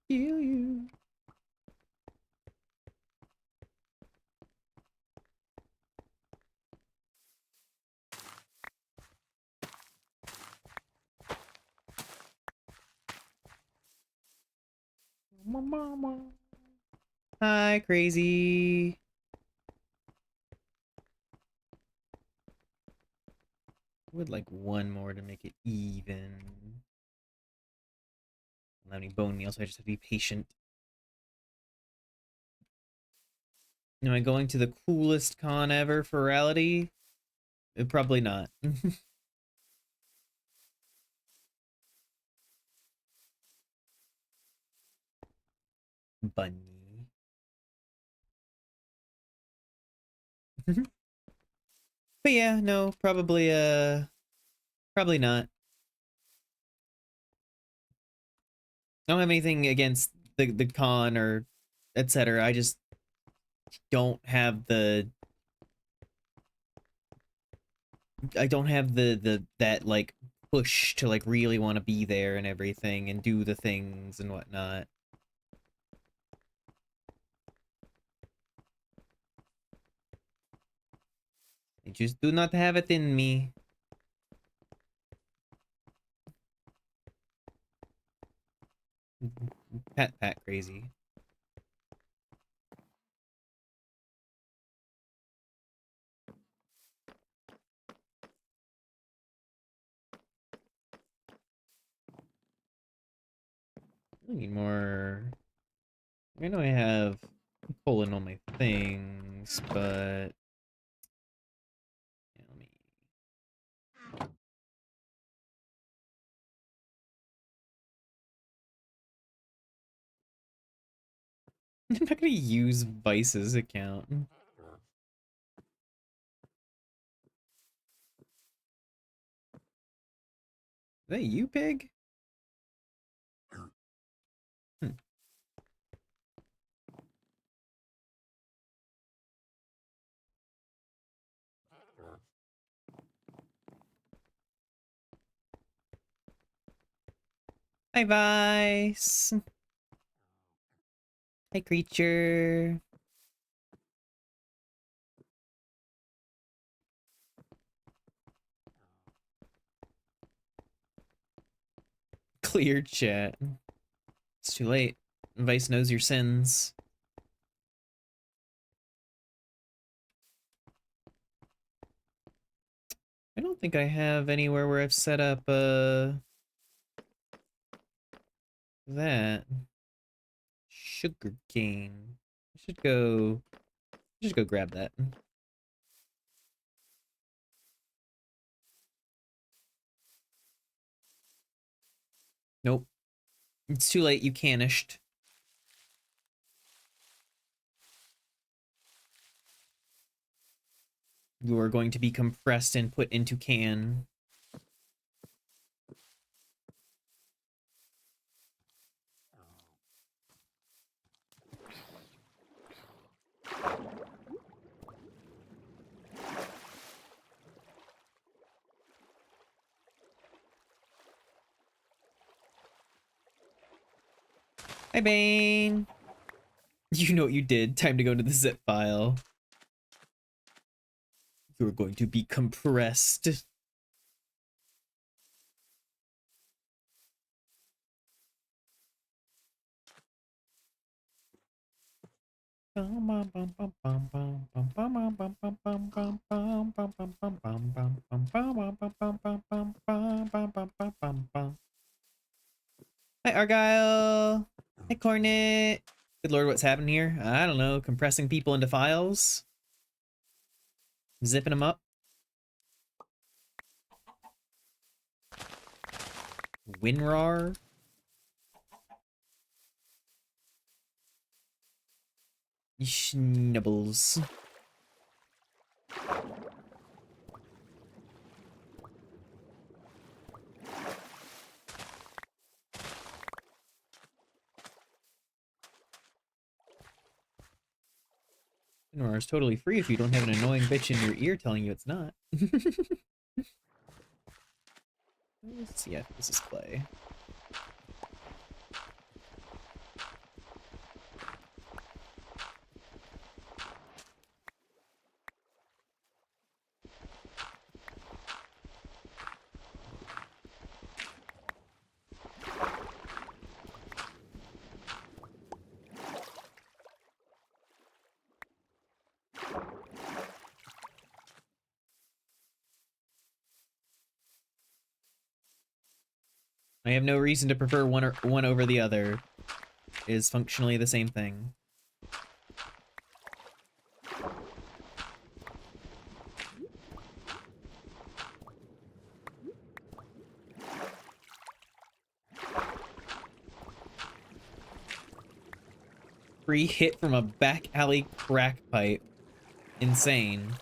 Kill you. Hi, crazy. I would like one more to make it even. Not any bone meal, so I just have to be patient. Am I going to the coolest con ever for reality? Probably not. Bunny. But yeah, no, probably not. I don't have anything against the con or etc. I just don't have the that like push to like really want to be there and everything and do the things and whatnot. I just do not have it in me. Pat crazy. I need more. I know I have coal in all my things, but yeah, let me. I'm not gonna use Vice's account. Is that you, pig? Hmm. Hi, Vice. Hi, creature. Clear chat. It's too late. Vice knows your sins. I don't think I have anywhere where I've set up that sugar cane. I should go grab that. Nope. It's too late, you canished. You are going to be compressed and put into can. Hi, Bane. You know what you did. Time to go into the zip file. You're going to be compressed. Hi, Argyle. Hi, Cornet. Good lord, what's happening here? I don't know. Compressing people into files? Zipping them up? WinRAR? Schnubbles. Nor is totally free if you don't have an annoying bitch in your ear telling you it's not. Let's see if this is clay. I have no reason to prefer one over the other. It is functionally the same thing. Free hit from a back alley crack pipe. Insane.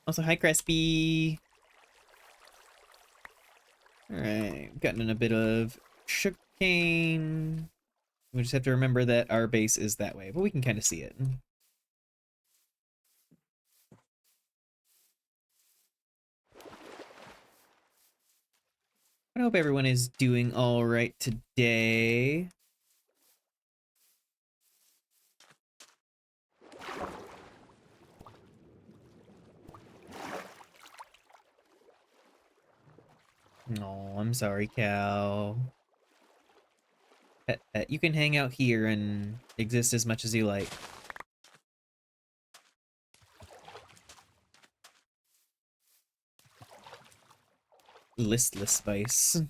Also, hi, Crispy. Alright, gotten in a bit of sugarcane. We just have to remember that our base is that way, but we can kind of see it. I hope everyone is doing all right today. Oh, I'm sorry, Cal. Pet, you can hang out here and exist as much as you like. Listless spice.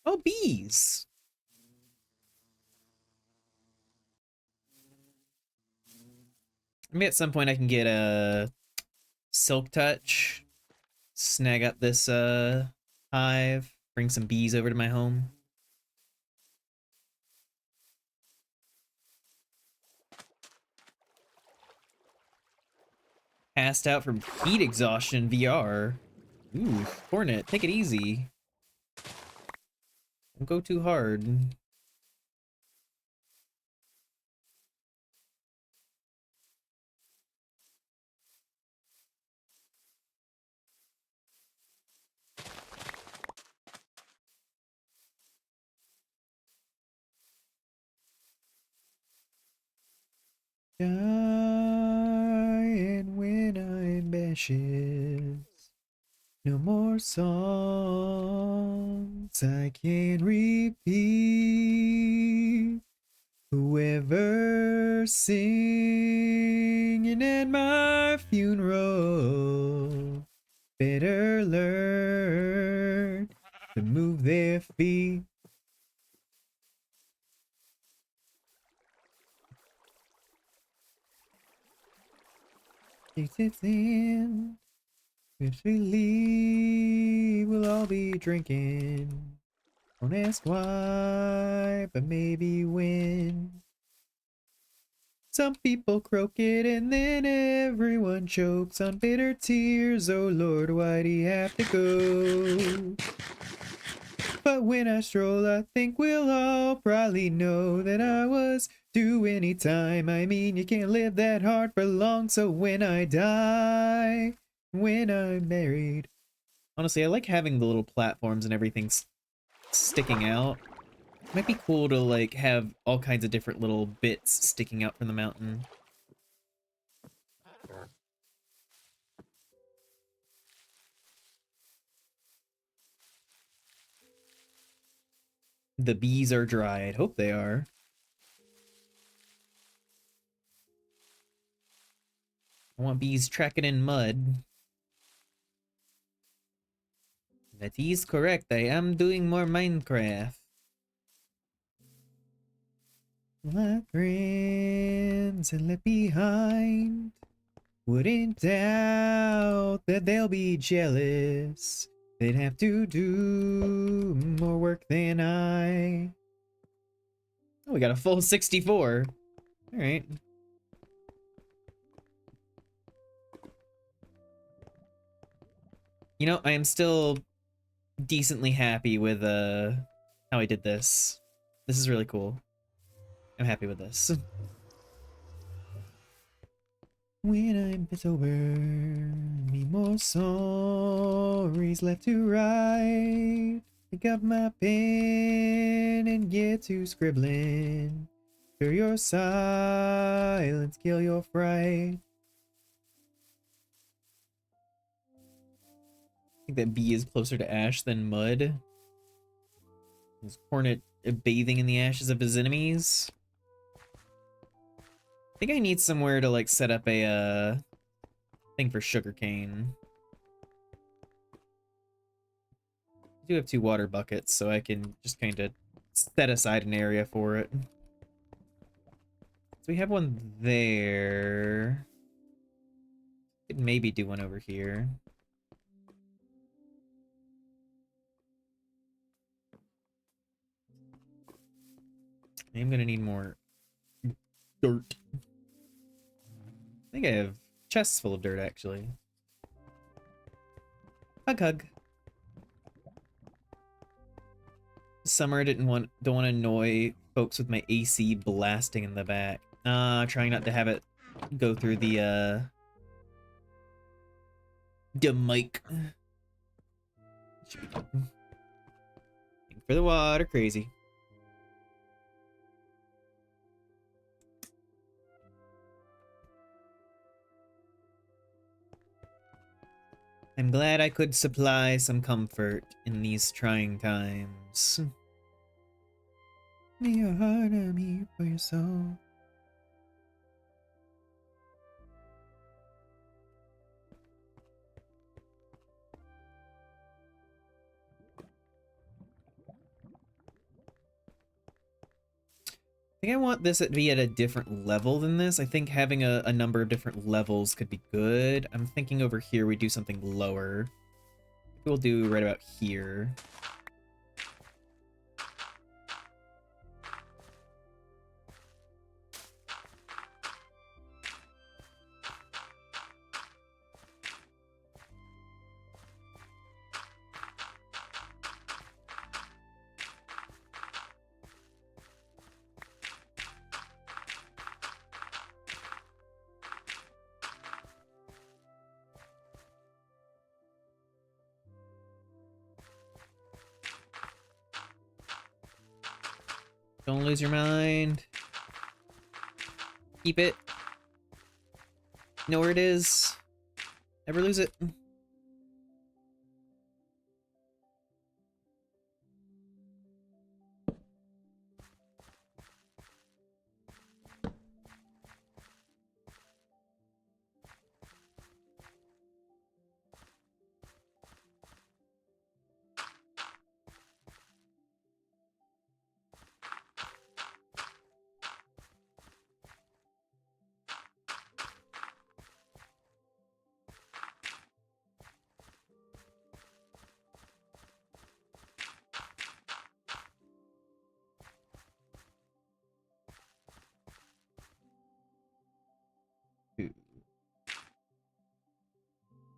Oh, bees! Maybe at some point I can get a silk touch, snag up this hive, bring some bees over to my home. Passed out from heat exhaustion VR. Ooh, Hornet, take it easy. Don't go too hard. Dying when I'm ashes. No more songs I can repeat. Whoever singing at my funeral better learn to move their feet. It's in. If we leave, we'll all be drinking. Don't ask why, but maybe when. Some people croak it and then everyone chokes on bitter tears. Oh Lord, why'd he have to go? But when I stroll, I think we'll all probably know that I was due any time. I mean, you can't live that hard for long, so when I die, when I'm married. Honestly, I like having the little platforms and everything sticking out. Might be cool to, like, have all kinds of different little bits sticking out from the mountain. the bees are dry. I'd hope they are. I want bees tracking in mud. That is correct. I am doing more Minecraft. My friends and left behind wouldn't doubt that they'll be jealous. They'd have to do more work than I. Oh, we got a full 64. All right. You know, I am still decently happy with how I did this. This is really cool. I'm happy with this. When it's over, me more stories left to write. Pick up my pen and get to scribbling. Hear your silence, kill your fright. I think that bee is closer to ash than mud. Is Hornet bathing in the ashes of his enemies? I think I need somewhere to like set up a thing for sugarcane. I do have 2 water buckets, so I can just kind of set aside an area for it. So we have one there. Could maybe do one over here. I am gonna need more dirt. I think I have chests full of dirt, actually. Hug, hug. Summer don't want to annoy folks with my AC blasting in the back. Trying not to have it go through the mic. Should be good. For the water, crazy. I'm glad I could supply some comfort in these trying times. Me your heart, I'm here for your soul. I think I want this to be at a different level than this. I think having a number of different levels could be good. I'm thinking over here we do something lower. We'll do right about here. Don't lose your mind. Keep it. Know where it is. Never lose it.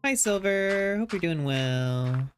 Hi, Silver. Hope you're doing well.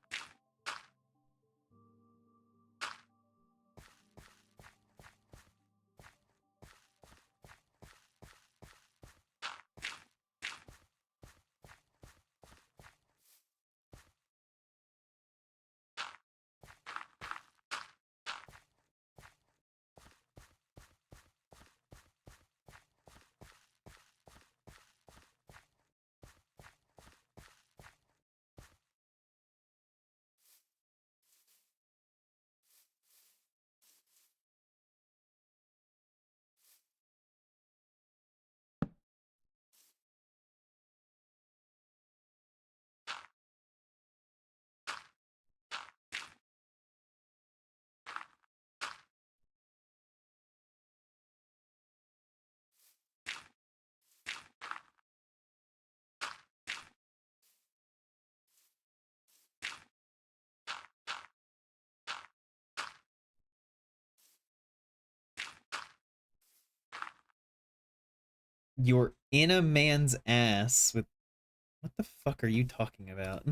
You're in a man's ass with... What the fuck are you talking about?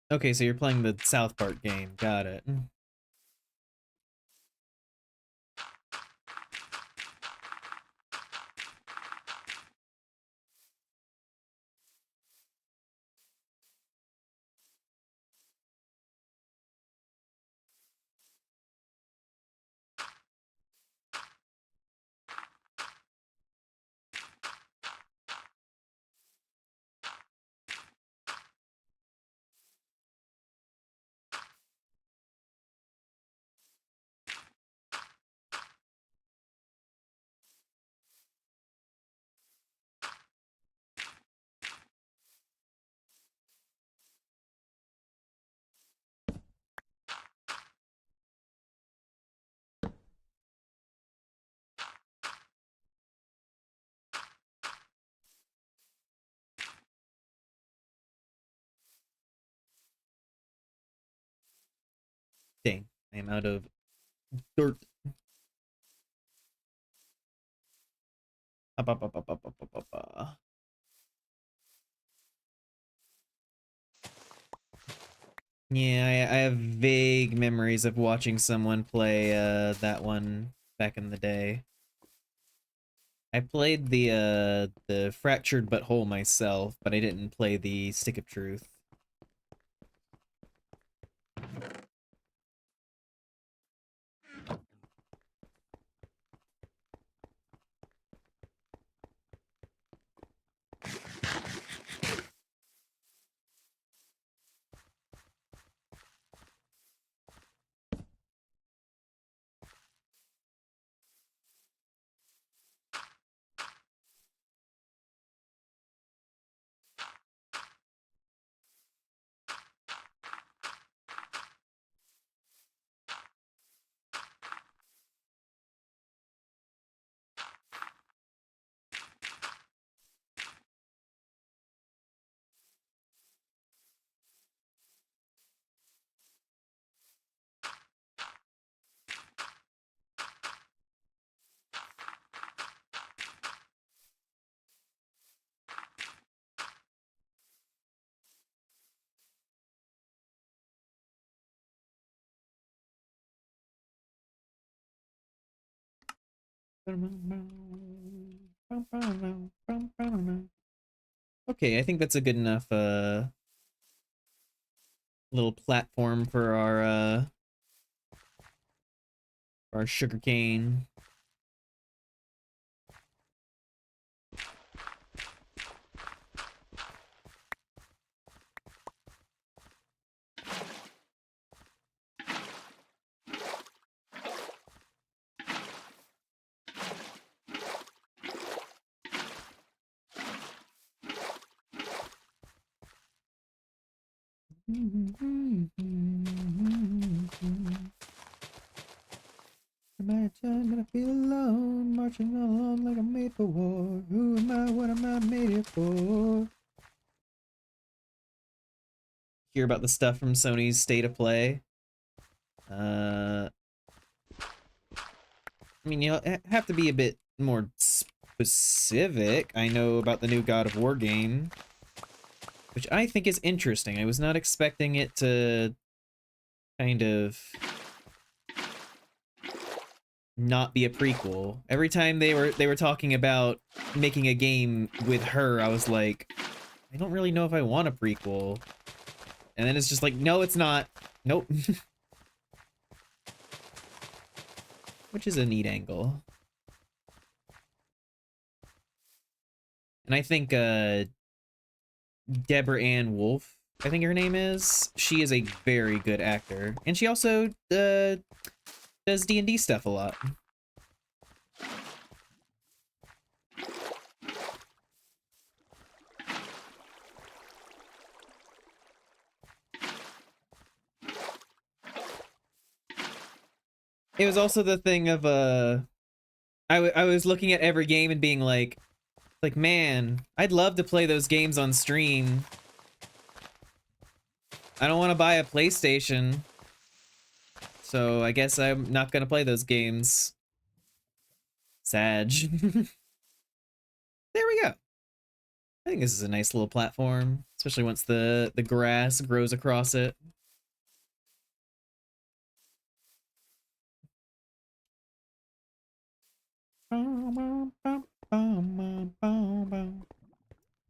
Okay, so you're playing the South Park game. Got it. Dang, I am out of dirt. Up, up, up, up, up, up, up, up. Yeah, I have vague memories of watching someone play that one back in the day. I played the Fractured But Whole myself, but I didn't play the Stick of Truth. Okay, I think that's a good enough little platform for our sugarcane. Imagine that I feel alone, marching along like I'm made for war. Who am I? What am I made here for? Hear about the stuff from Sony's State of Play. I mean, you have to be a bit more specific. I know about the new God of War game, which I think is interesting. I was not expecting it to kind of not be a prequel. Every time they were talking about making a game with her, I was like, I don't really know if I want a prequel. And then it's just like, no, it's not. Nope. Which is a neat angle. And I think Deborah Ann Wolf, I think her name is, she is a very good actor. And she also does D&D stuff a lot. It was also the thing of I was looking at every game and being like, man, I'd love to play those games on stream. I don't want to buy a PlayStation, so I guess I'm not gonna play those games. Sag. There we go. I think this is a nice little platform, especially once the grass grows across it.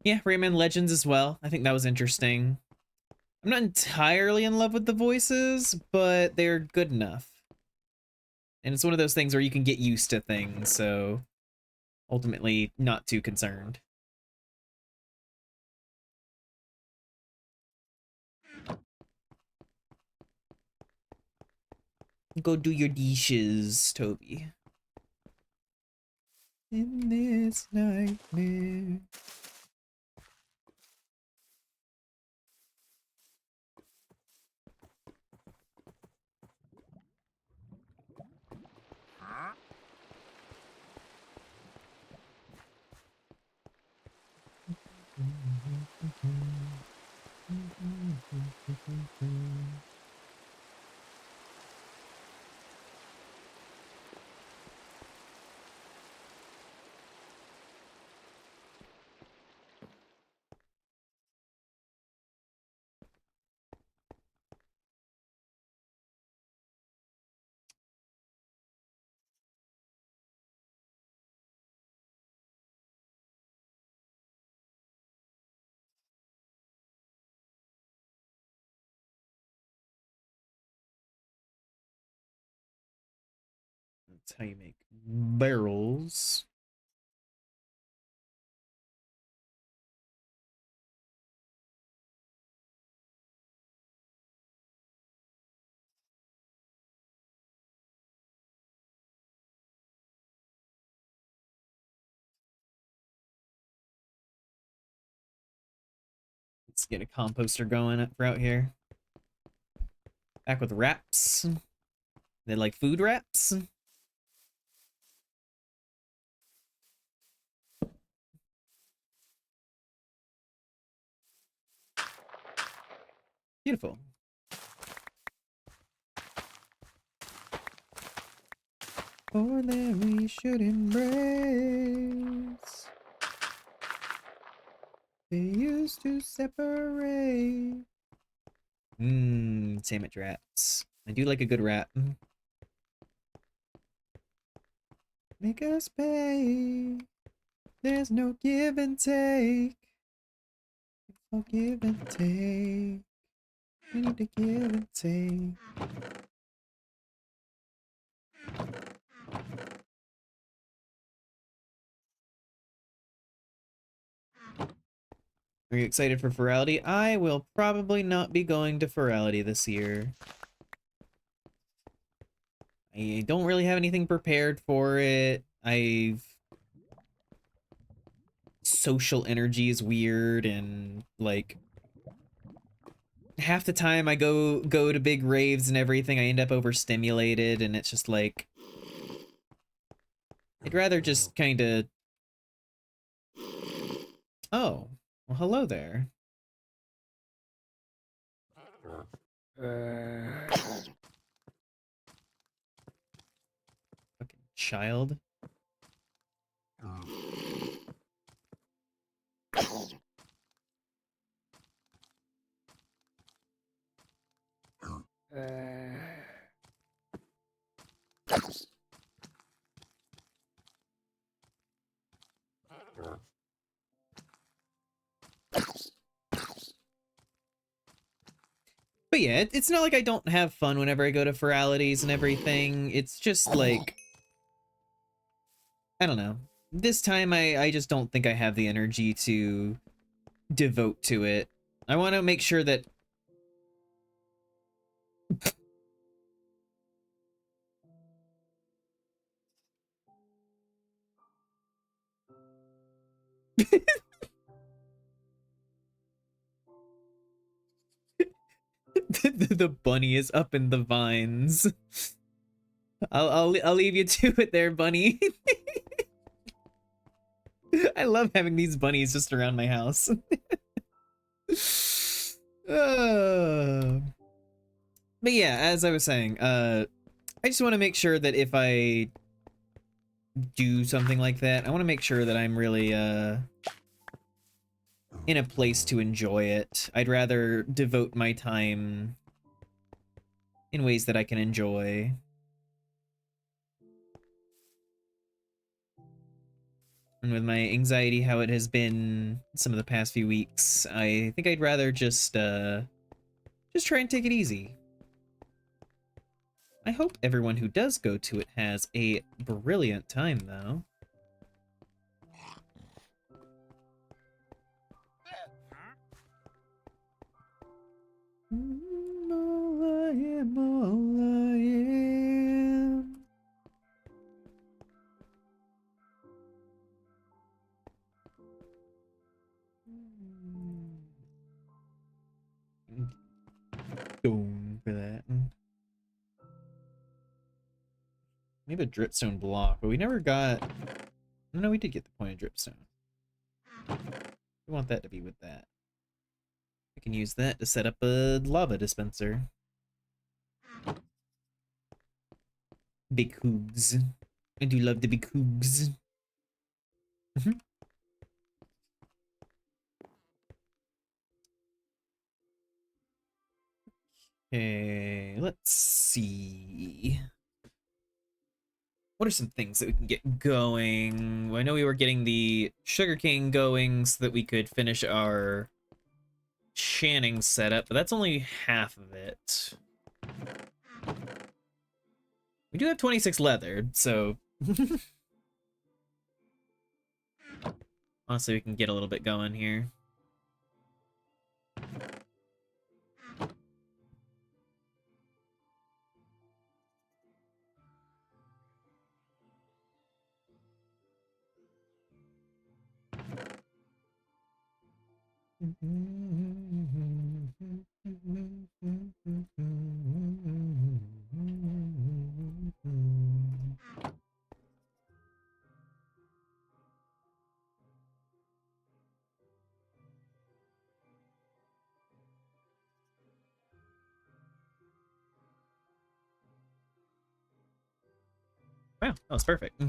Yeah, Rayman Legends as well. I think that was interesting. I'm not entirely in love with the voices, but they're good enough. And it's one of those things where you can get used to things, so ultimately not too concerned. Go do your dishes, Toby. In this nightmare. That's how you make barrels. Let's get a composter going for out here. Back with wraps. They like food wraps. Beautiful. Or that we should embrace. They used to separate. Sandwich wraps. I do like a good wrap. Make us pay. There's no give and take. It's all give and take. We need to give and take. Are you excited for Ferality? I will probably not be going to Ferality this year. I don't really have anything prepared for it. Social energy is weird, and like half the time I go to big raves and everything, I end up overstimulated, and it's just like I'd rather just kind of. Oh, well, hello there. Fucking child. But yeah, it's not like I don't have fun whenever I go to Feralities and everything. It's just like, I don't know. This time I just don't think I have the energy to devote to it. I want to make sure that the bunny is up in the vines. I'll leave you to it there, bunny. I love having these bunnies just around my house. uh, but yeah, as I was saying, I just want to make sure that if I do something like that, I want to make sure that I'm really in a place to enjoy it. I'd rather devote my time in ways that I can enjoy. And with my anxiety, how it has been some of the past few weeks, I think I'd rather just try and take it easy. I hope everyone who does go to it has a brilliant time, though. All I am, all I am. Boom for that. We have a dripstone block, but we never got... No, we did get the pointed dripstone. We want that to be with that. We can use that to set up a lava dispenser. Big hoogs. I do love the big hoogs. Okay, let's see. What are some things that we can get going? Well, I know we were getting the sugarcane going so that we could finish our Channing setup, but that's only half of it. We do have 26 leather, so honestly we can get a little bit going here. Wow, that was perfect.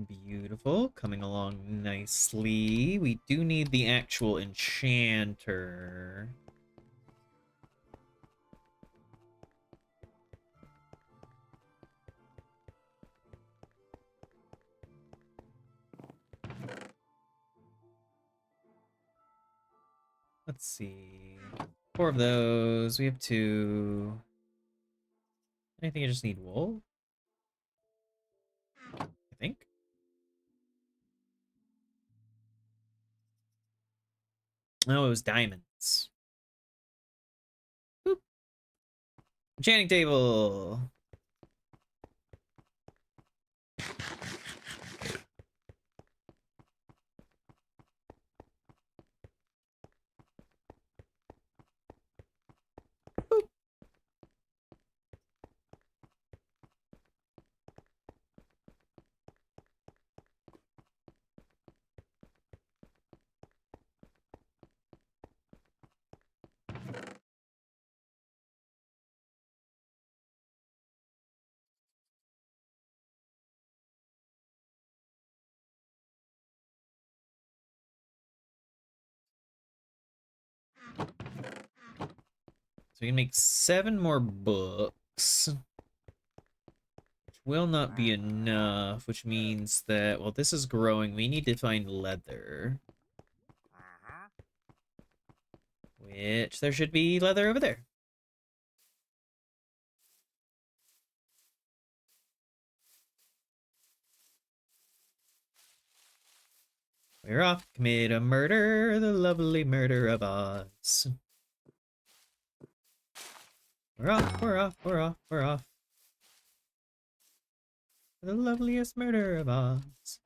Beautiful, coming along nicely. We do need the actual enchanter. Let's see. 4 of those. We have 2. I think I just need wool. I think. Oh, it was diamonds. Boop. Enchanting table. Boop. So we can make 7 more books. Which will not be enough, which means that, well, this is growing. We need to find leather. Which there should be leather over there. We're off to commit a murder, the lovely murder of Oz. We're off, we're off, we're off, we're off. The loveliest murder of Oz.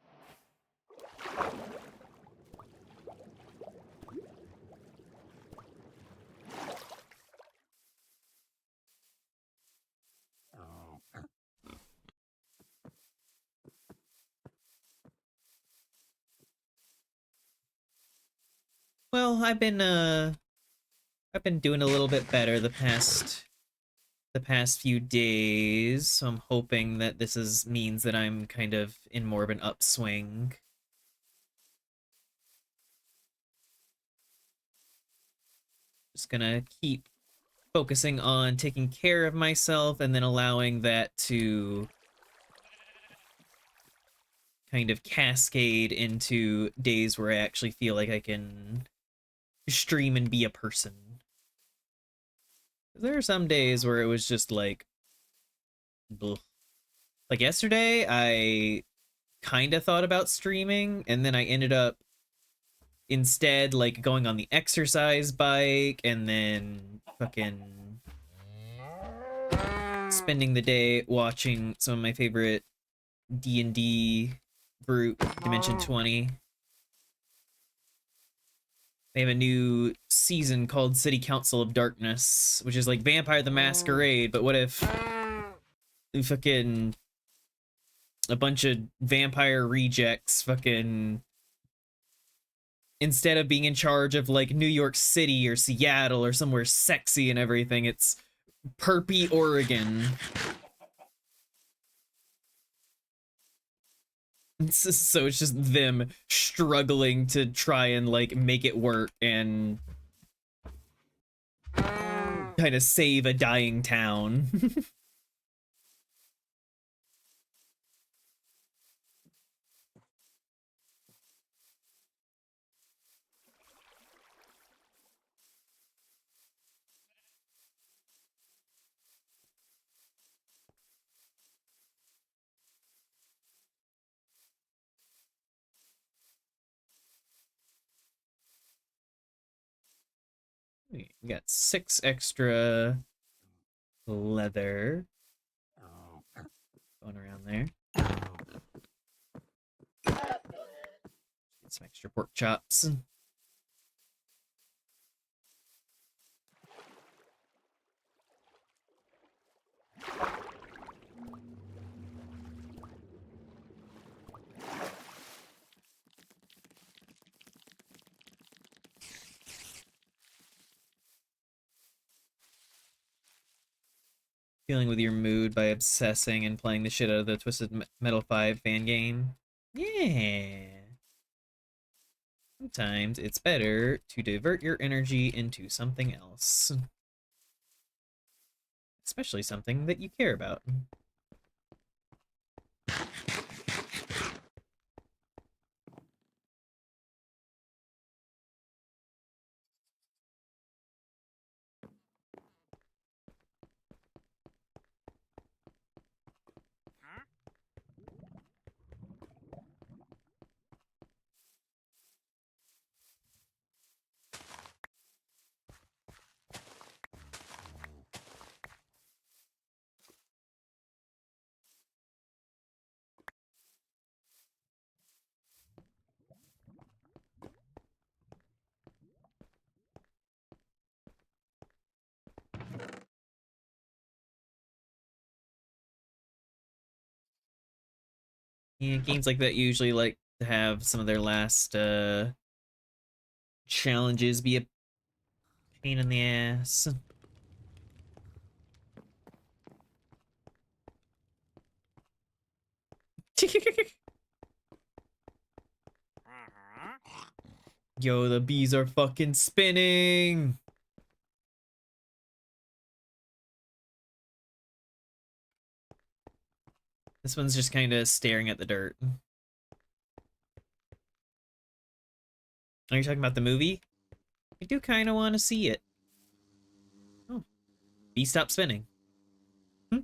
Well, I've been doing a little bit better the past few days, so I'm hoping that this means that I'm kind of in more of an upswing. Just gonna keep focusing on taking care of myself and then allowing that to kind of cascade into days where I actually feel like I can stream and be a person. There are some days where it was just like, ugh. Like yesterday, I kind of thought about streaming, and then I ended up instead like going on the exercise bike and then fucking spending the day watching some of my favorite D&D group, Dimension 20. They have a new season called City Council of Darkness, which is like Vampire the Masquerade, but what if fucking a bunch of vampire rejects fucking instead of being in charge of like New York City or Seattle or somewhere sexy and everything, it's Perpy, Oregon. So it's just them struggling to try and like make it work and kind of save a dying town. We got 6 extra leather going around there. Get some extra pork chops. Dealing with your mood by obsessing and playing the shit out of the Twisted Metal 5 fan game. Yeah. Sometimes it's better to divert your energy into something else. Especially something that you care about. Yeah, games like that usually like to have some of their last challenges be a pain in the ass. Yo, the bees are fucking spinning. This one's just kind of staring at the dirt. Are you talking about the movie? I do kind of want to see it. Oh, bee stop spinning. Hmm?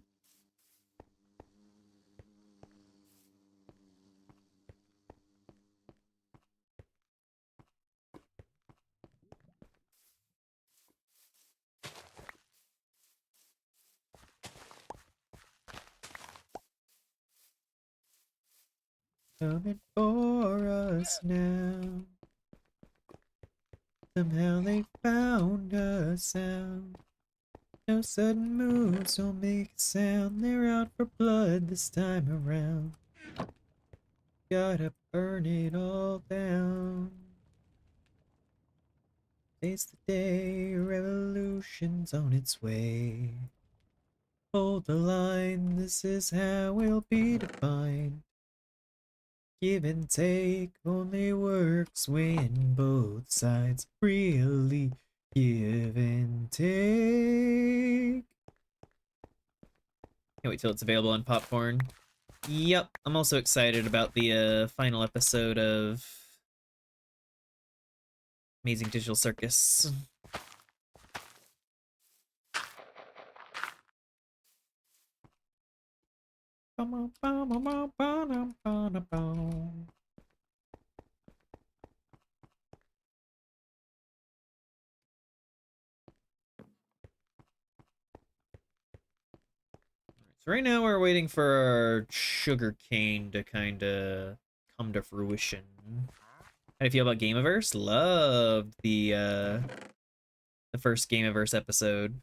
coming for us now. Somehow they found us out. No sudden moves don't make a sound. They're out for blood this time around. Gotta burn it all down. Face the day, revolution's on its way. Hold the line, this is how we'll be defined. Give and take only works when both sides really give and take. Can't wait till it's available on Popcorn. Yep, I'm also excited about the final episode of Amazing Digital Circus. So right now we're waiting for our sugar cane to kind of come to fruition. How do you feel about Gameaverse? Loved the first Gameaverse episode.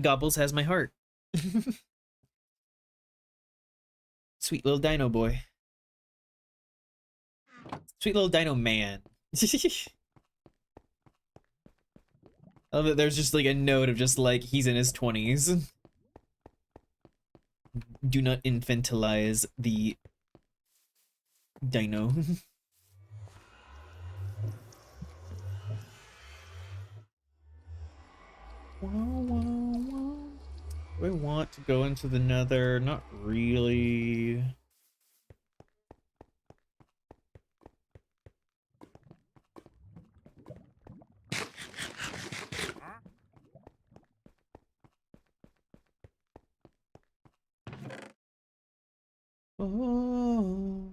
Gobbles has my heart. Sweet little dino boy. Sweet little dino man. I love that there's just like a note of just like he's in his 20s. Do not infantilize the dino. Do I want to go into the nether? Not really. Oh.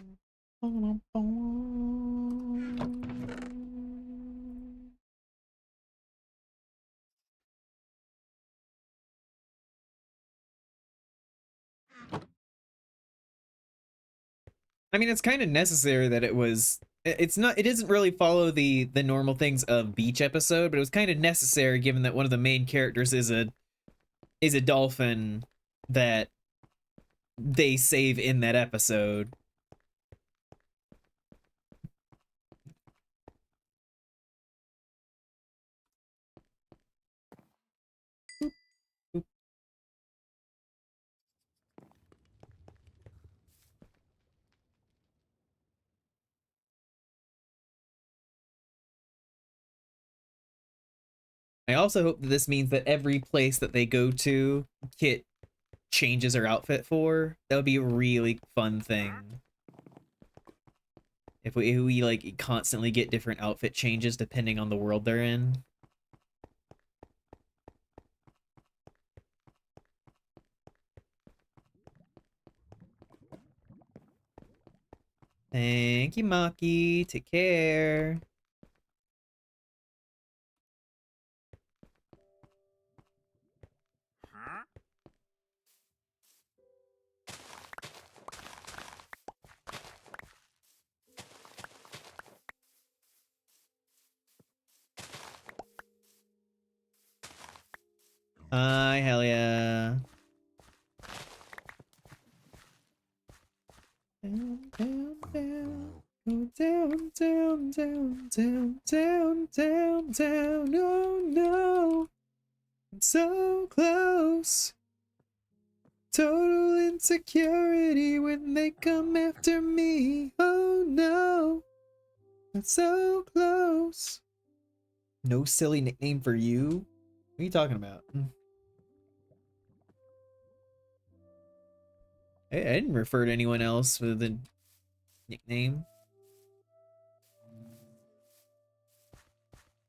I mean, it's kind of necessary that it was. It's not. It doesn't really follow the normal things of Beach episode, but it was kind of necessary given that one of the main characters is a dolphin that they save in that episode. I also hope that this means that every place that they go to, Kit changes her outfit for. That would be a really fun thing. If we like constantly get different outfit changes depending on the world they're in. Thank you, Maki. Take care. Hi, hell yeah. Down, down, down. Go down, down, down, down, down, down, down. Oh no. I'm so close. Total insecurity when they come after me. Oh no. I'm so close. No silly nickname for you? What are you talking about? I didn't refer to anyone else with a nickname.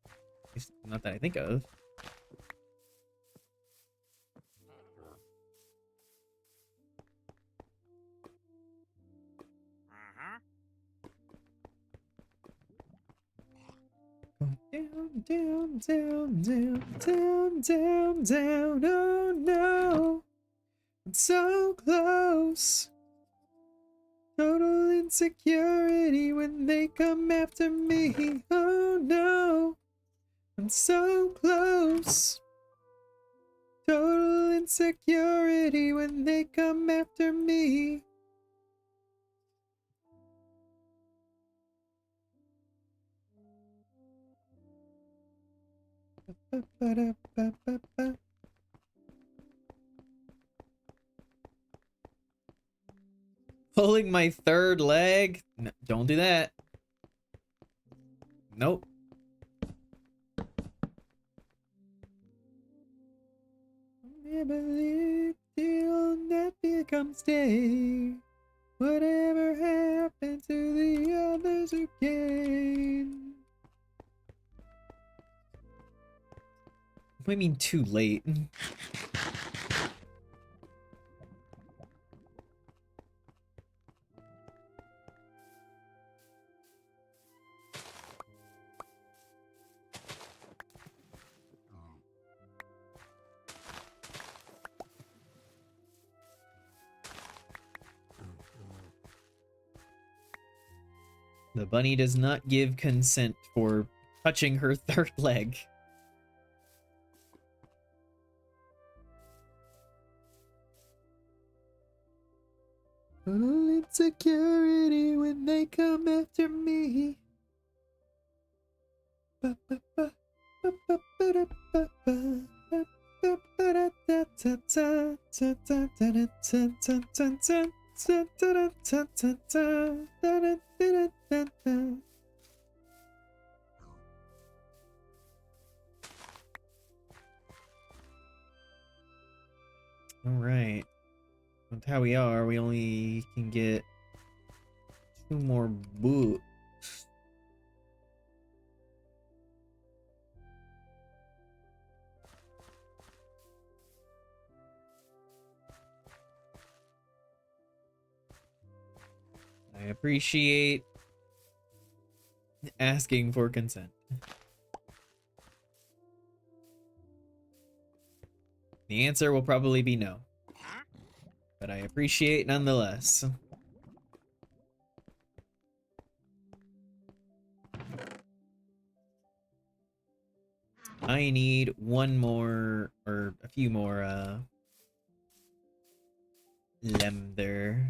At least not that I think of. Down, down, down, down, down, down, down. Oh no. I'm so close. Total insecurity when they come after me. Oh no, I'm so close. Total insecurity when they come after me. Ba-ba-da-ba-ba-ba. Pulling my third leg? No, don't do that. Nope. Never live till that becomes day. Whatever happened to the others who came? What do you mean too late? The bunny does not give consent for touching her third leg. Total insecurity when they come after me. All right. With how we are, we only can get 2 more books. I appreciate asking for consent. The answer will probably be no, but I appreciate nonetheless. I need one more, or a few more, lemder.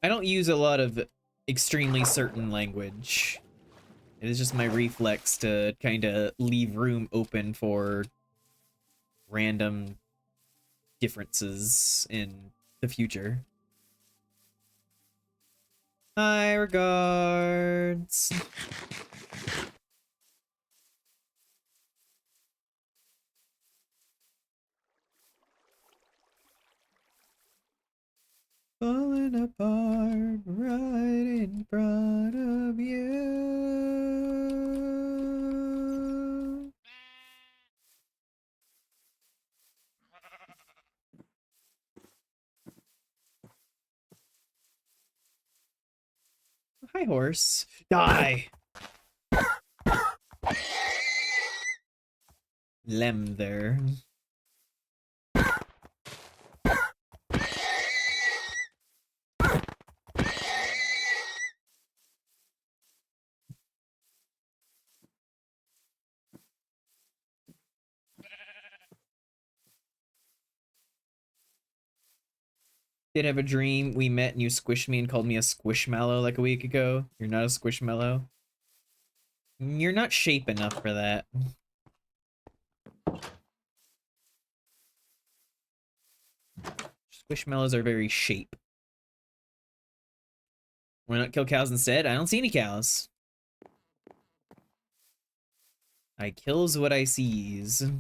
I don't use a lot of extremely certain language. It is just my reflex to kind of leave room open for random differences in the future. Hi, regards. Falling apart right in front of you. Hi, horse. Die. Lem there. Did have a dream we met and you squished me and called me a squishmallow like a week ago. You're not a squishmallow. You're not shape enough for that. Squishmallows are very shape. Why not kill cows instead? I don't see any cows. I kills what I sees.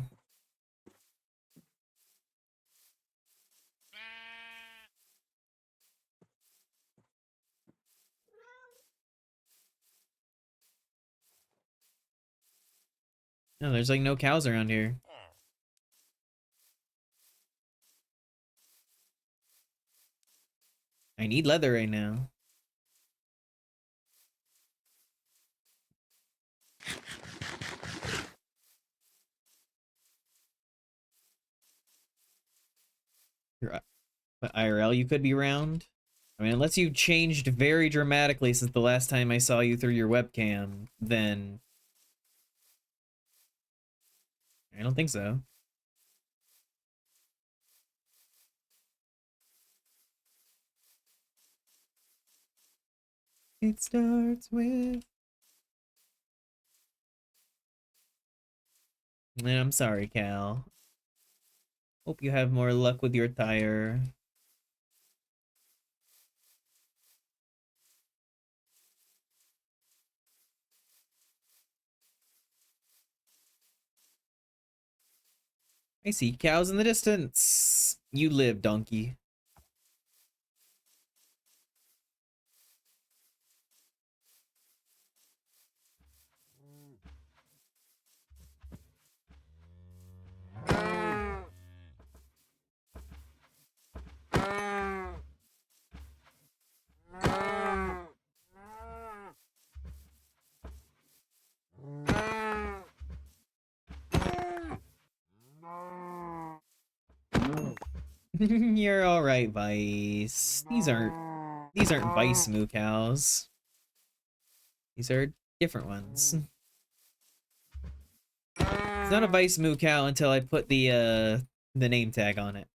No, there's like no cows around here. I need leather right now. But IRL, you could be round. I mean, unless you changed very dramatically since the last time I saw you through your webcam, then I don't think so. It starts with... I'm sorry, Cal. Hope you have more luck with your tire. I see cows in the distance. You live, donkey. You're all right, Vice. These aren't Vice moo cows. These are different ones. It's not a Vice moo cow until I put the name tag on it.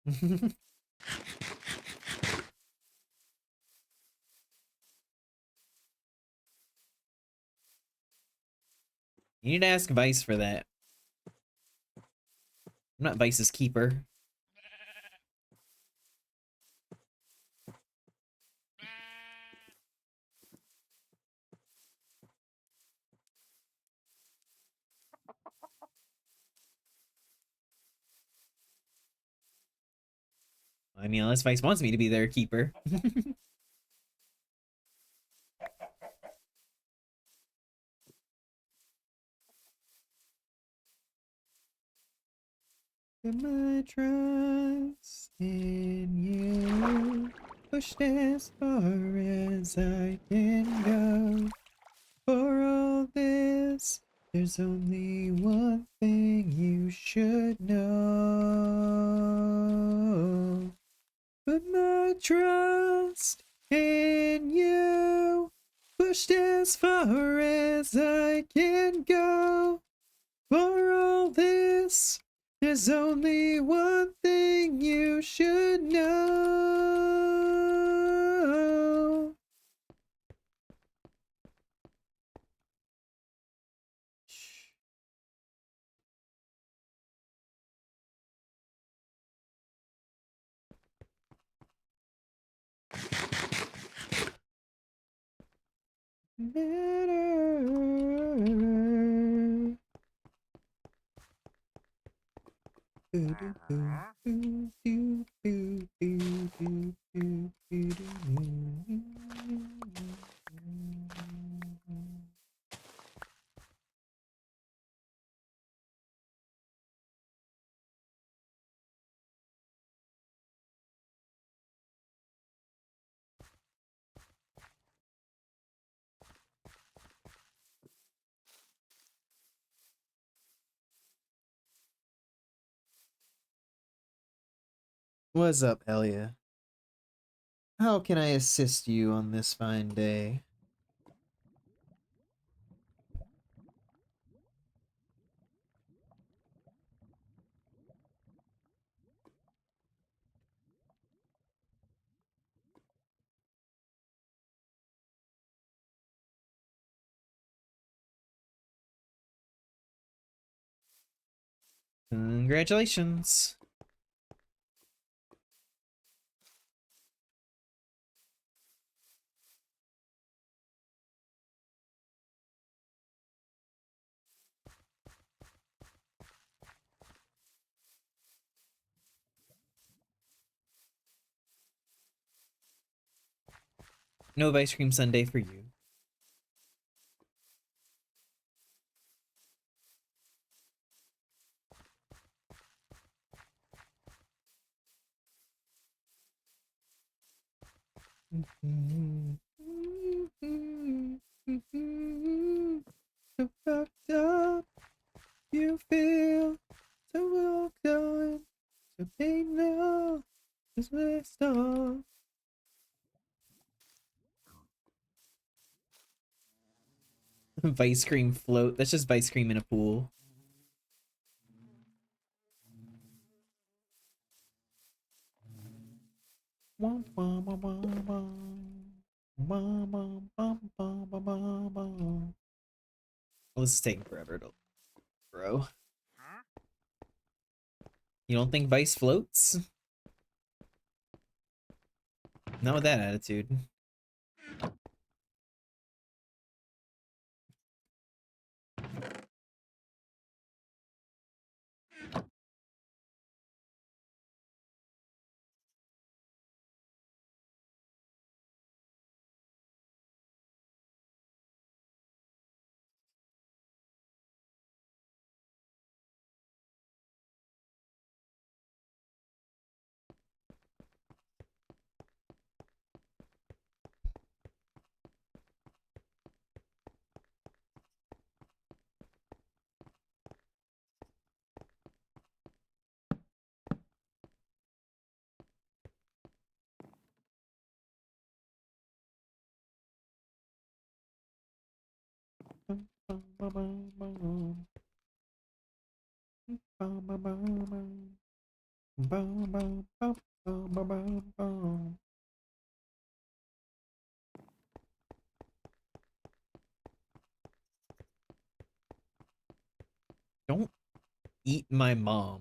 You need to ask Vice for that. I'm not Vice's keeper. I mean, unless Vice wants me to be their keeper. Put my trust in you, pushed as far as I can go. For all this, there's only one thing you should know. Put my trust in you, pushed as far as I can go. For all this, there's only one thing you should know. Matter. What's up, Elia? How can I assist you on this fine day? Congratulations. No ice cream sundae for you. So fucked up, you feel so well going, so pain now is messed up. Vice cream float. That's just vice cream in a pool. Well, this is taking forever to grow. You don't think Vice floats? Not with that attitude. Don't eat my mom.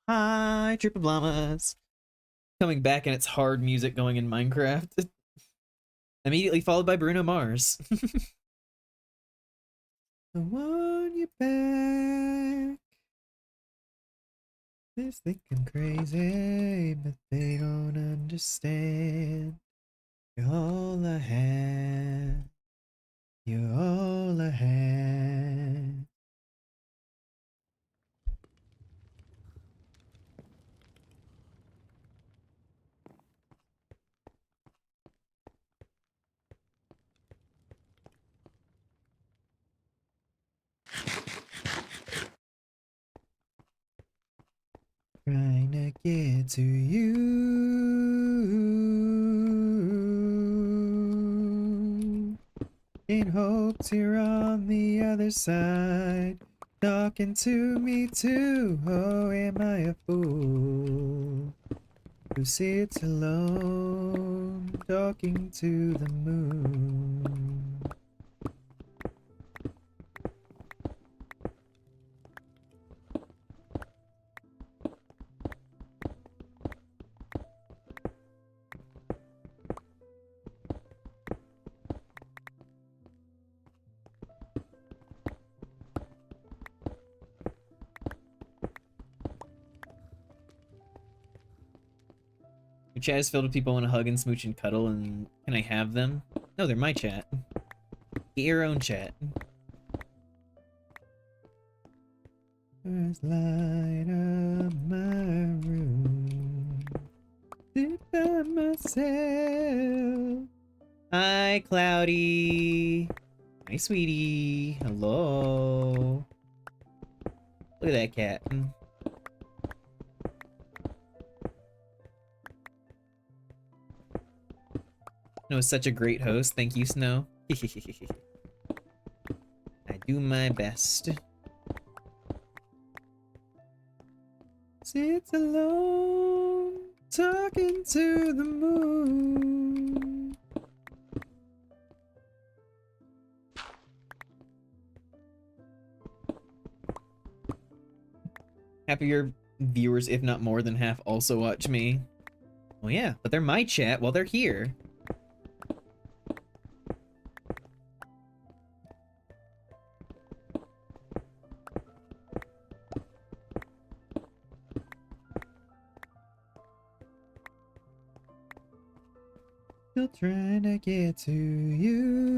Hi, Triple Llamas. Coming back and it's hard music going in Minecraft. Immediately followed by Bruno Mars. I want you back. They think I'm crazy, but they don't understand. You're all I have. You're all I have. Trying to get to you. In hopes you're on the other side, talking to me too. Oh, am I a fool who sits alone, talking to the moon? Your chat is filled with people who want to hug and smooch and cuddle, and can I have them? No, they're my chat. Get your own chat. First light up my room. Sit by myself. Hi, Cloudy. Hi, sweetie. Hello. Look at that cat. No, such a great host. Thank you, Snow. I do my best. Sits alone, talking to the moon. Half of your viewers, if not more than half, also watch me. Oh yeah, but they're my chat while they're here. Still trying to get to you.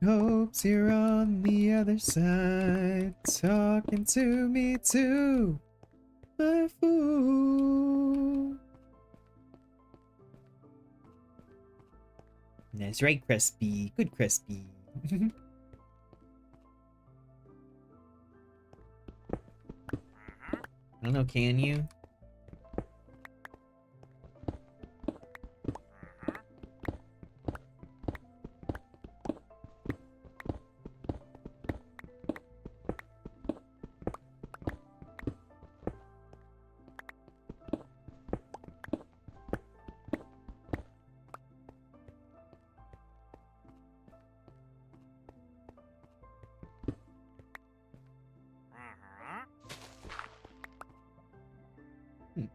Hopes you're on the other side, talking to me too, my fool. That's right, Crispy. Good Crispy. I don't know, can you? Hmm.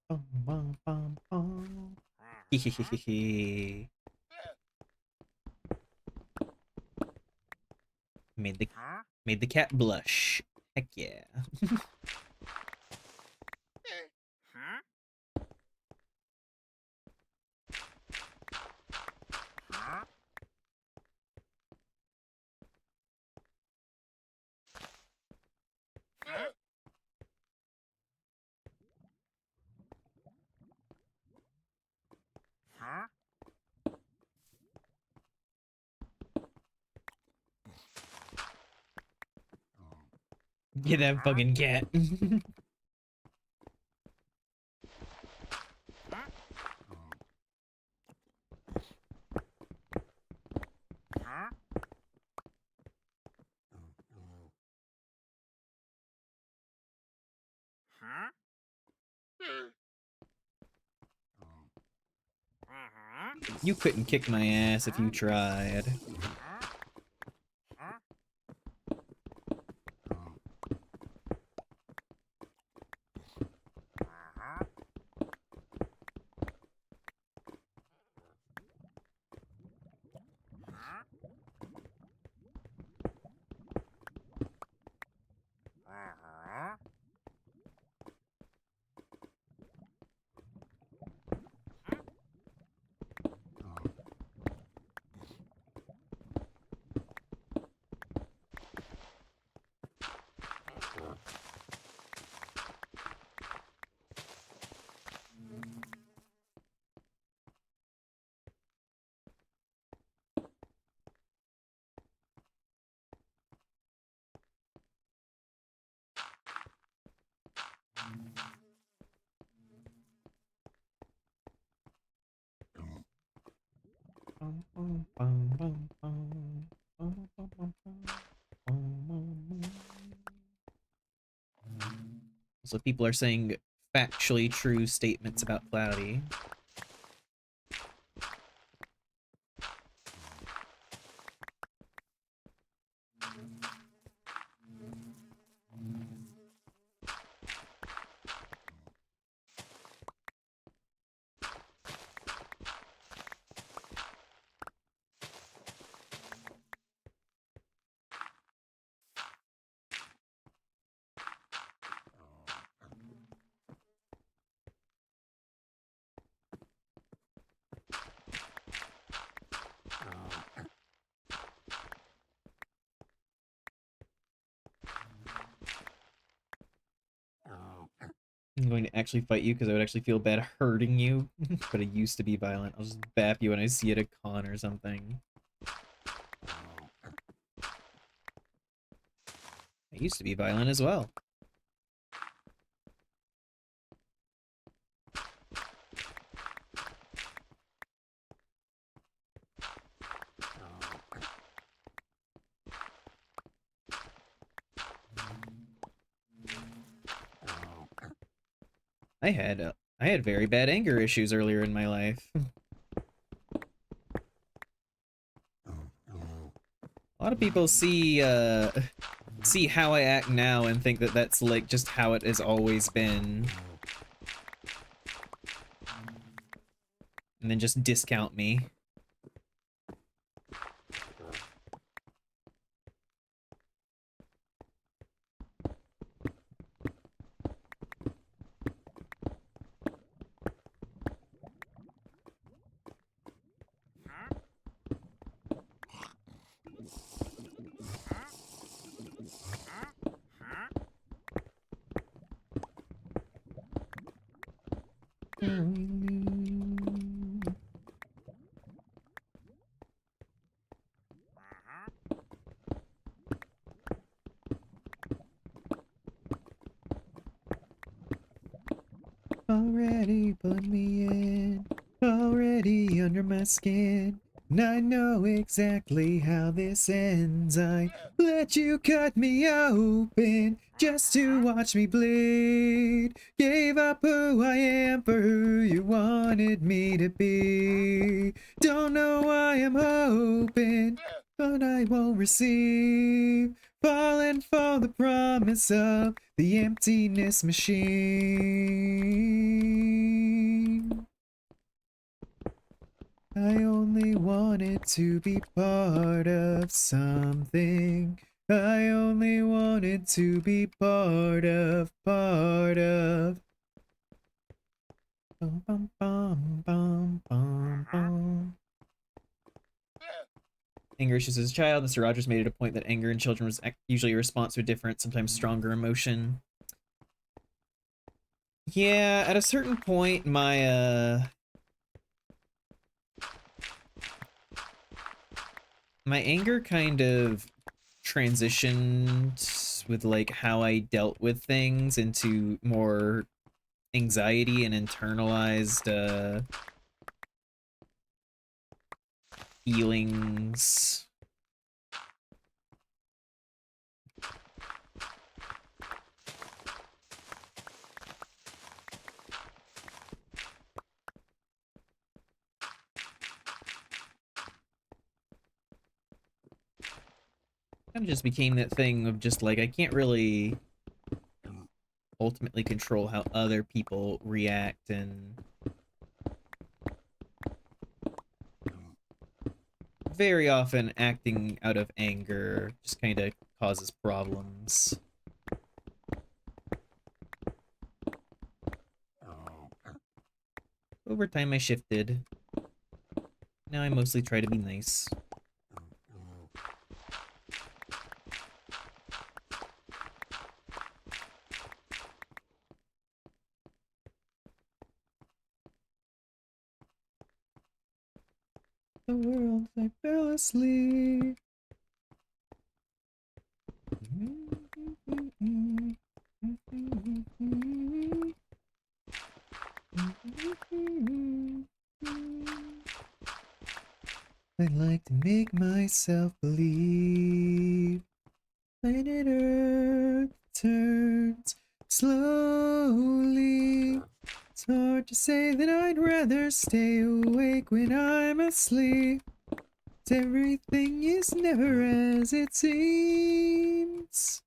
Bum, bum, bum, bum. Hehehehe. Made the cat blush. Heck yeah. Get that fucking cat. You couldn't kick my ass if you tried. So people are saying factually true statements about Cloudy. going to actually fight you because I would actually feel bad hurting you. But I used to be violent. I'll just bap you when I see you at a con or something. I used to be violent as well. I had very bad anger issues earlier in my life. A lot of people see how I act now and think that that's like just how it has always been. And then just discount me. Already put me in, already under my skin, and I know exactly how this ends. I let you cut me open just to watch me bleed. Gave up who I am for who you wanted me to be. Don't know why I'm hoping, but I won't receive. Falling for the promise of the emptiness machine. I only wanted to be part of something. I only wanted to be part of. Bum, bum, bum, bum, bum, bum. Anger issues as a child. Mr. Rogers made it a point that anger in children was usually a response to a different, sometimes stronger emotion. Yeah, at a certain point, my anger kind of transitioned with like how I dealt with things into more anxiety and internalized feelings. Kind of just became that thing of just like I can't really ultimately control how other people react, and very often acting out of anger just kind of causes problems. Over time I shifted. Now I mostly try to be nice. The world, I fell asleep. I like to make myself believe planet Earth turns slowly. It's hard to say that I'd rather stay awake when I'm asleep. Everything is never as it seems.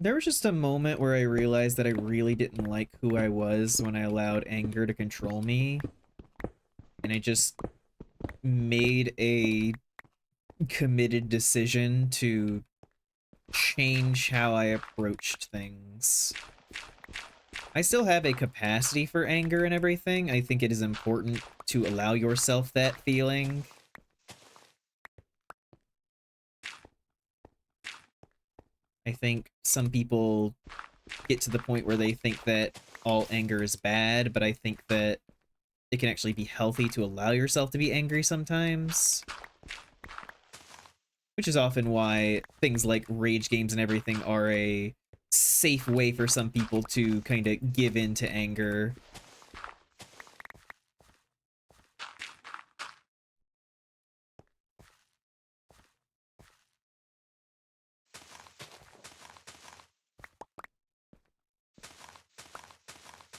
There was just a moment where I realized that I really didn't like who I was when I allowed anger to control me. And I just made a committed decision to change how I approached things. I still have a capacity for anger and everything. I think it is important to allow yourself that feeling. I think some people get to the point where they think that all anger is bad, but I think that it can actually be healthy to allow yourself to be angry sometimes. Which is often why things like rage games and everything are a safe way for some people to kind of give in to anger.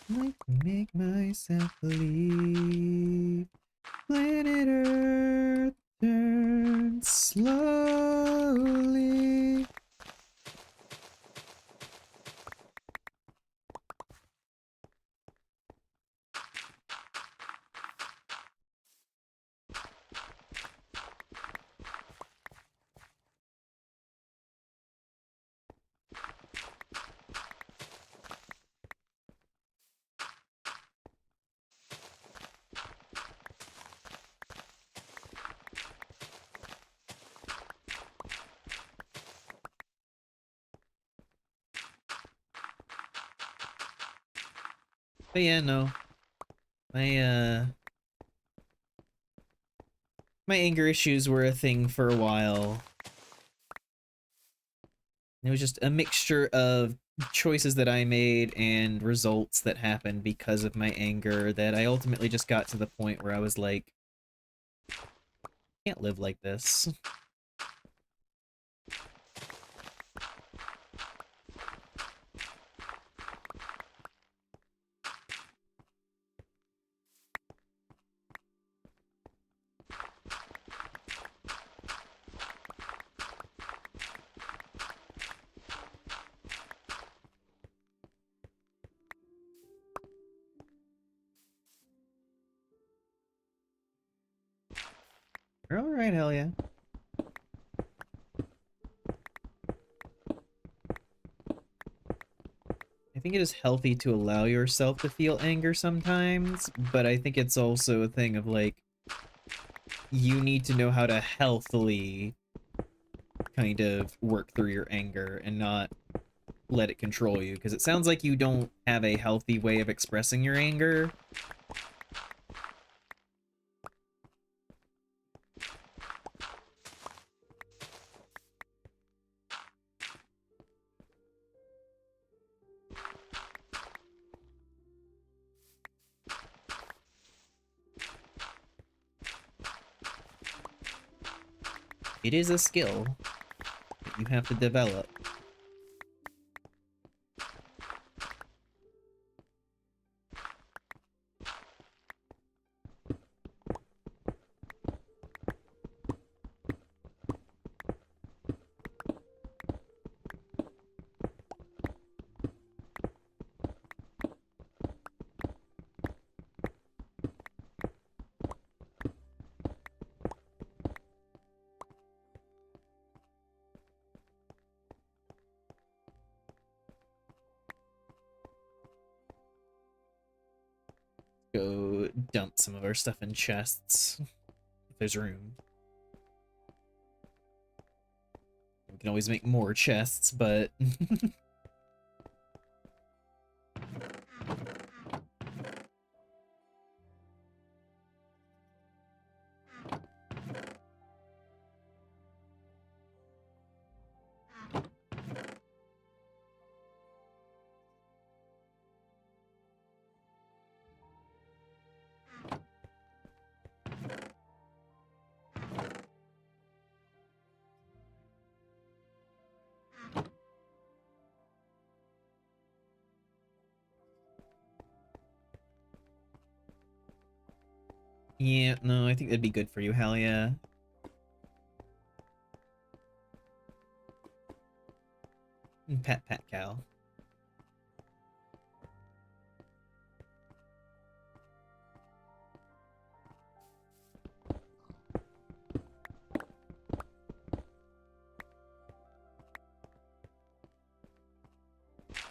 Like make myself believe planet Earth turns slowly. But yeah, no. My my anger issues were a thing for a while. It was just a mixture of choices that I made and results that happened because of my anger that I ultimately just got to the point where I was like, I can't live like this. Alright, hell yeah. I think it is healthy to allow yourself to feel anger sometimes, but I think it's also a thing of like, you need to know how to healthily kind of work through your anger and not let it control you, because it sounds like you don't have a healthy way of expressing your anger. It is a skill that you have to develop. Go dump some of our stuff in chests, if there's room. We can always make more chests, but... yeah, no, I think that'd be good for you, hell yeah. Pat, pat, cow.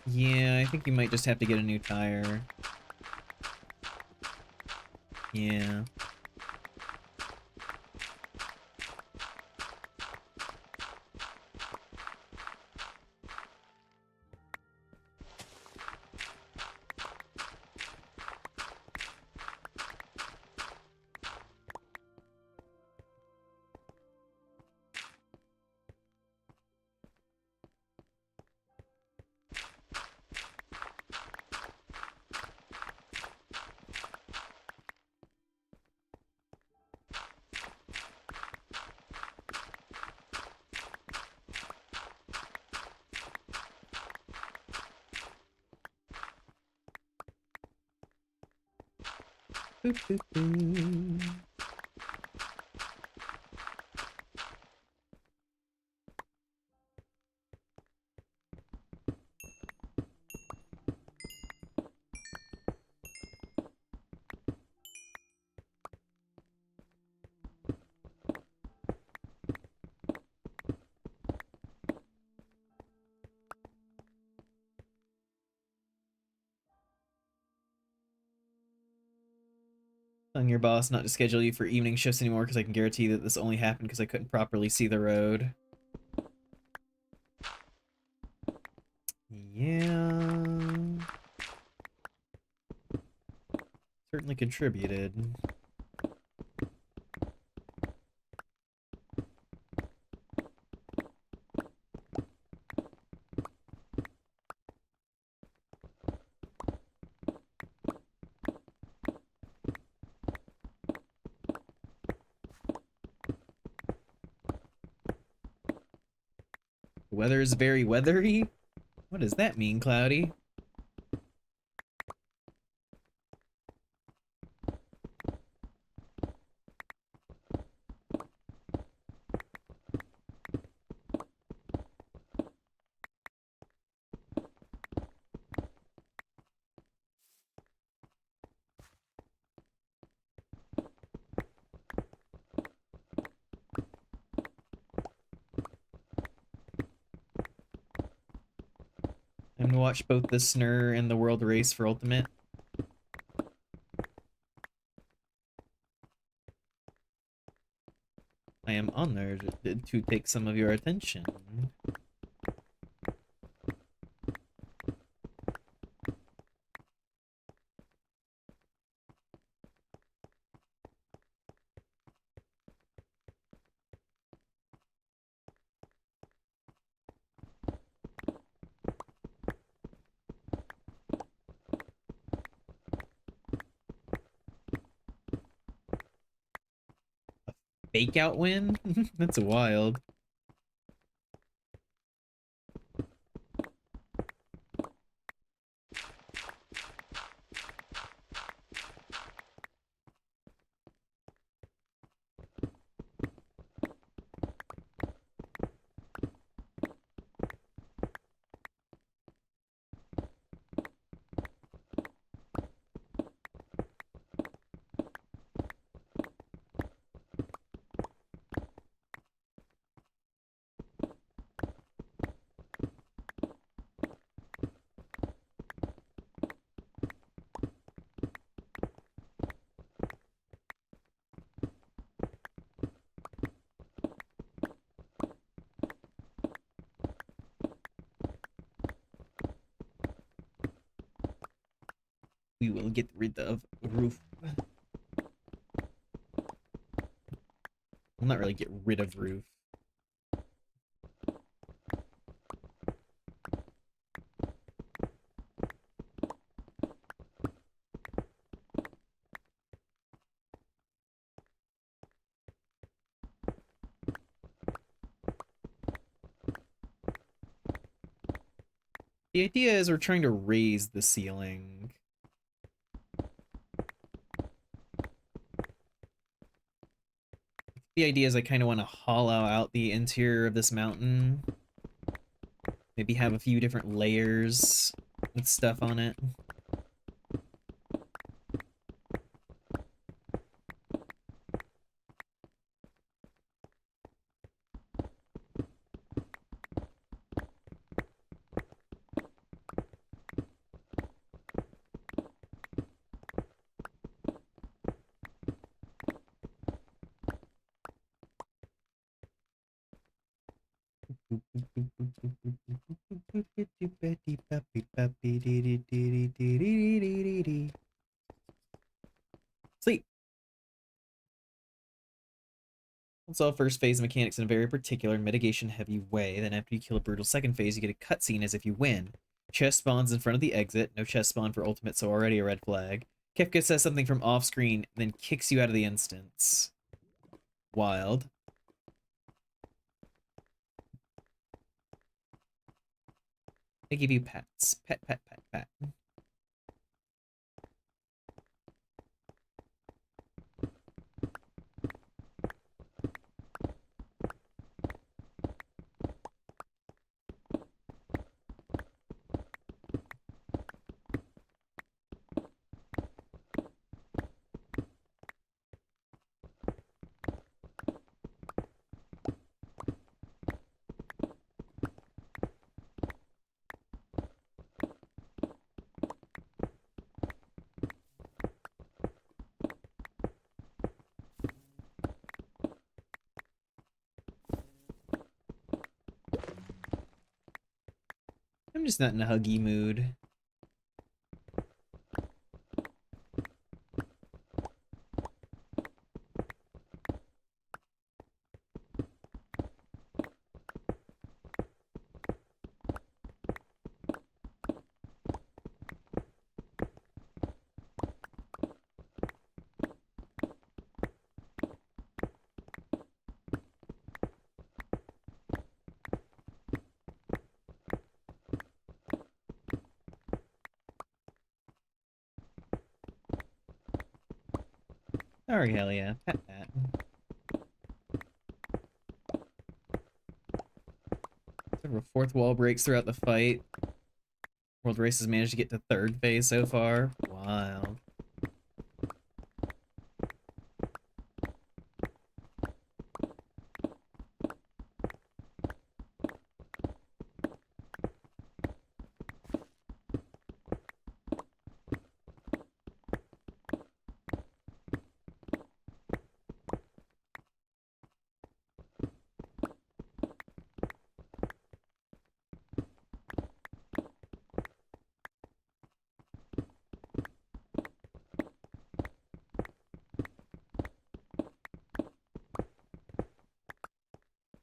Yeah, I think you might just have to get a new tire. Yeah. Boop, boop, boop. Telling your boss not to schedule you for evening shifts anymore because I can guarantee that this only happened because I couldn't properly see the road. Yeah. Certainly contributed. The weather is very weathery? What does that mean, Cloudy? I'm gonna watch both the Snur and the World Race for Ultimate. I am honored to take some of your attention. Fake out win? That's wild. We will get rid of Roof. Well, not really get rid of Roof. The idea is we're trying to raise the ceiling. The idea is I kind of want to hollow out the interior of this mountain. Maybe have a few different layers with stuff on it. Sleep. Solve first phase mechanics in a very particular mitigation heavy way. Then after you kill a brutal second phase, you get a cutscene as if you win. Chest spawns in front of the exit. No chest spawn for ultimate, so already a red flag. Kefka says something from off screen, then kicks you out of the instance. Wild. They give you pets. Pet, pet, pet, pet. I'm just not in a huggy mood. Sorry, hell yeah. Pet that. Several fourth wall breaks throughout the fight. World Race has managed to get to third phase so far. Wild.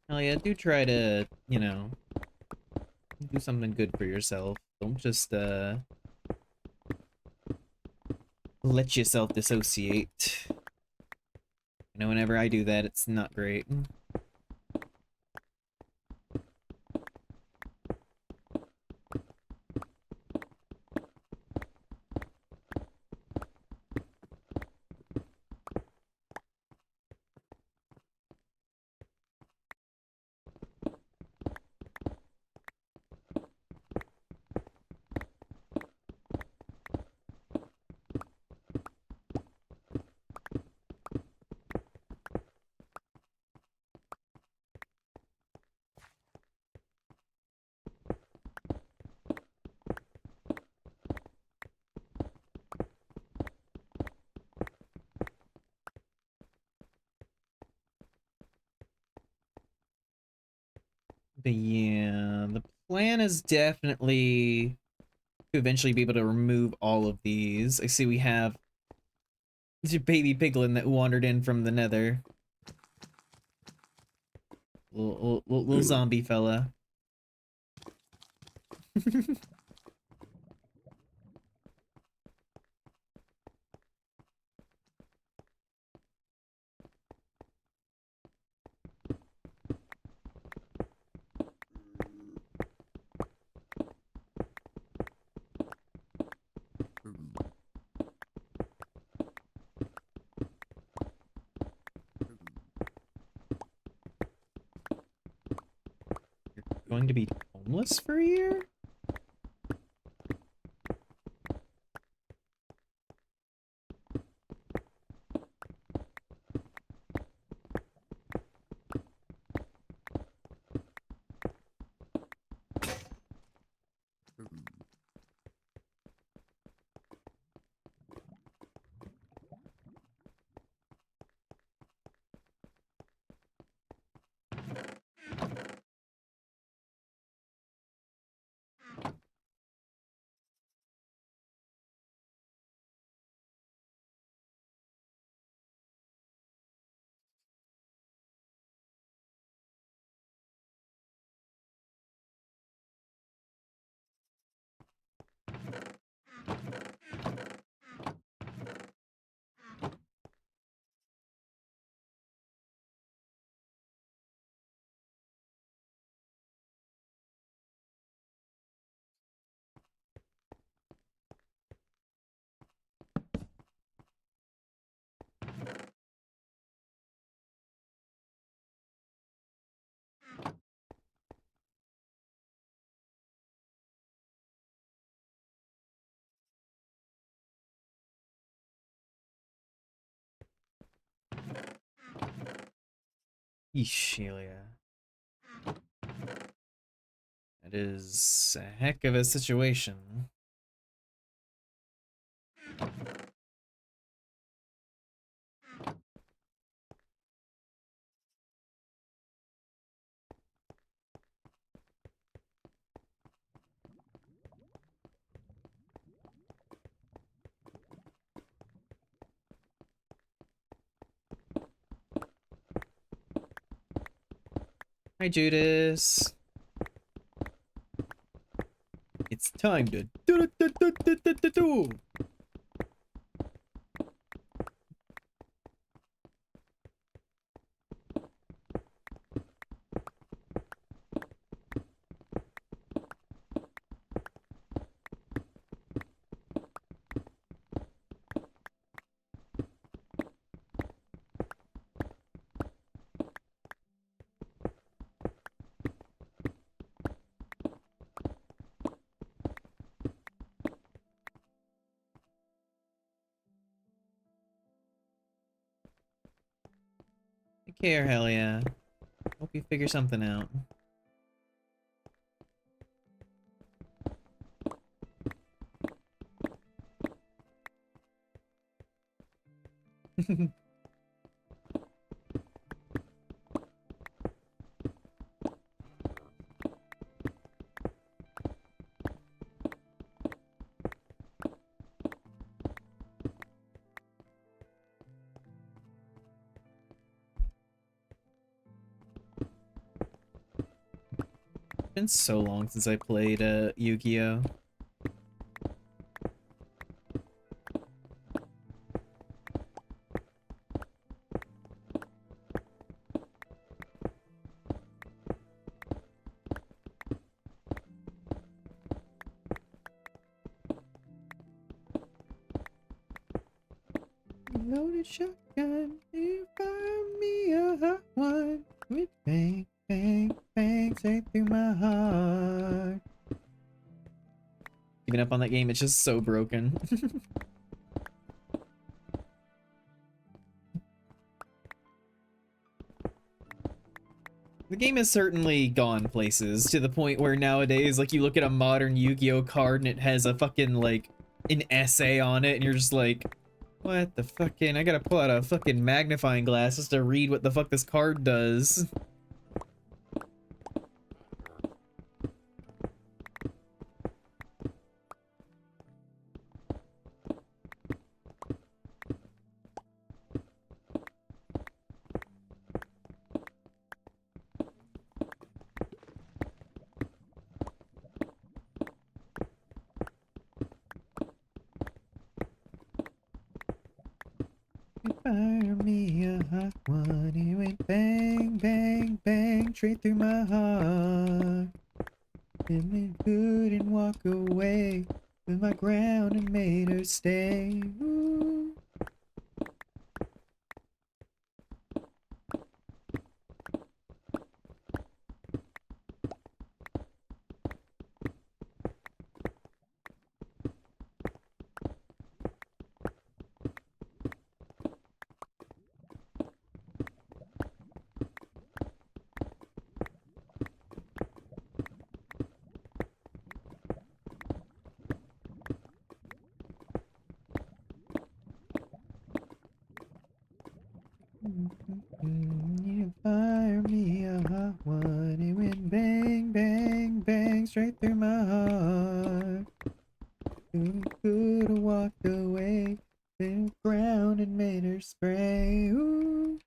Hell yeah, do try to, you know, do something good for yourself. Don't just, let yourself dissociate. You know, whenever I do that, it's not great. But yeah, the plan is definitely to eventually be able to remove all of these. I see we have this baby piglin that wandered in from the nether. Little zombie fella. You're going to be homeless for a year? Yeesh, Helia. That is a heck of a situation. Hi, Judas. It's time to do. Take care, hell yeah. Hope you figure something out. It's been so long since I played Yu-Gi-Oh! Loaded shotgun, you find me a hot one with bang, bang, bang, straight through my heart. Giving up on that game, it's just so broken. The game has certainly gone places to the point where nowadays, like, you look at a modern Yu-Gi-Oh card and it has a fucking, like, an essay on it, and you're just like, what the fucking, I gotta pull out a fucking magnifying glass just to read what the fuck this card does. Fire me a hot one, it went bang, bang, bang, straight through my heart. And it couldn't walk away with my ground and made her stay. Ooh. You fire me a hot one, it went bang, bang, bang, straight through my heart. Who could have walked away, been ground and made her spray. Ooh.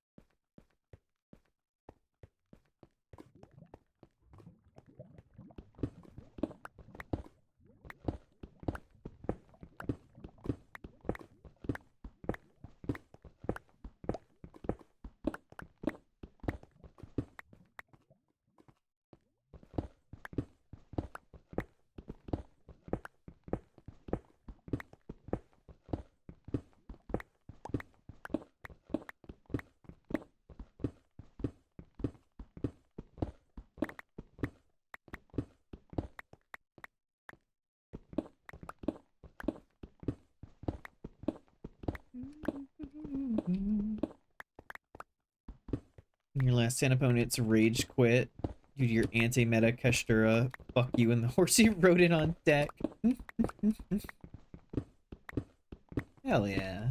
Your last 10 opponents rage quit due to your anti-meta Kastura. Fuck you and the horse you rode in on deck. Hell yeah.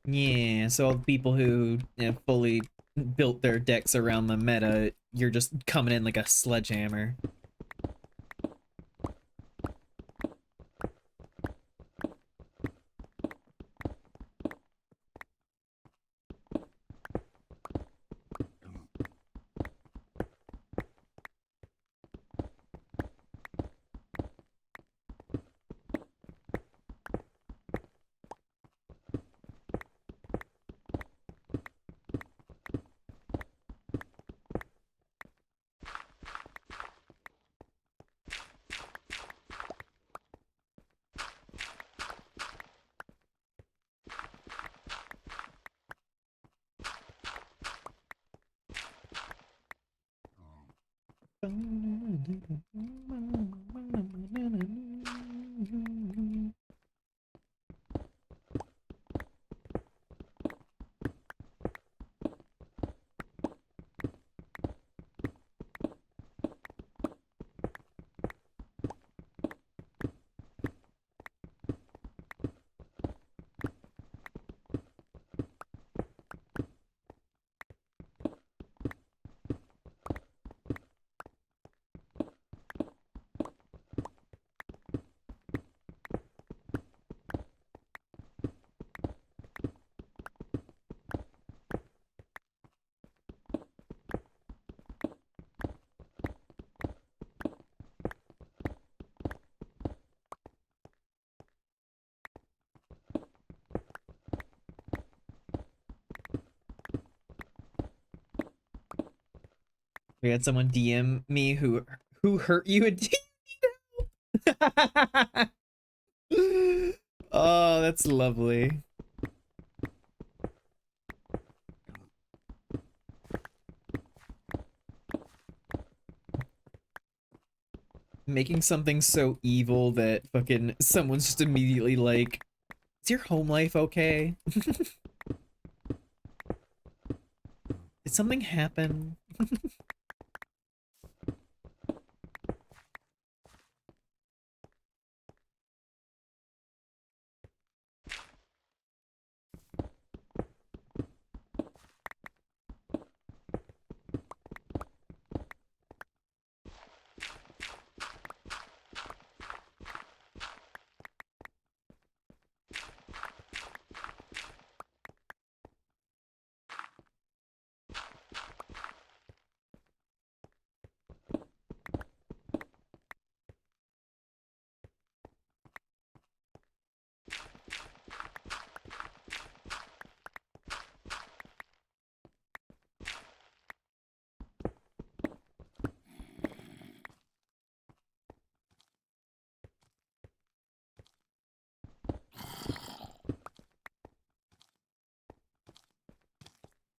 Yeah, so all the people who fully built their decks around the meta, you're just coming in like a sledgehammer. We had someone DM me who hurt you and oh, that's lovely. Making something so evil that fucking someone's just immediately like, is your home life okay? Did something happen?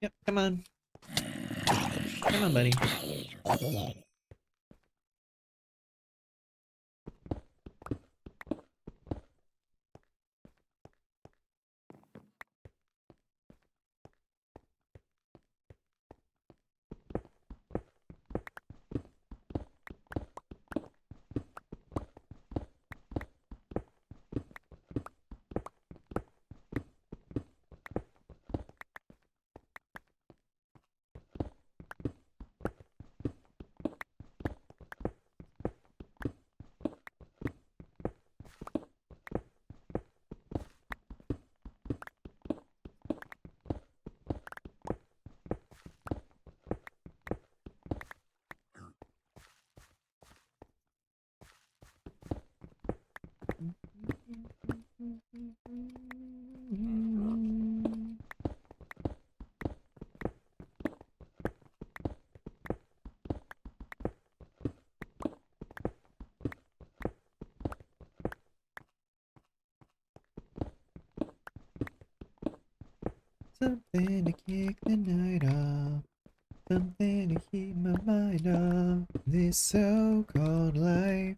Yep, come on. Come on, buddy. Something to kick the night off. Something to keep my mind off this so-called life.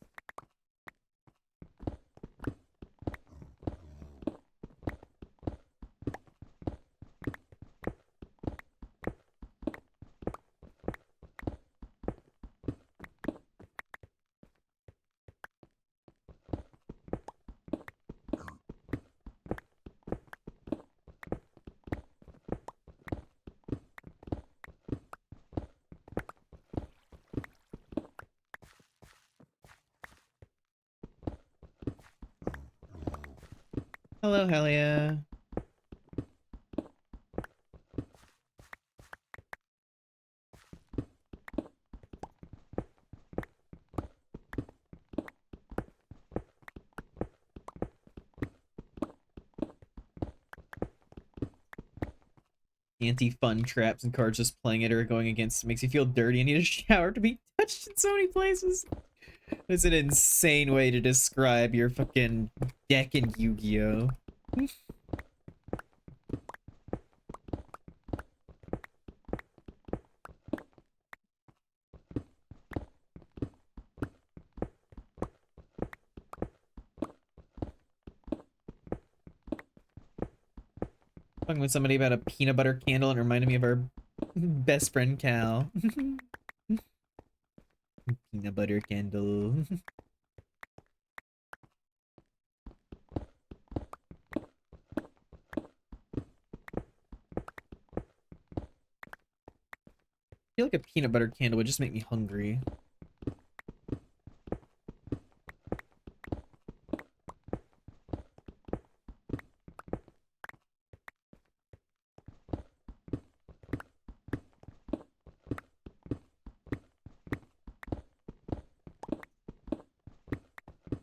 Hello, Helia. Anti-fun traps and cards just playing it or going against makes you feel dirty and need a shower to be touched in so many places. It's an insane way to describe your fucking deck in Yu-Gi-Oh! Talking with somebody about a peanut butter candle and it reminded me of our best friend Cal. Peanut butter candle. I feel like a peanut butter candle would just make me hungry.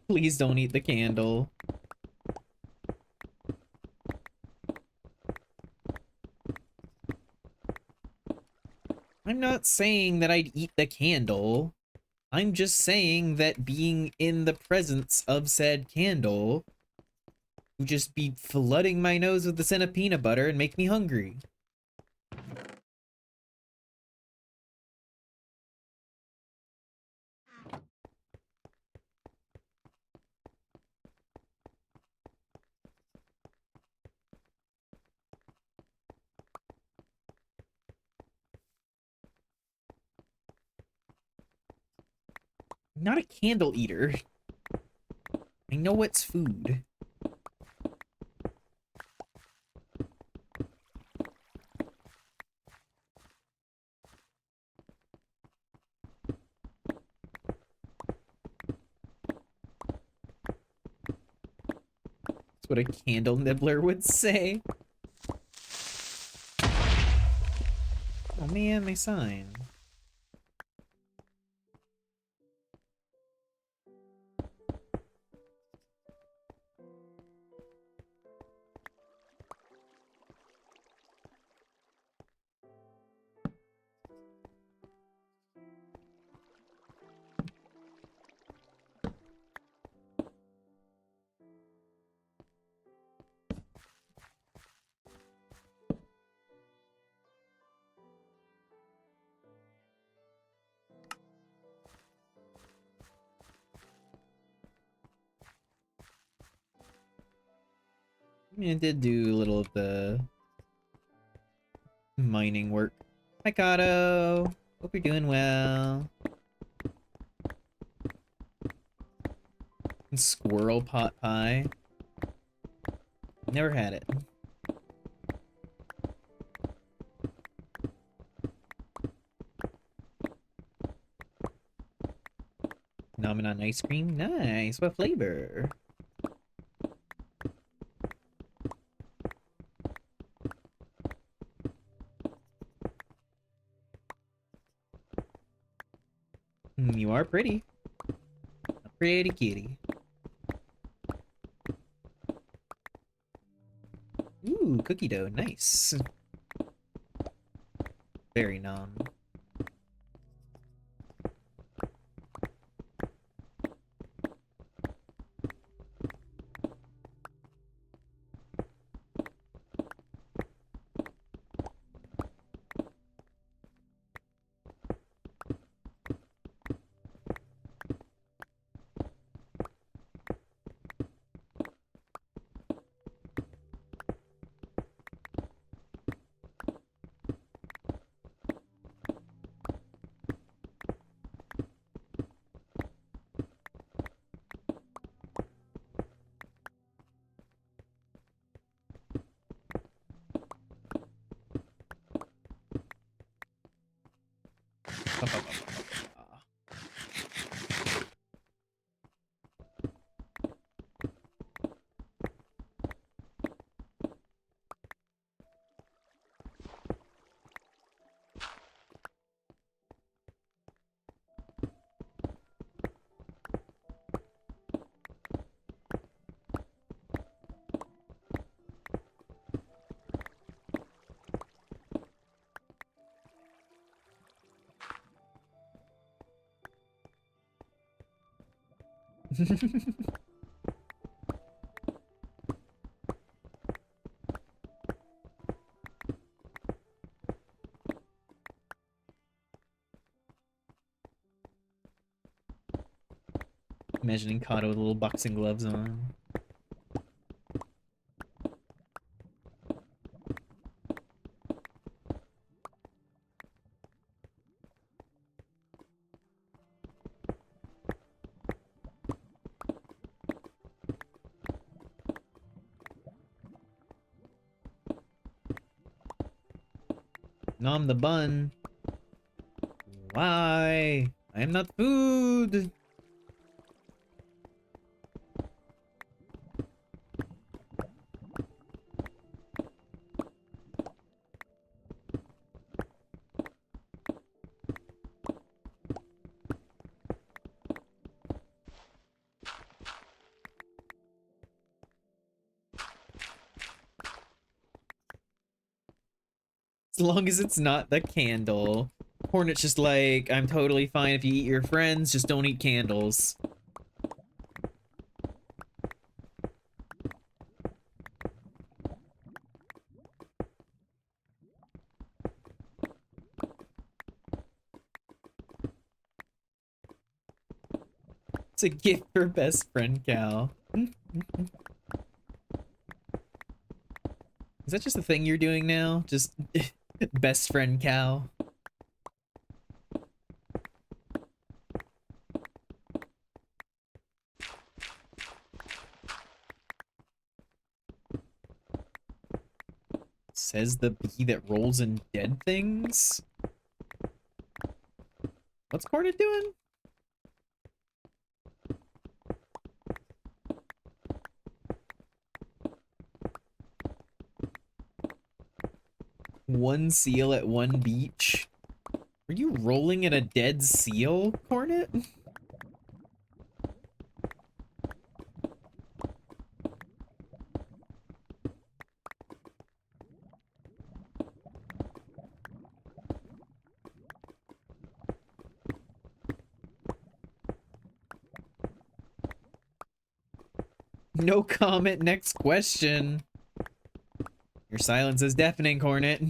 Please don't eat the candle. I'm not saying that I'd eat the candle. I'm just saying that being in the presence of said candle would just be flooding my nose with the scent of peanut butter and make me hungry. I'm not a candle eater. I know it's food. That's what a candle nibbler would say. Oh man, my sign. I mean, I did do a little of the mining work. Hi, Kato. Hope you're doing well. Squirrel pot pie. Never had it. Phenomenon ice cream? Nice. What flavor? You are pretty. A pretty kitty. cookie dough. Nice. Very nom. Imagining Kato with little boxing gloves on. Nom the bun. Why? I am not food. As long as it's not the candle. Hornet's just like, I'm totally fine if you eat your friends, just don't eat candles. It's a gift for best friend Cal. Is that just a thing you're doing now? Just best friend Cal? Says the bee that rolls in dead things? What's Cornet doing? One seal at one beach? Are you rolling in a dead seal, Cornet? No comment, next question. Your silence is deafening, Cornet.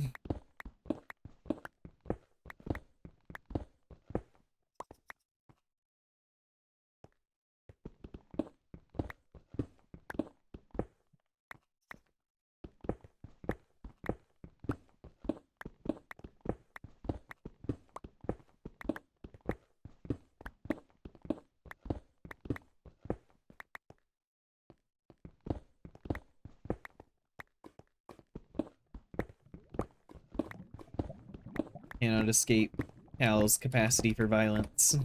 Cannot escape Cal's capacity for violence.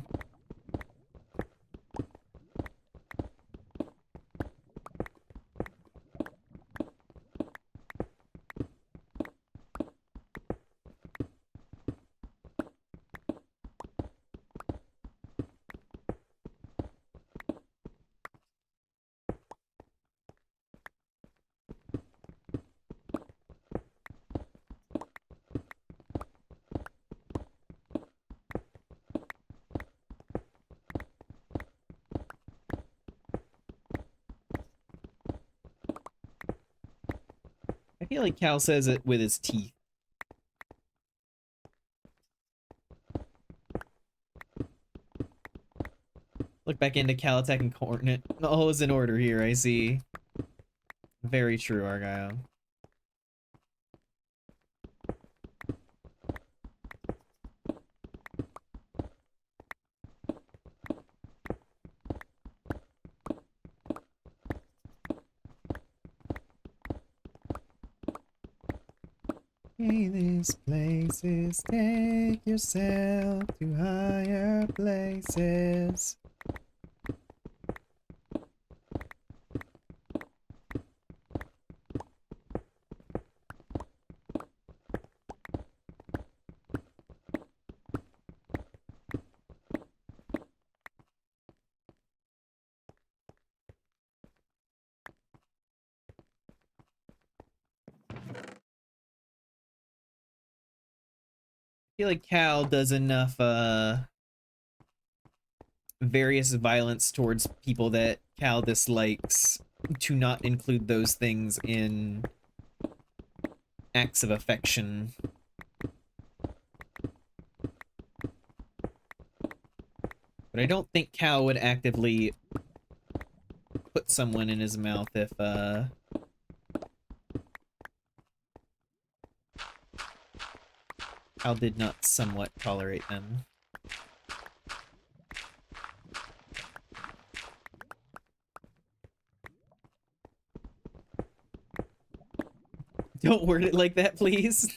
I feel like Cal says it with his teeth. Look back into Caltech and coordinate. All is in order here, I see. Very true, Argyle. Hey, these places, take yourself to higher places. I feel like Cal does enough various violence towards people that Cal dislikes to not include those things in acts of affection. But I don't think Cal would actively put someone in his mouth if Cal did not somewhat tolerate them. Don't word it like that, please.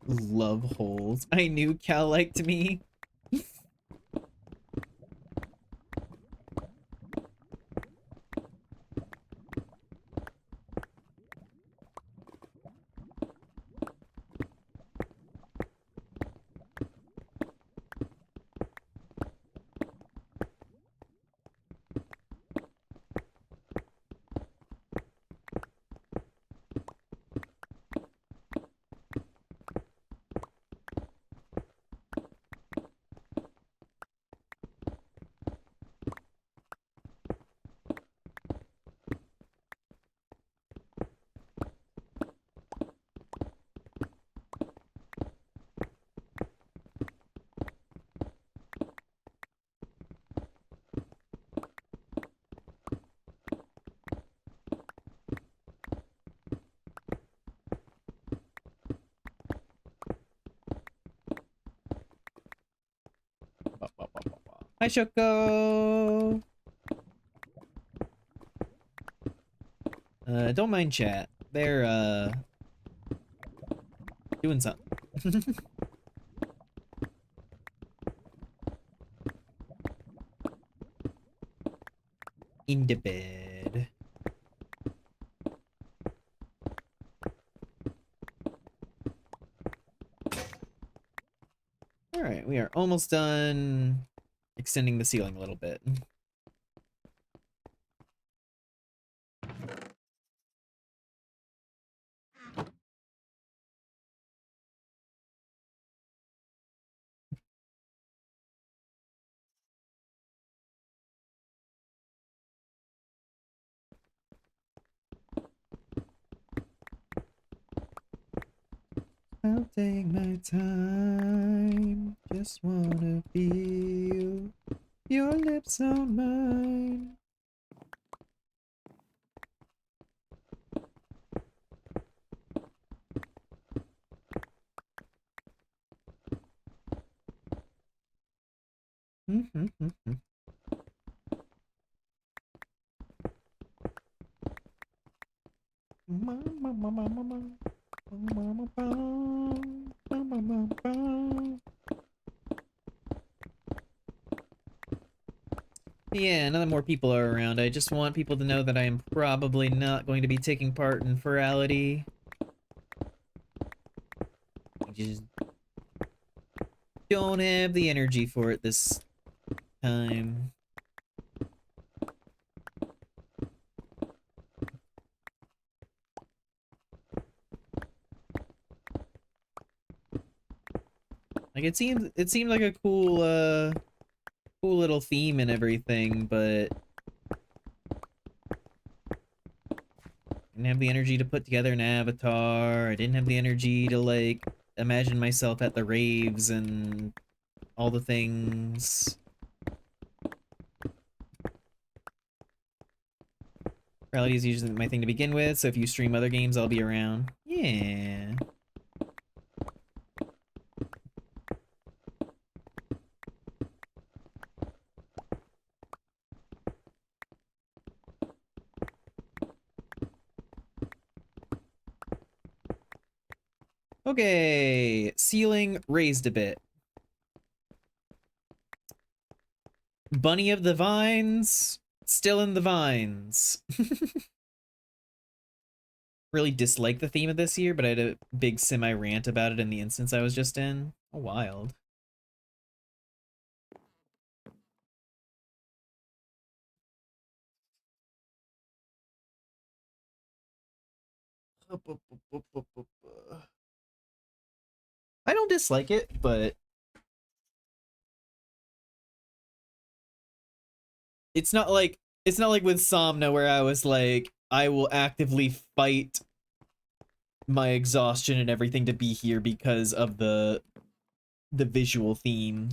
Love holes. I knew Cal liked me. Hi, Shoko. Don't mind chat. They're doing something. In the bed. All right, we are almost done extending the ceiling a little bit. I'll take my time, just wanna feel your lips on mine. Yeah, now that more people are around, I just want people to know that I am probably not going to be taking part in Ferality. I just don't have the energy for it this time. Like it seemed like a cool little theme and everything, but I didn't have the energy to put together an avatar. I didn't have the energy to like imagine myself at the raves and all the things. Reality is usually my thing to begin with, so if you stream other games, I'll be around. Yeah. Okay, ceiling raised a bit. Bunny of the Vines, still in the vines. Really dislike the theme of this year, but I had a big semi-rant about it in the instance I was just in. Oh, wild. I don't dislike it, but it's not like with Somna where I was like, I will actively fight my exhaustion and everything to be here because of the visual theme.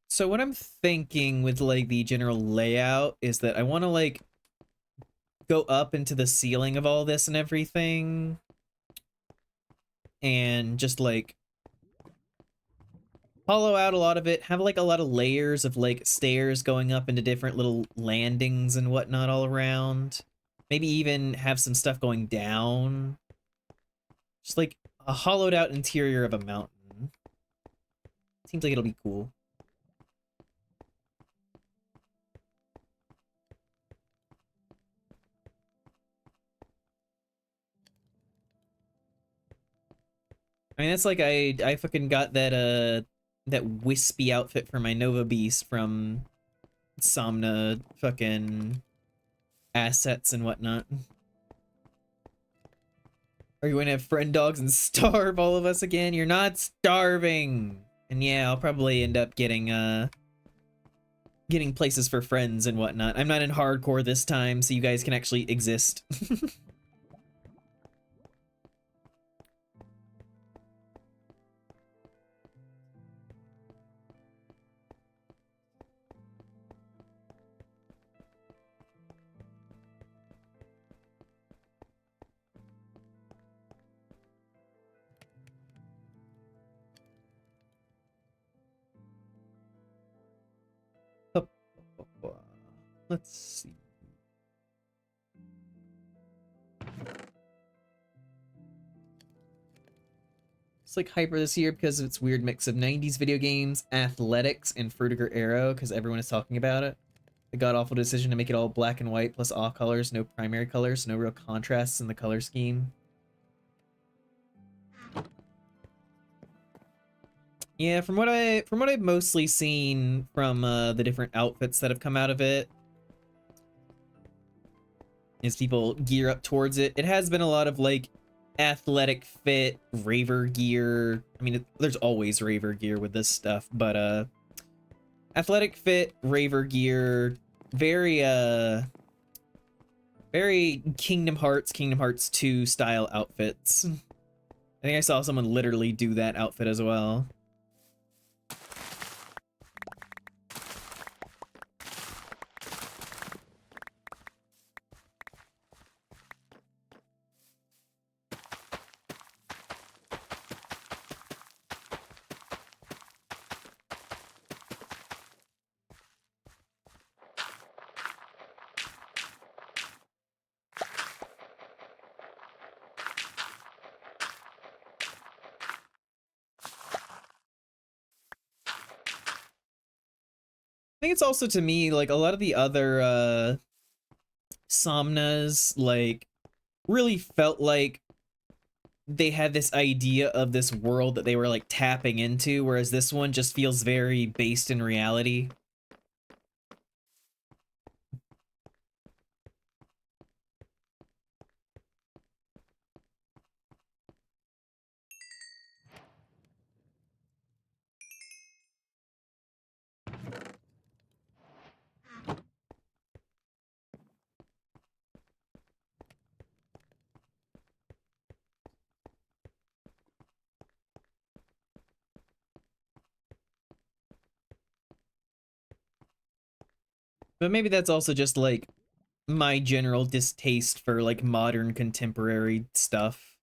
So what I'm thinking with like the general layout is that I want to like go up into the ceiling of all this and everything and just like hollow out a lot of it, have like a lot of layers of like stairs going up into different little landings and whatnot all around. Maybe even have some stuff going down. Just like a hollowed out interior of a mountain. Seems like it'll be cool. I mean, that's like I fucking got that wispy outfit for my Nova Beast from Somna fucking assets and whatnot. Are you going to have friend dogs and starve all of us again? You're not starving. And yeah, I'll probably end up getting places for friends and whatnot. I'm not in hardcore this time, so you guys can actually exist. Let's see. It's like hyper this year because of its weird mix of 90s video games, athletics, and Frutiger Arrow because everyone is talking about it. The god-awful decision to make it all black and white plus all colors, no primary colors, no real contrasts in the color scheme. Yeah, from what I've mostly seen from the different outfits that have come out of it, as people gear up towards it, it has been a lot of like athletic fit raver gear. I mean, there's always raver gear with this stuff, but athletic fit raver gear, very Kingdom Hearts 2 style outfits. I think I saw someone literally do that outfit as well. think it's also, to me, like a lot of the other Somnas like really felt like they had this idea of this world that they were like tapping into, whereas this one just feels very based in reality. But maybe that's also just like my general distaste for like modern contemporary stuff.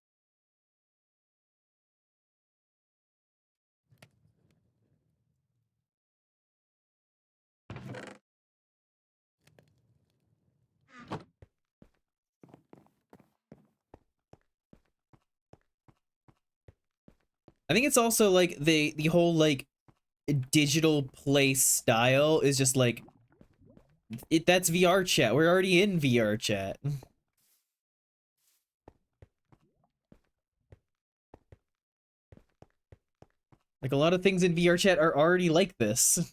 I think it's also like the whole like digital play style is just like that's VR chat. We're already in VR chat. Like a lot of things in VR chat are already like this.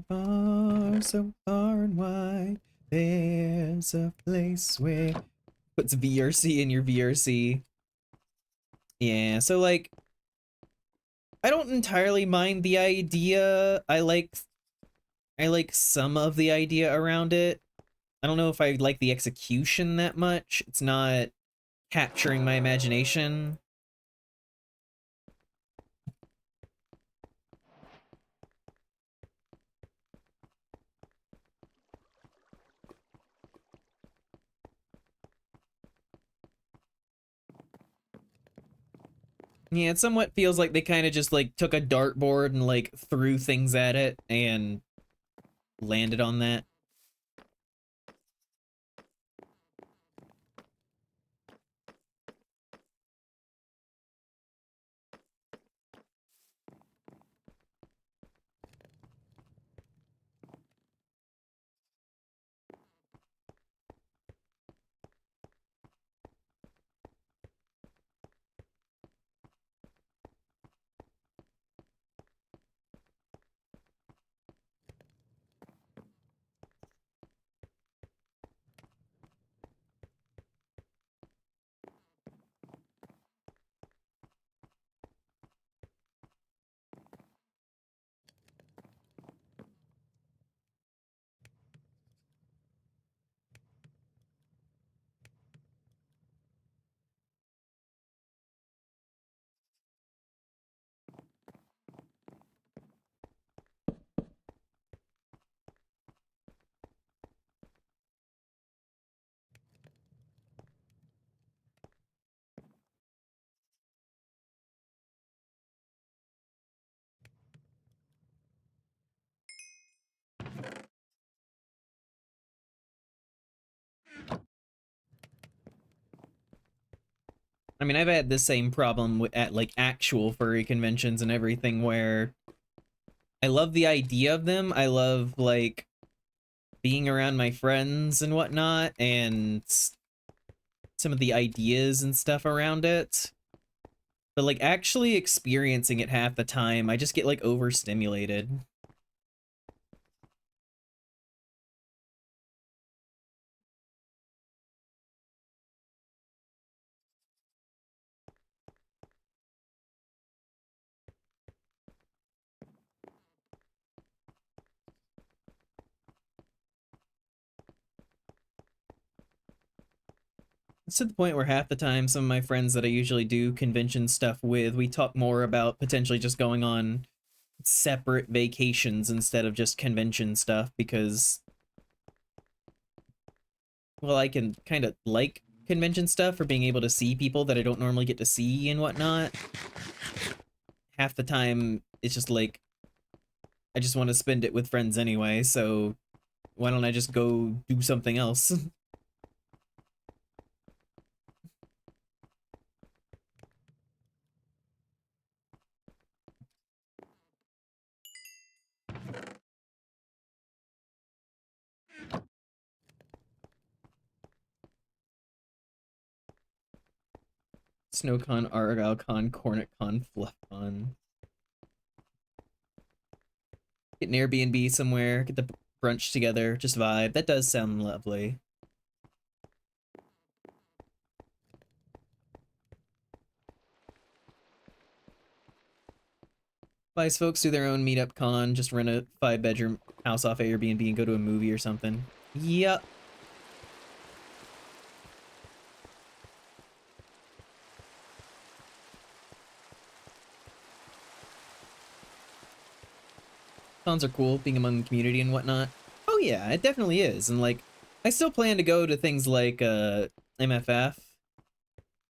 Far, so far and wide, there's a place where puts VRC in your VRC. Yeah, so like I don't entirely mind the idea. I like some of the idea around it. I don't know if I like the execution that much. It's not capturing my imagination. Yeah, it somewhat feels like they kind of just like took a dartboard and like threw things at it and landed on that. I mean, I've had the same problem at like actual furry conventions and everything where I love the idea of them. I love like being around my friends and whatnot and some of the ideas and stuff around it. But like actually experiencing it half the time, I just get like overstimulated. It's to the point where half the time some of my friends that I usually do convention stuff with, we talk more about potentially just going on separate vacations instead of just convention stuff because, well, I can kind of like convention stuff for being able to see people that I don't normally get to see and whatnot. Half the time, it's just like, I just want to spend it with friends anyway, so why don't I just go do something else? SnowCon, ArgyleCon, CornetCon, FluffCon. Get an Airbnb somewhere, get the brunch together, just vibe. That does sound lovely. Vice folks do their own meetup con, just rent a 5-bedroom house off Airbnb and go to a movie or something. Yep. Cons are cool, being among the community and whatnot. Oh yeah, it definitely is. And like, I still plan to go to things like MFF.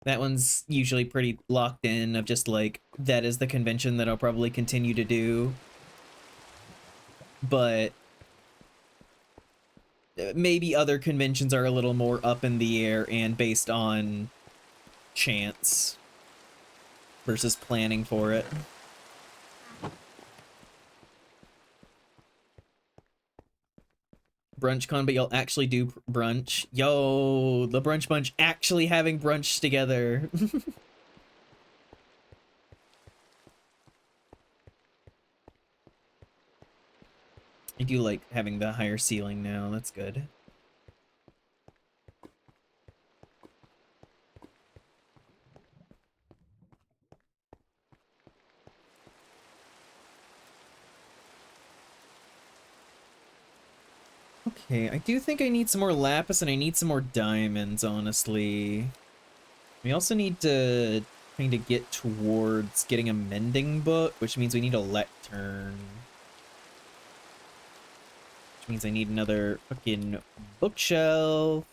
That one's usually pretty locked in of just like, that is the convention that I'll probably continue to do. But maybe other conventions are a little more up in the air and based on chance versus planning for it. BrunchCon, but you'll actually do brunch. Yo, the Brunch Bunch actually having brunch together. I do like having the higher ceiling now, that's good. Okay, I do think I need some more lapis and I need some more diamonds, honestly. We also need to kind of get towards getting a mending book, which means we need a lectern. Which means I need another fucking bookshelf.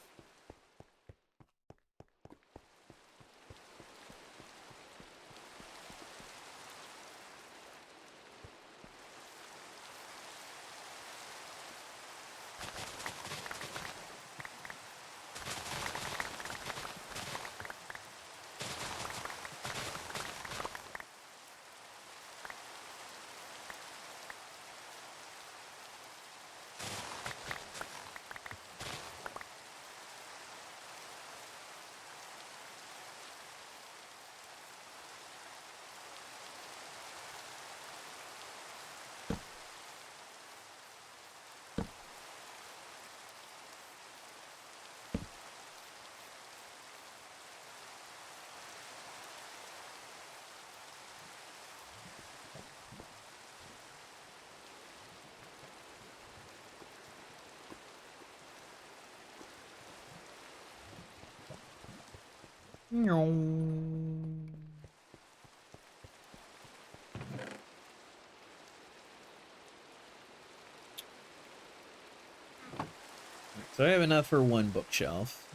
So I have enough for one bookshelf.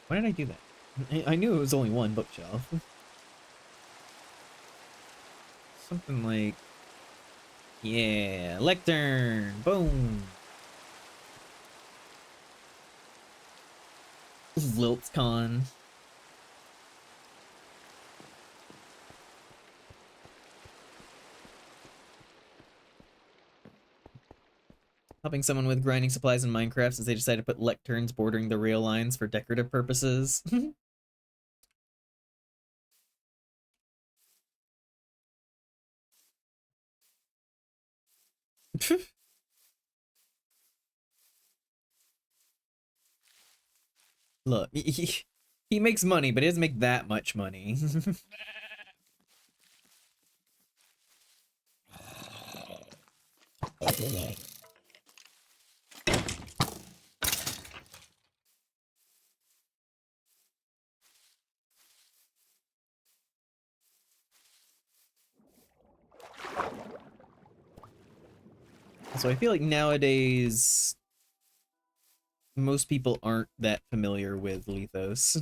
Why did I do that? I knew it was only one bookshelf. Something like... Yeah, lectern! Boom! LiltCon. Helping someone with grinding supplies in Minecraft since they decided to put lecterns bordering the rail lines for decorative purposes. Look, he makes money, but he doesn't make that much money. So I feel like nowadays most people aren't that familiar with Lethos.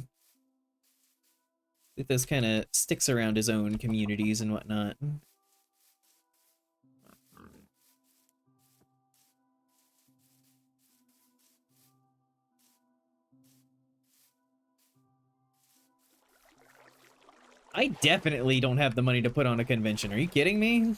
Lethos kind of sticks around his own communities and whatnot. I definitely don't have the money to put on a convention. Are you kidding me?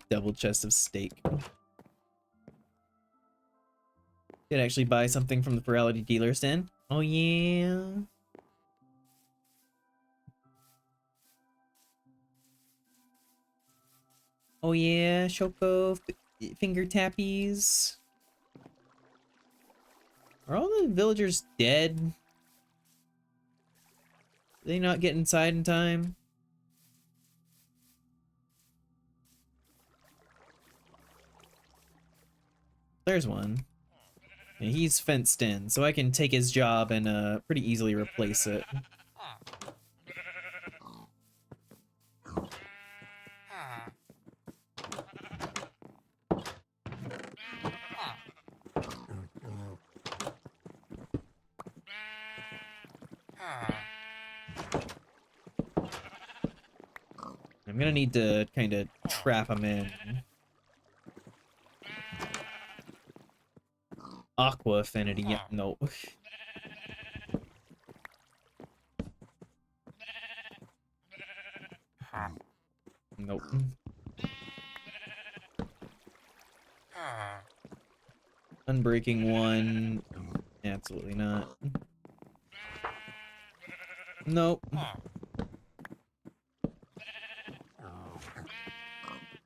Double chest of steak. Could actually buy something from the Plurality Dealer stand. Oh yeah. Oh yeah, Shoko finger tappies. Are all the villagers dead? Did they not get inside in time? There's one. Yeah, he's fenced in, so I can take his job and pretty easily replace it. I'm gonna need to kind of trap him in. Aqua affinity, yeah, no. Nope. Unbreaking one. Absolutely not. Nope.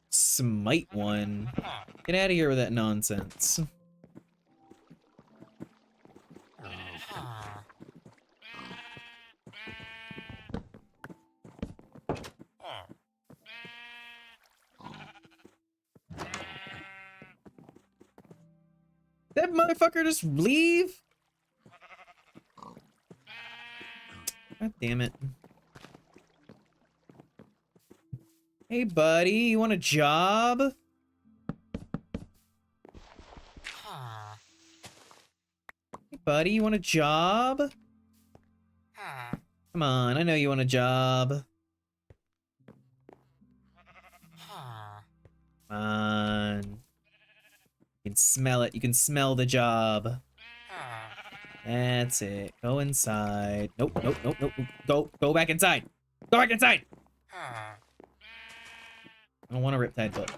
Smite one. Get out of here with that nonsense. That motherfucker just leave? God damn it. Hey buddy, you want a job? Hey buddy, you want a job? Come on, I know you want a job. Come on. You can smell it. You can smell the job. That's it. Go inside. Nope, nope, nope, nope. Go back inside. Go back inside! I don't want a riptide book.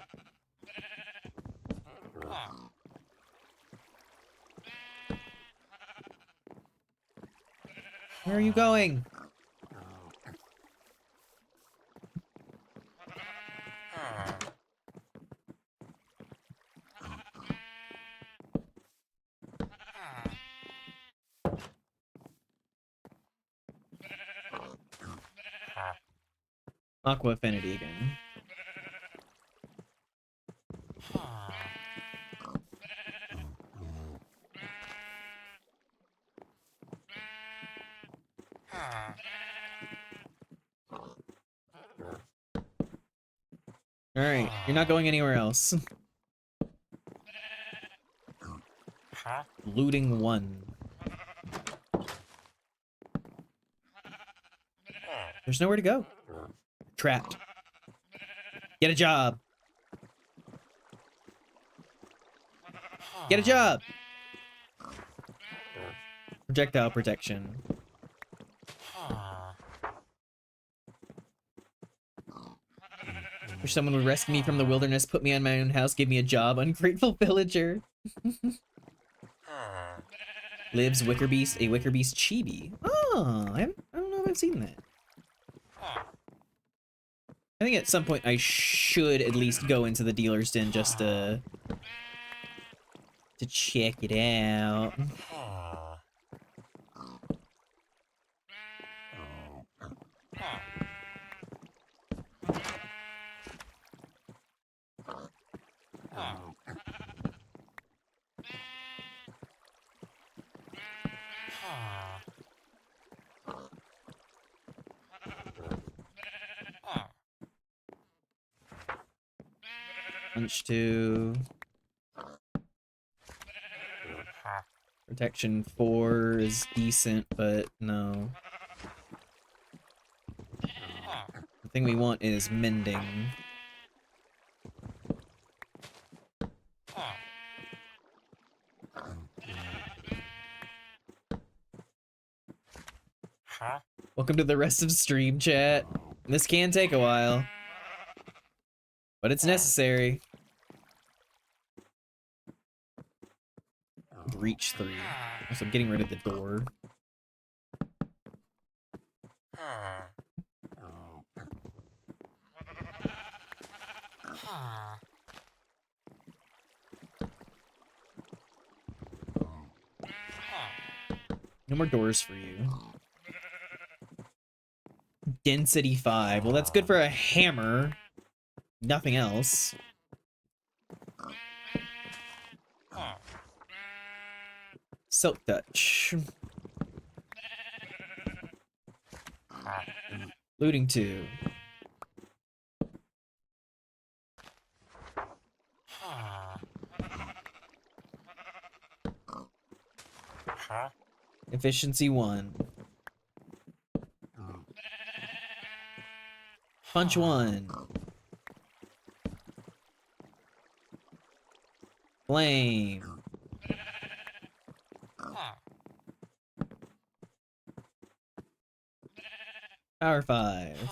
Where are you going? Aqua affinity again. Alright, you're not going anywhere else. Looting one. There's nowhere to go. Trapped. Get a job. Get a job. Projectile protection. Wish someone would rescue me from the wilderness, put me on my own house, give me a job. Ungrateful villager. Lives Wickerbeast, a Wickerbeast chibi. Oh, I don't know if I've seen that. I think at some point I should at least go into the dealer's den just to check it out. Punch 2. Protection 4 is decent, but no. The thing we want is mending. Welcome to the rest of stream, chat. This can take a while, but it's necessary. Reach 3. So I'm getting rid of the door. No more doors for you. Density 5. Well, that's good for a hammer. Nothing else. Silk touch. Looting 2. Efficiency 1. Punch 1. Flame. Power 5.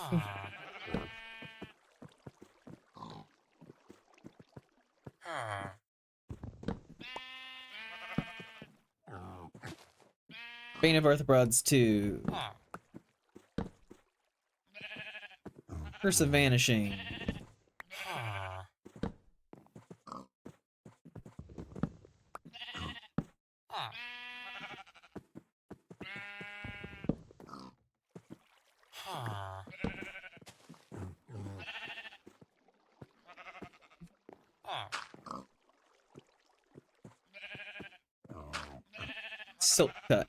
Bane of Arthropods 2. Curse of Vanishing. Silk touch.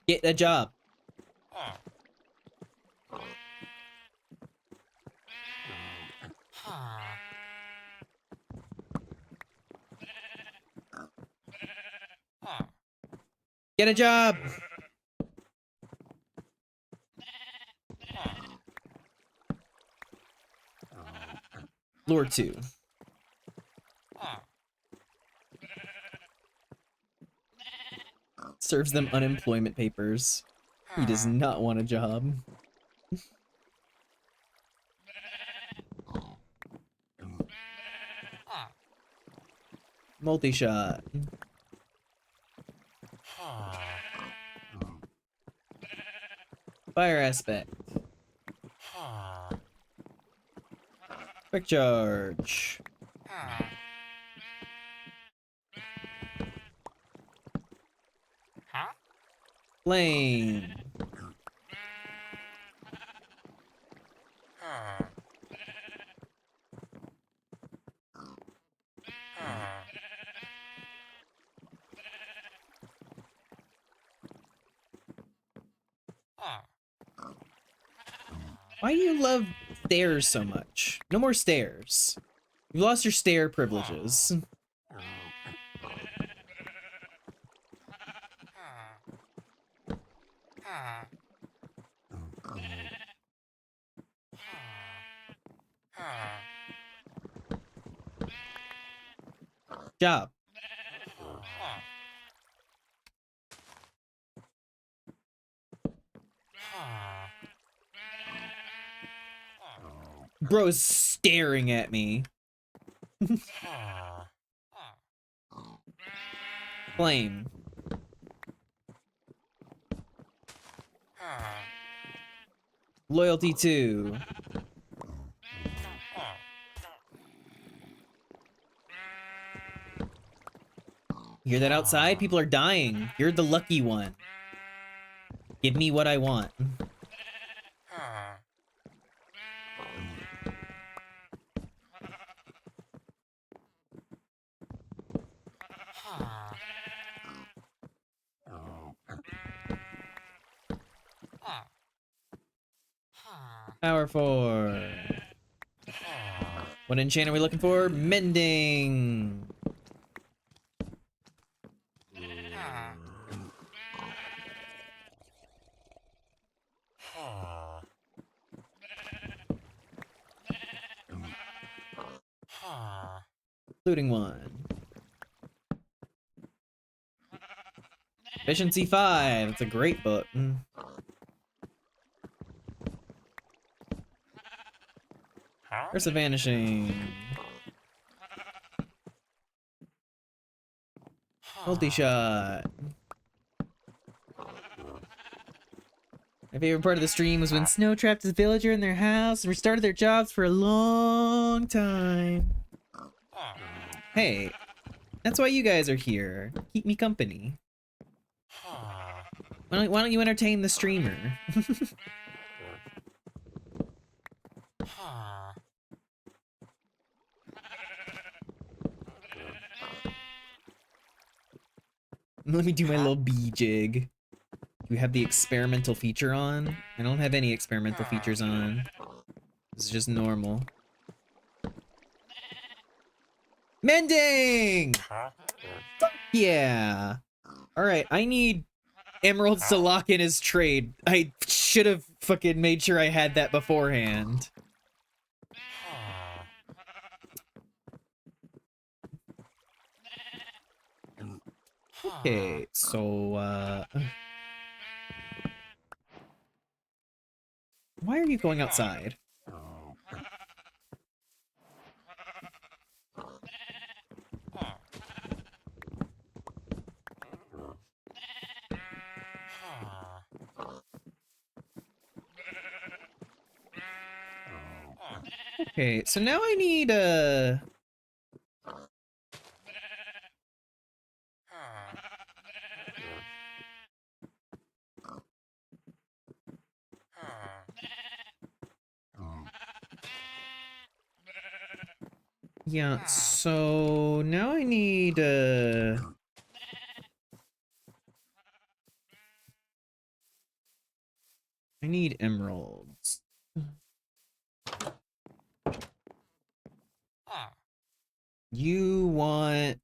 Get a job. Get a job. Lure 2. Serves them unemployment papers. He does not want a job. Multi-shot. Fire aspect. Quick charge. Flame. Why do you love stairs so much? No more stairs. You lost your stair privileges. Job. Bro's staring at me. Flame. Loyalty 2. You hear that outside? People are dying. You're the lucky one. Give me what I want. Power 4. What enchant are we looking for? Mending. Looting 1. Efficiency 5. That's a great book. Curse of Vanishing. Multi-shot. My favorite part of the stream was when Snow trapped his villager in their house and restarted their jobs for a long time. Hey, that's why you guys are here. Keep me company. Why don't you entertain the streamer? Let me do my little bee jig. Do we have the experimental feature on? I don't have any experimental features on. This is just normal. Mending! Fuck yeah! Alright, I need emeralds to lock in his trade. I should have fucking made sure I had that beforehand. Okay, so, why are you going outside? Okay, so now I need, yeah, so now I need, I need emeralds. You want...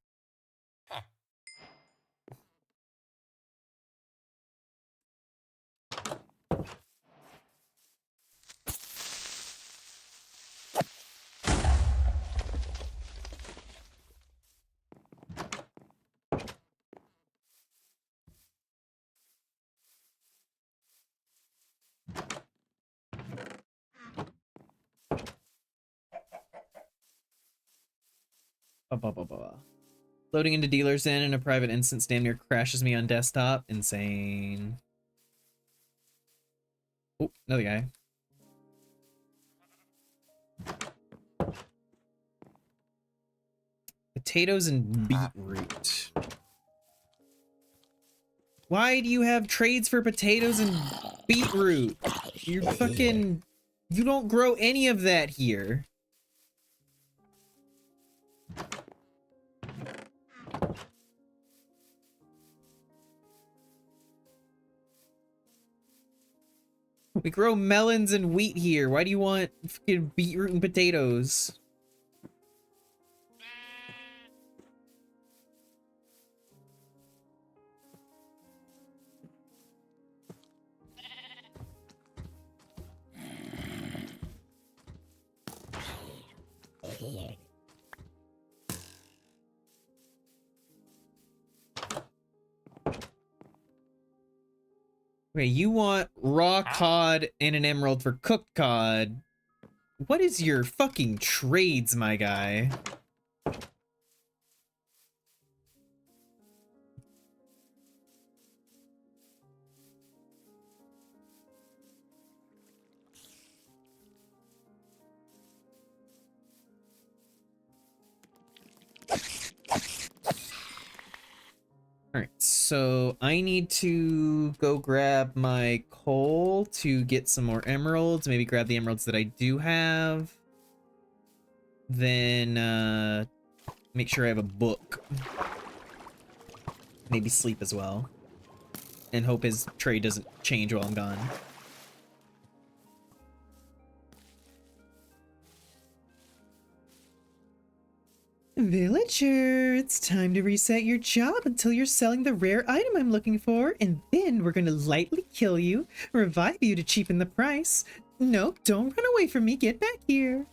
Loading into Dealer's Inn in a private instance damn near crashes me on desktop. Insane. Oh, another guy. Potatoes and beetroot. Why do you have trades for potatoes and beetroot? You're fucking... You don't grow any of that here. We grow melons and wheat here. Why do you want fucking beetroot and potatoes? Okay, you want raw cod and an emerald for cooked cod. What is your fucking trades, my guy? Alright, so I need to go grab my coal to get some more emeralds. Maybe grab the emeralds that I do have. Then, make sure I have a book. Maybe sleep as well. And hope his trade doesn't change while I'm gone. Villager, it's time to reset your job until you're selling the rare item I'm looking for, and then we're gonna lightly kill you, revive you to cheapen the price. Nope, don't run away from me, get back here.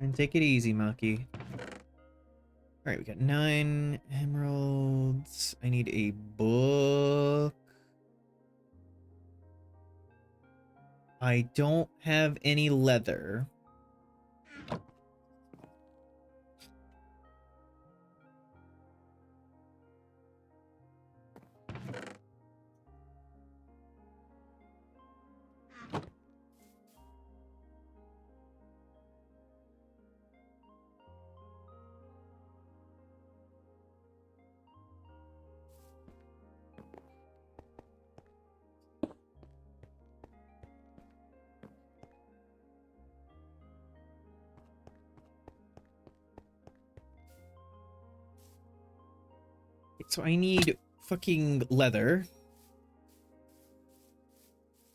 And take it easy, Maki. Alright, we got 9 emeralds. I need a book. I don't have any leather. So I need fucking leather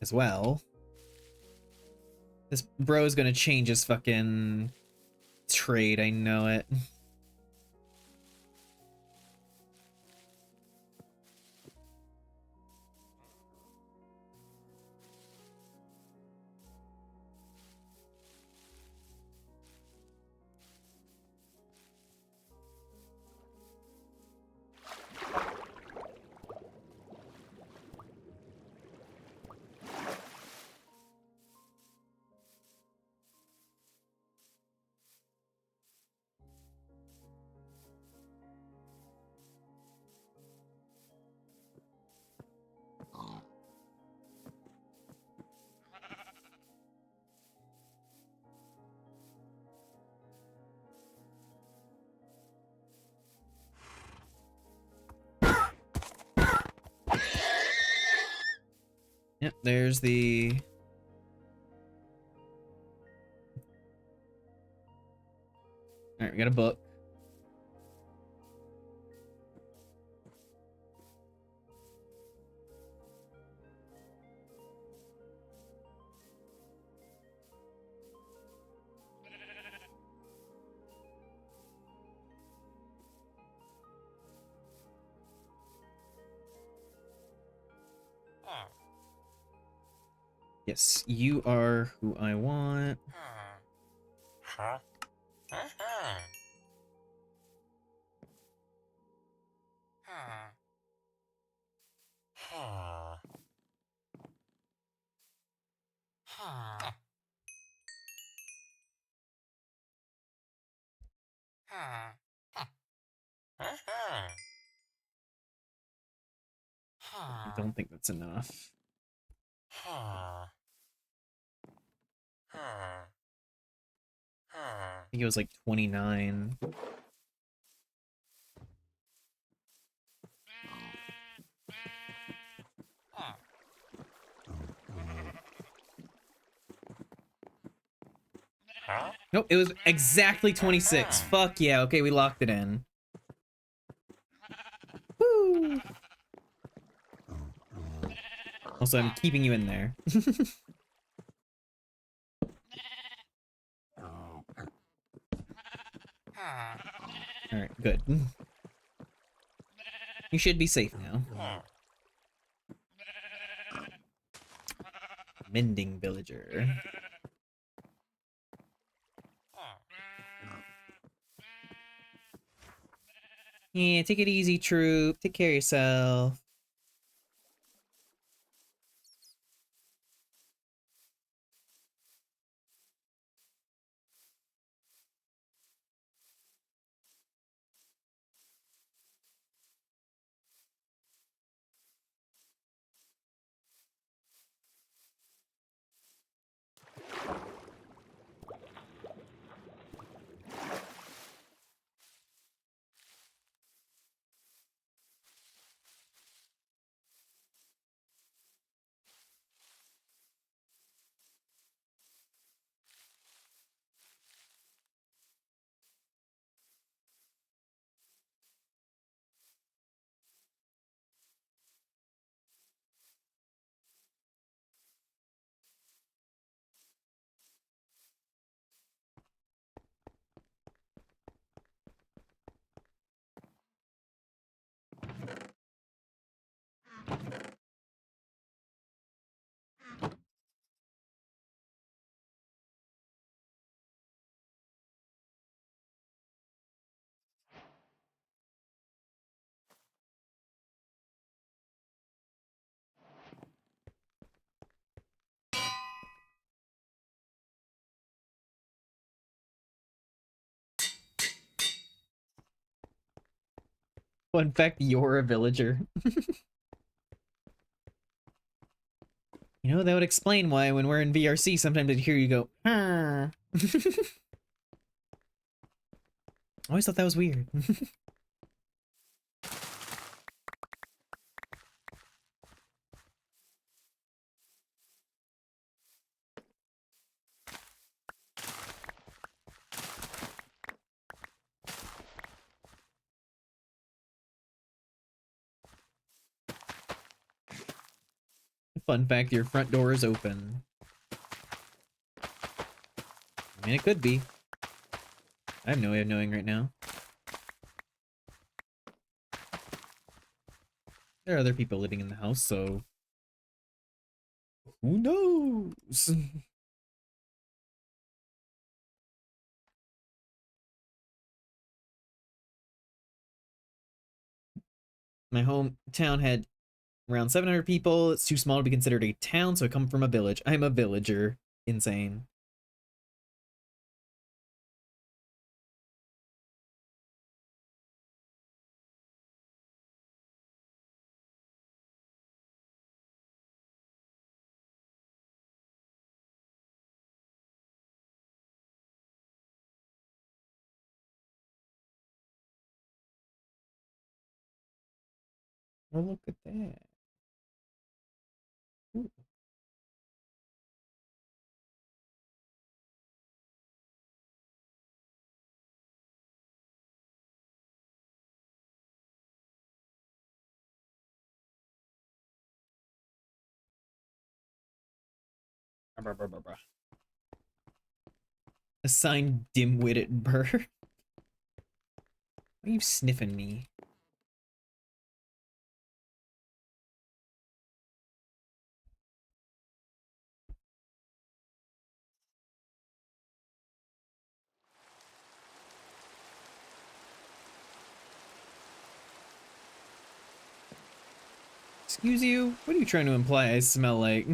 as well. This bro's gonna change his fucking trade, I know it. Yep, there's the... Alright, we got a book. Yes, you are who I want. I don't think that's enough. I think it was like 29. Nope, it was exactly 26. Fuck yeah, okay, we locked it in. Woo! Also, I'm keeping you in there. Alright, good. You should be safe now. Mending villager. Yeah, take it easy, troop. Take care of yourself. Fun fact, you're a villager. You know, that would explain why when we're in VRC, sometimes I'd hear you go, huh. I always thought that was weird. Fun fact, your front door is open. I mean, it could be. I have no way of knowing right now. There are other people living in the house, so who knows? My hometown had around 700 people. It's too small to be considered a town, so I come from a village. I'm a villager. Insane. Oh, look at that. Ooh. Assigned dim-witted bird. Why are you sniffing me? Excuse you? What are you trying to imply I smell like?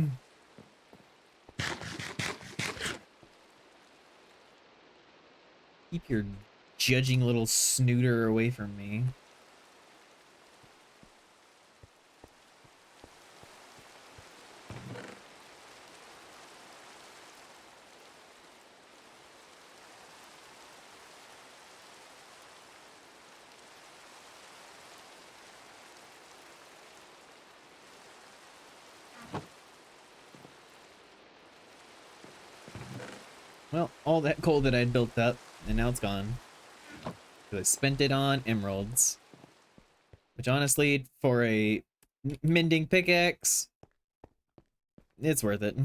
Keep your judging little snooter away from me. Well, all that coal that I'd built up, and now it's gone. I spent it on emeralds. Which honestly, for a mending pickaxe, it's worth it.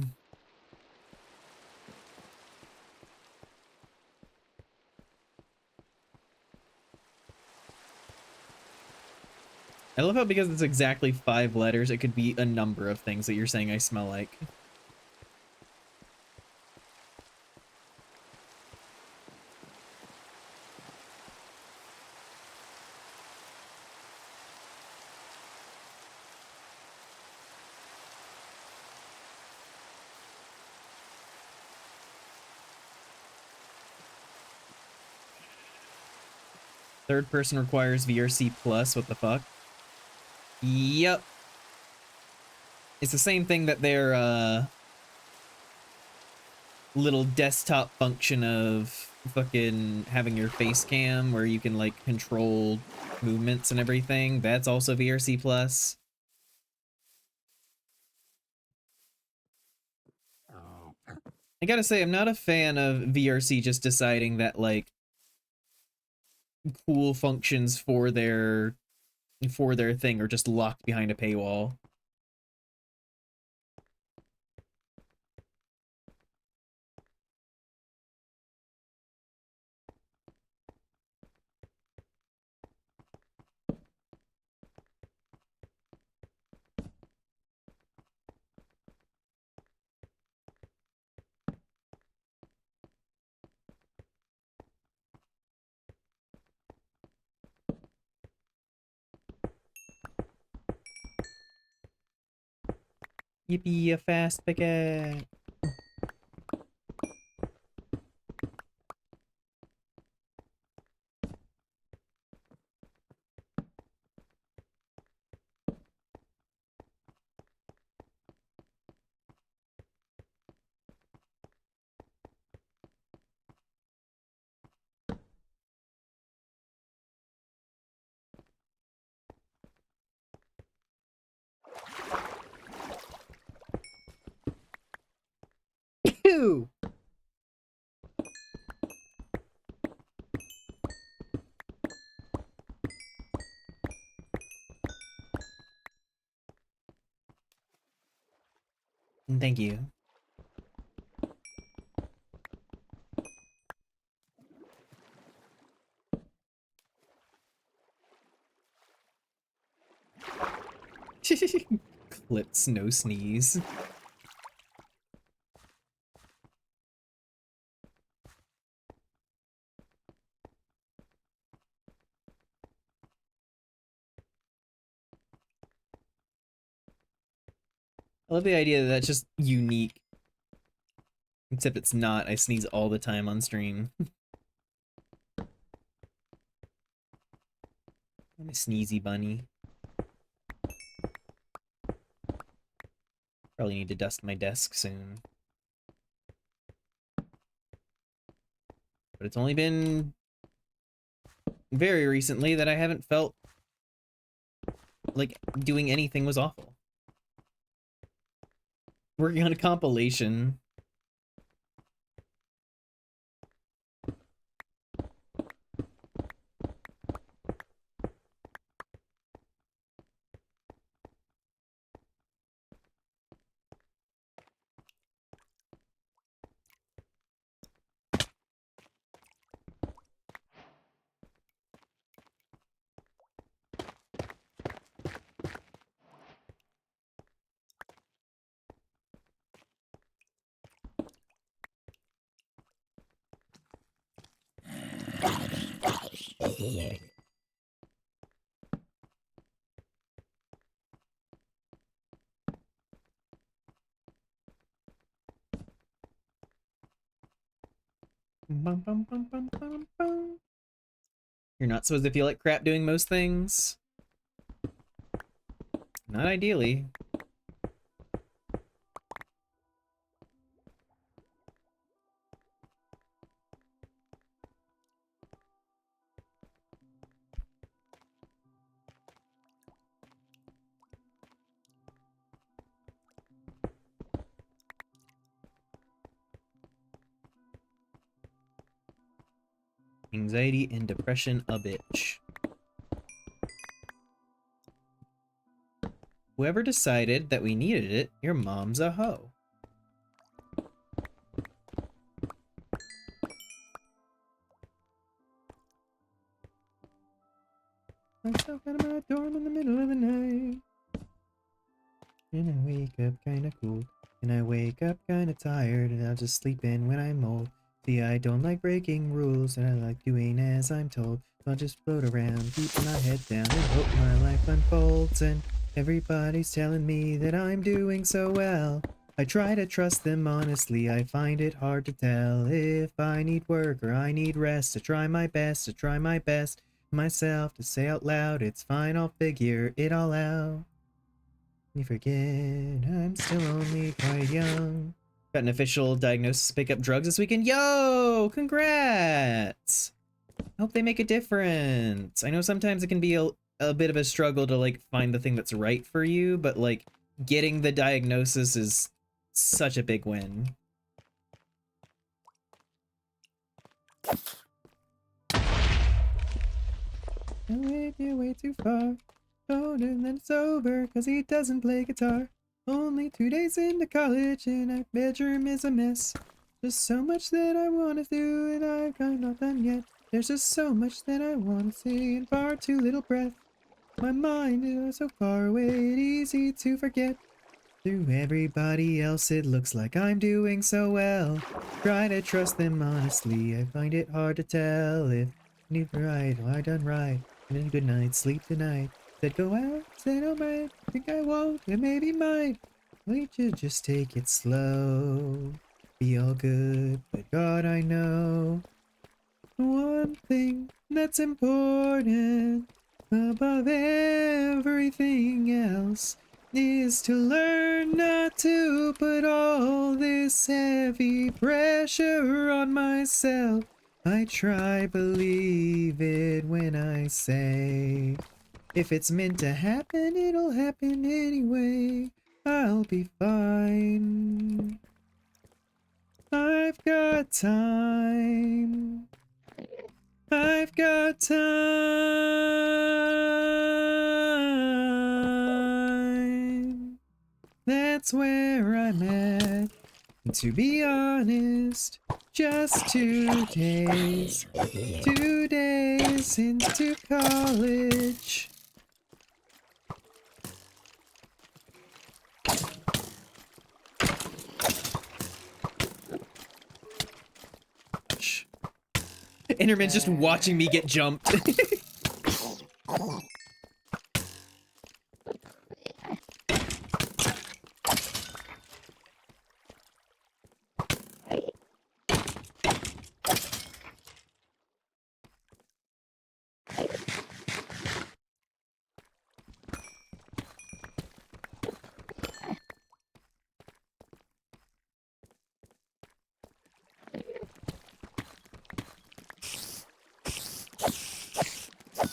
I love how because it's exactly 5 letters, it could be a number of things that you're saying I smell like. Third person requires VRC plus, what the fuck? Yep. It's the same thing that their little desktop function of fucking having your face cam where you can like control movements and everything. That's also VRC plus. I gotta say, I'm not a fan of VRC just deciding that like cool functions for their thing are just locked behind a paywall. Yippee, a fast pickaxe. you! Thank you. Clips, no sneeze. I love the idea that that's just unique. Except it's not. I sneeze all the time on stream. I'm a sneezy bunny. Probably need to dust my desk soon. But it's only been very recently that I haven't felt like doing anything was awful. Working on a compilation. Bum, bum, bum, bum, bum, bum. You're not supposed to feel like crap doing most things. Not ideally. Anxiety and depression a bitch. Whoever decided that we needed it, your mom's a hoe. I stuck out of my dorm in the middle of the night. And I wake up kinda cool. And I wake up kinda tired, and I'll just sleep in when I'm old. See, I don't like breaking rules, and I like doing as I'm told. So I'll just float around, keep my head down, and hope my life unfolds. And everybody's telling me that I'm doing so well. I try to trust them honestly, I find it hard to tell if I need work or I need rest. I try my best myself to say out loud, it's fine, I'll figure it all out. You forget I'm still only quite young. Got an official diagnosis to pick up drugs this weekend. Yo, congrats! Hope they make a difference. I know sometimes it can be a bit of a struggle to like find the thing that's right for you, but like getting the diagnosis is such a big win. I waved you way too far. Told him that it's over, cause he doesn't play guitar. Only 2 days into college and our bedroom is a mess. There's so much that I wanna do and I'm not done yet. There's just so much that I wanna say and far too little breath. My mind is so far away, it's easy to forget. To everybody else it looks like I'm doing so well. Try to trust them honestly, I find it hard to tell if I did right or I done right. And then good night, sleep tonight. Said go out, said alright, think I won't, and maybe might. We should just take it slow. Be all good, but God I know. One thing that's important above everything else is to learn not to put all this heavy pressure on myself. I try believe it when I say, if it's meant to happen, it'll happen anyway. I'll be fine. I've got time. I've got time. That's where I'm at. And to be honest, just 2 days. 2 days into college. Enderman's just watching me get jumped.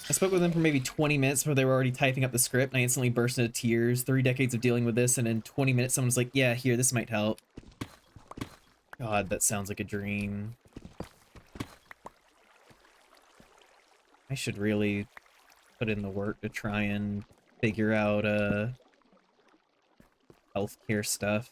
I spoke with them for maybe 20 minutes before they were already typing up the script, and I instantly burst into tears. 3 decades of dealing with this, and in 20 minutes someone's like, yeah, here, this might help. God, that sounds like a dream. I should really put in the work to try and figure out healthcare stuff.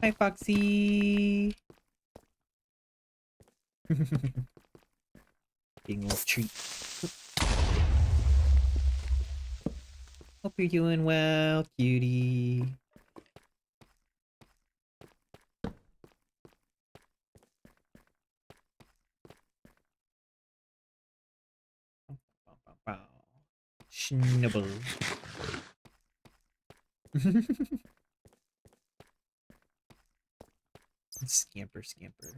Hi, Foxy. Being a little treat. Hope you're doing well, cutie. Schnubble. Scamper, scamper.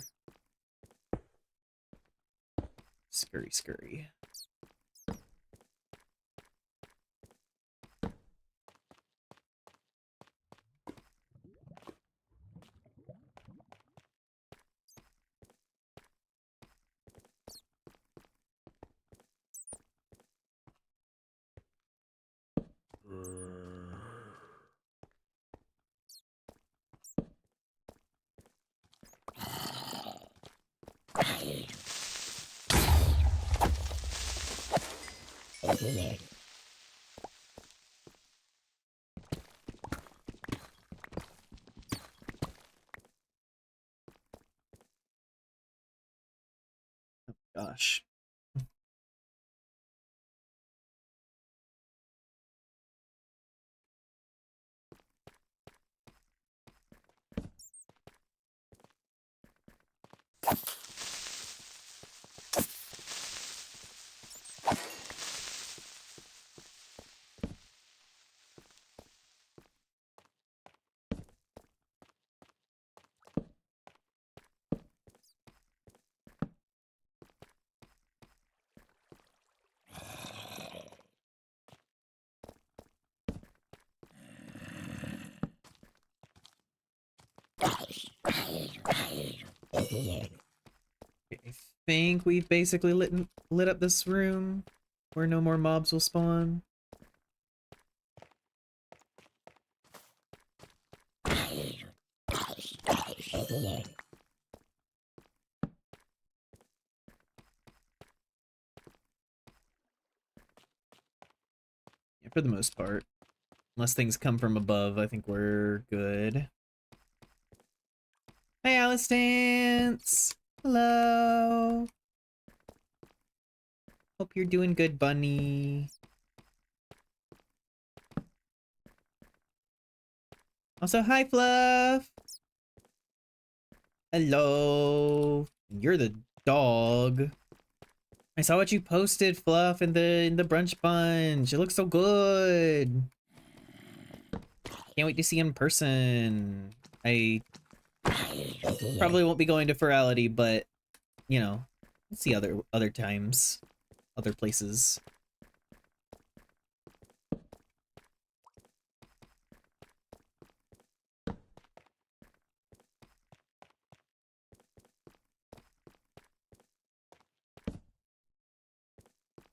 Scurry, scurry. Gosh. I think we've basically lit up this room where no more mobs will spawn. Yeah, for the most part. Unless things come from above, I think we're good. Hey, Alice Dance! Hello! Hope you're doing good, bunny. Also, hi, Fluff! Hello! You're the dog. I saw what you posted, Fluff, in the brunch bunch. It looks so good. Can't wait to see in person. I probably won't be going to Ferality, but you know, let's see other times, other places.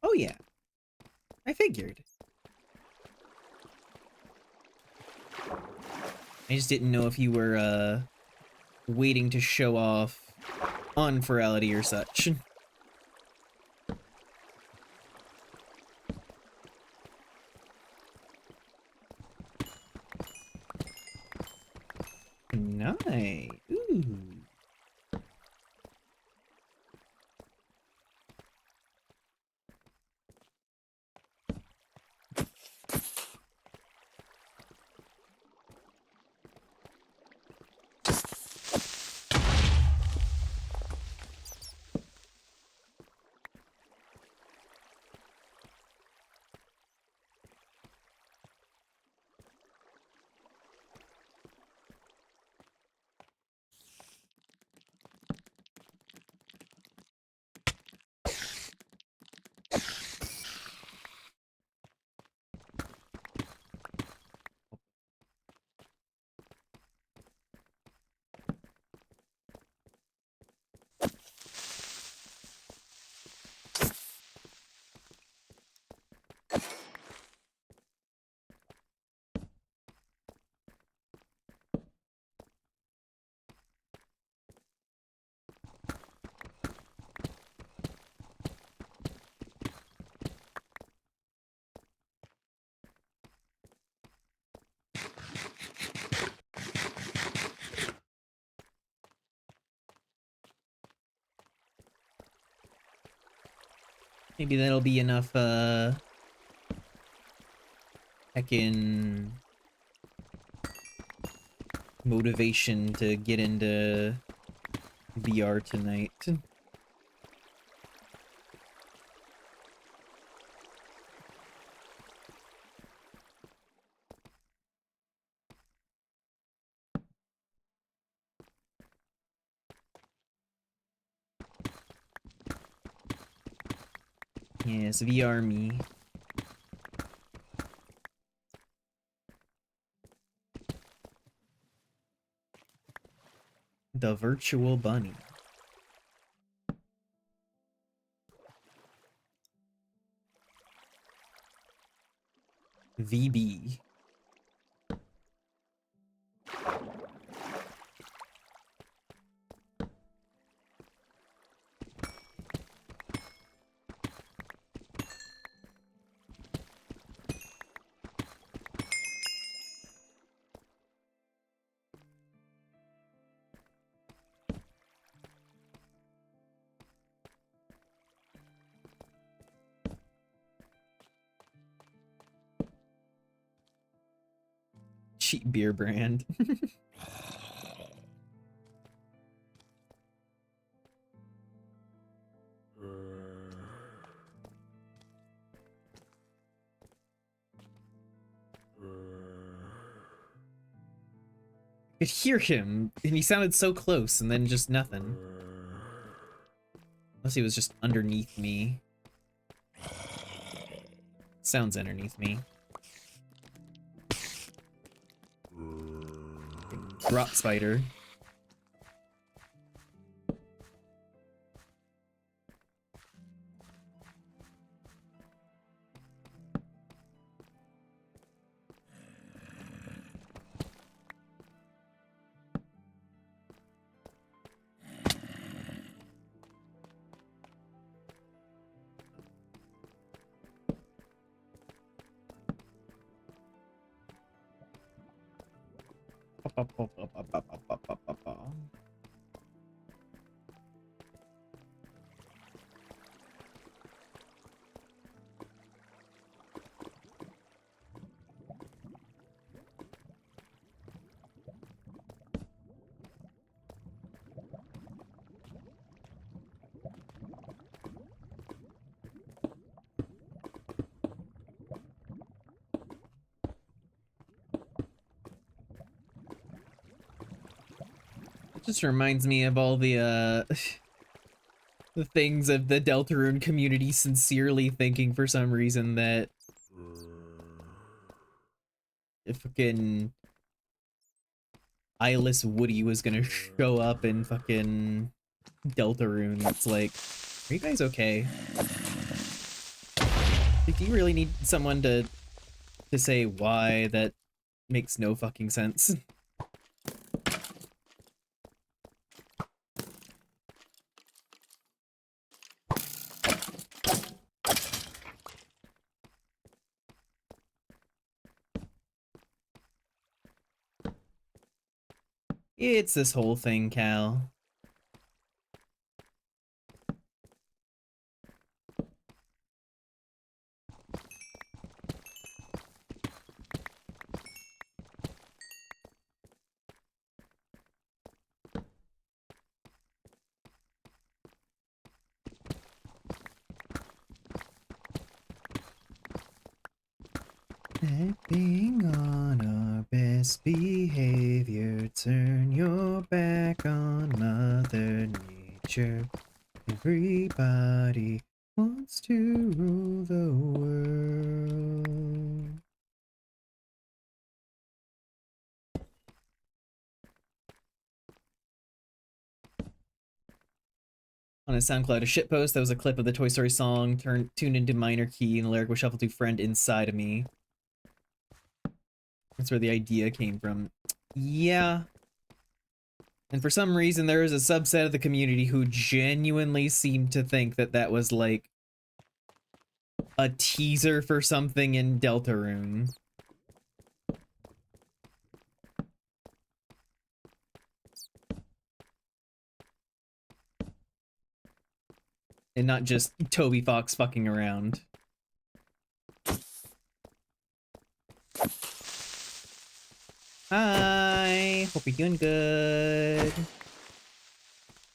Oh yeah, I figured. I just didn't know if you were waiting to show off on Ferality or such. Nice. Ooh. Maybe that'll be enough, heckin' motivation to get into VR tonight. Yes, VR me. The virtual bunny. VB. Cheap beer brand. I could hear him, and he sounded so close, and then just nothing. Unless he was just underneath me. Sounds underneath me. Rot spider. It just reminds me of all the the things of the Deltarune community sincerely thinking for some reason that if fucking eyeless Woody was gonna show up in fucking Deltarune. It's like, are you guys okay? Like, do you really need someone to say why? That makes no fucking sense. It's this whole thing, Cal. Acting on our best behavior, turn your back on Mother Nature. Everybody wants to rule the world. On his SoundCloud, a shitpost that was a clip of the Toy Story song tuned into minor key, and the lyric was shuffled to "Friend Inside of Me." That's where the idea came from. Yeah. And for some reason, there is a subset of the community who genuinely seemed to think that that was like a teaser for something in Deltarune. and not just Toby Fox fucking around. Hi, hope you're doing good.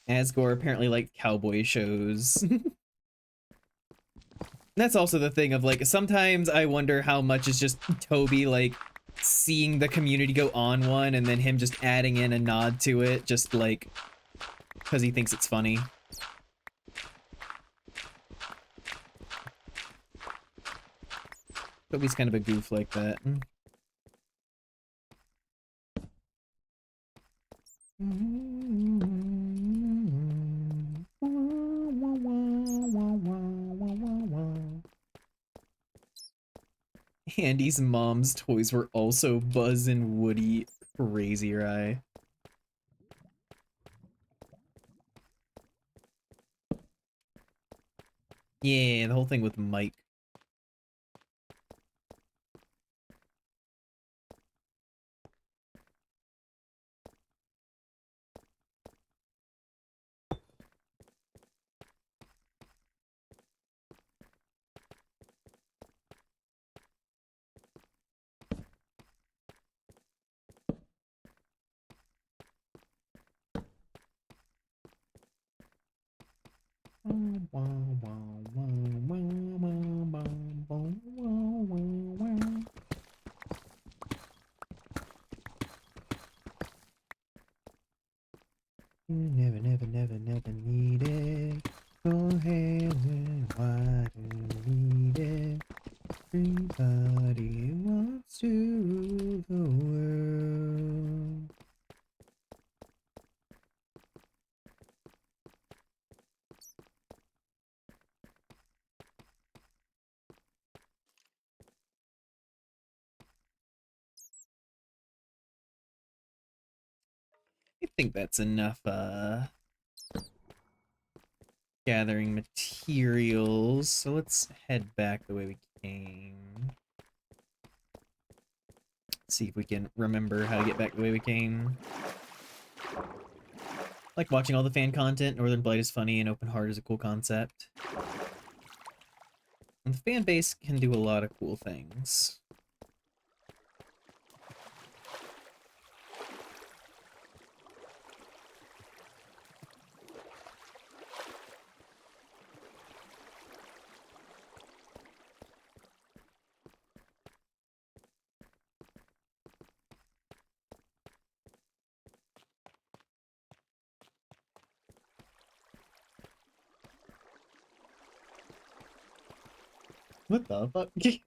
Asgore apparently liked cowboy shows. That's also the thing of like, sometimes I wonder how much is just Toby like seeing the community go on one and then him just adding in a nod to it, just like because he thinks it's funny. Toby's kind of a goof like that. Andy's mom's toys were also Buzz and Woody. Crazy, right? Yeah, the whole thing with Mike. Never, never, never, never needed your hands and why do need it? Everybody wants to rule the world. I think that's enough, gathering materials. So let's head back the way we came. See if we can remember how to get back the way we came. Like watching all the fan content. Northern Blight is funny and Open Heart is a cool concept. And the fan base can do a lot of cool things. What the fuck? What the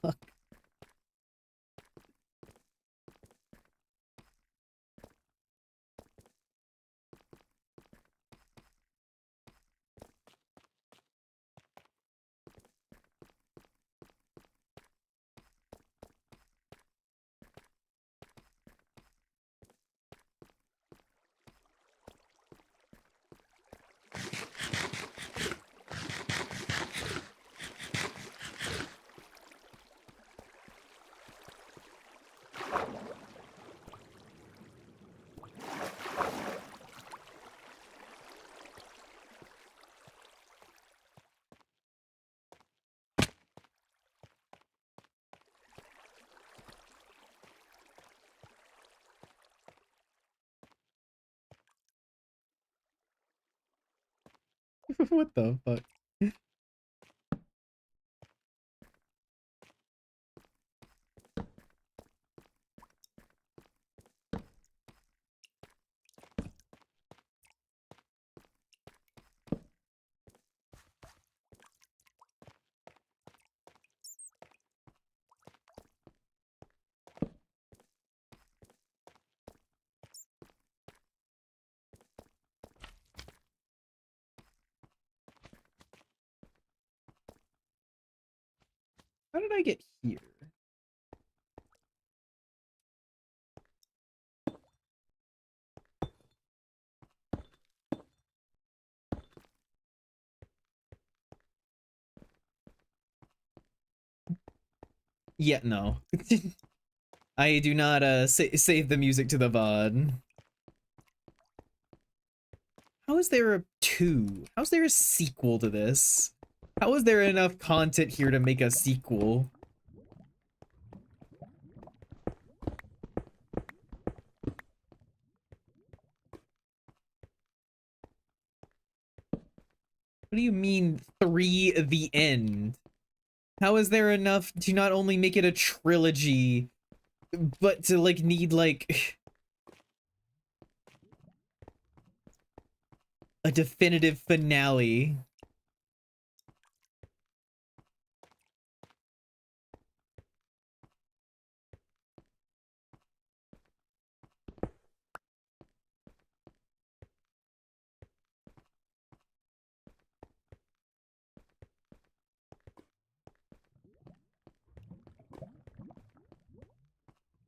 fuck? What the fuck? How did I get here? Yeah, no. I do not save the music to the VOD. How is there a 2? How is there a sequel to this? How is there enough content here to make a sequel? What do you mean 3 the end? How is there enough to not only make it a trilogy, but to like need like a definitive finale?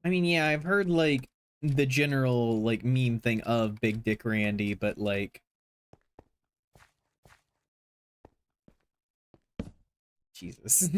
I mean, yeah, I've heard like the general like meme thing of Big Dick Randy, but like Jesus.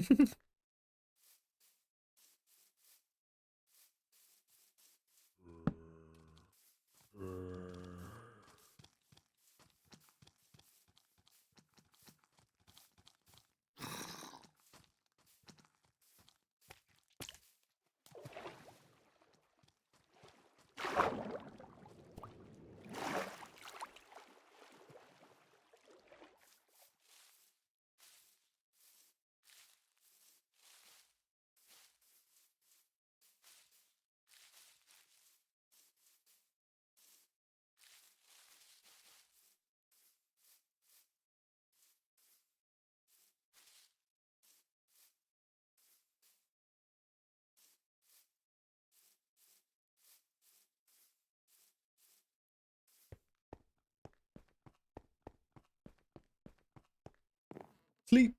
Sleep.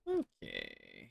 Okay.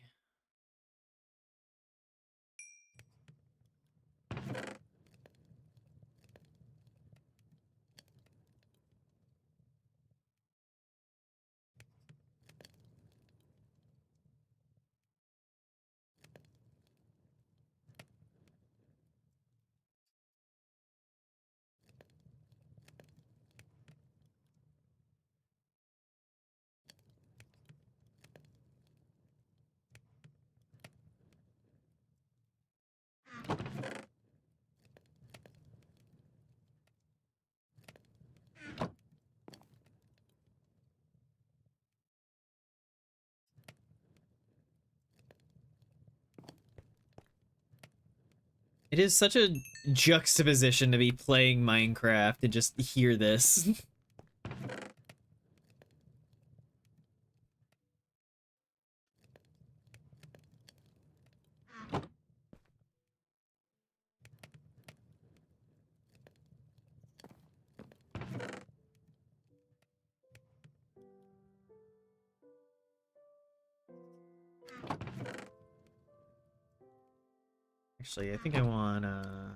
It is such a juxtaposition to be playing Minecraft and just hear this. Actually, I think I want to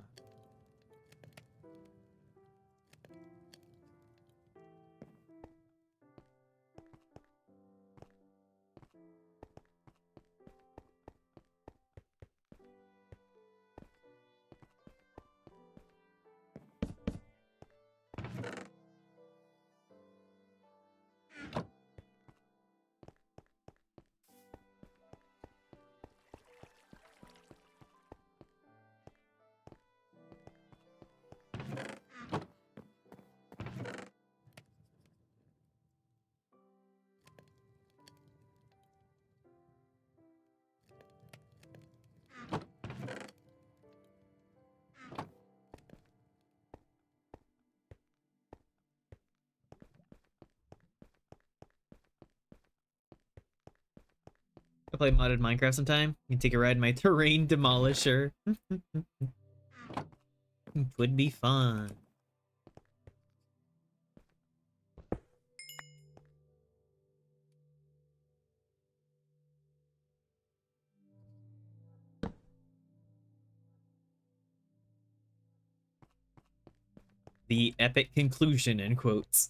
play modded Minecraft sometime. You can take a ride in my terrain demolisher. Would be fun. The epic conclusion, in quotes.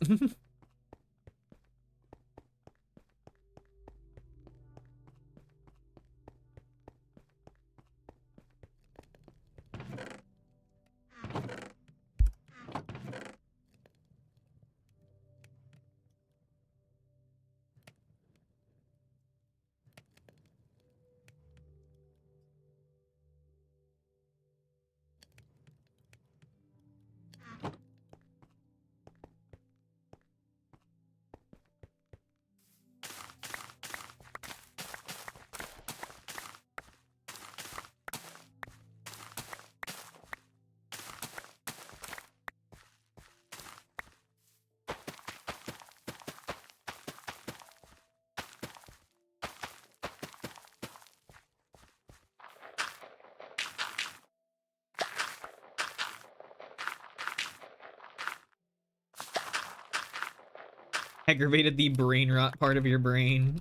Aggravated the brain rot part of your brain.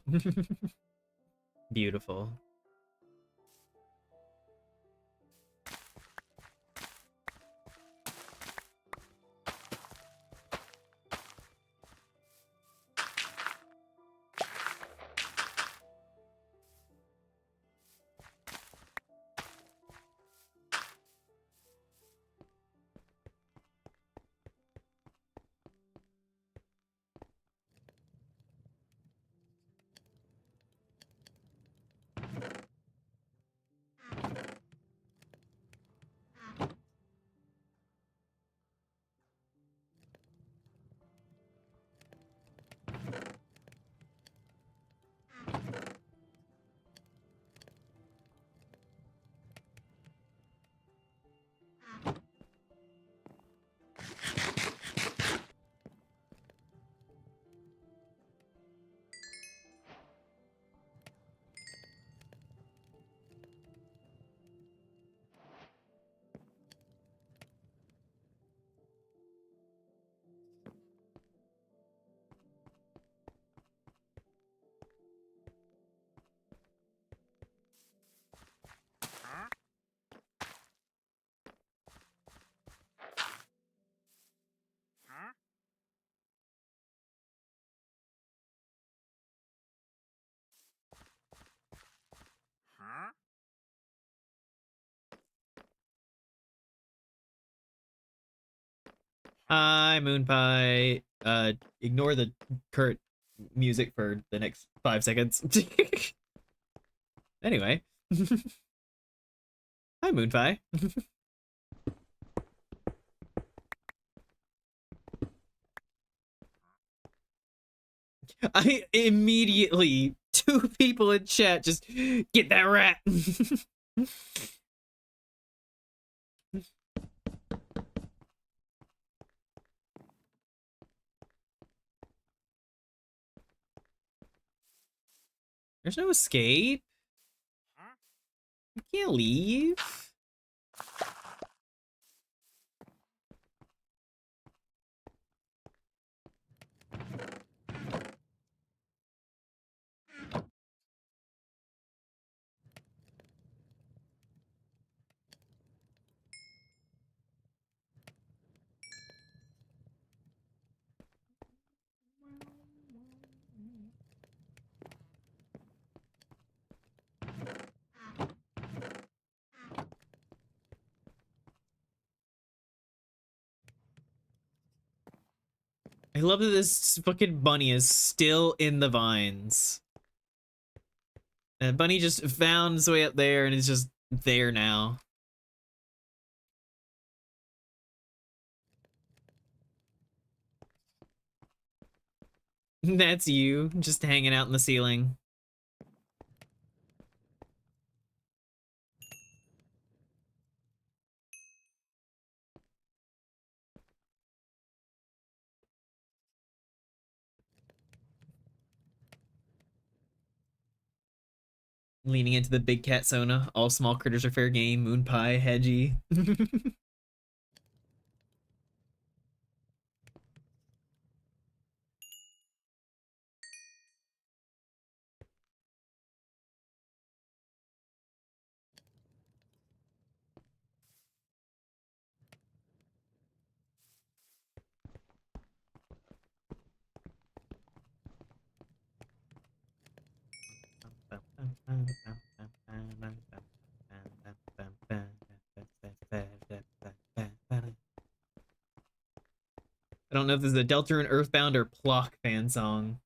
Beautiful. Hi, Moon Pie. Ignore the current music for the next 5 seconds. Anyway. Hi, Moon Pie. I immediately, 2 people in chat just get that rat. There's no escape. You can't leave. I love that this fucking bunny is still in the vines. And bunny just found its way up there and is just there now. That's you, just hanging out in the ceiling. Leaning into the big cat Sona. All small critters are fair game. Moon Pie, Hedgie. I don't know if this is a Deltarune Earthbound or Plock fan song.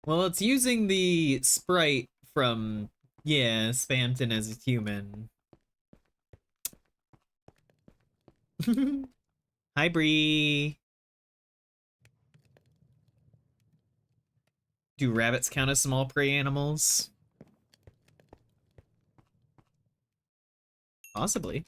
Well, it's using the sprite from, yeah, Spamton as a human. Hi, Bree. Do rabbits count as small prey animals? Possibly.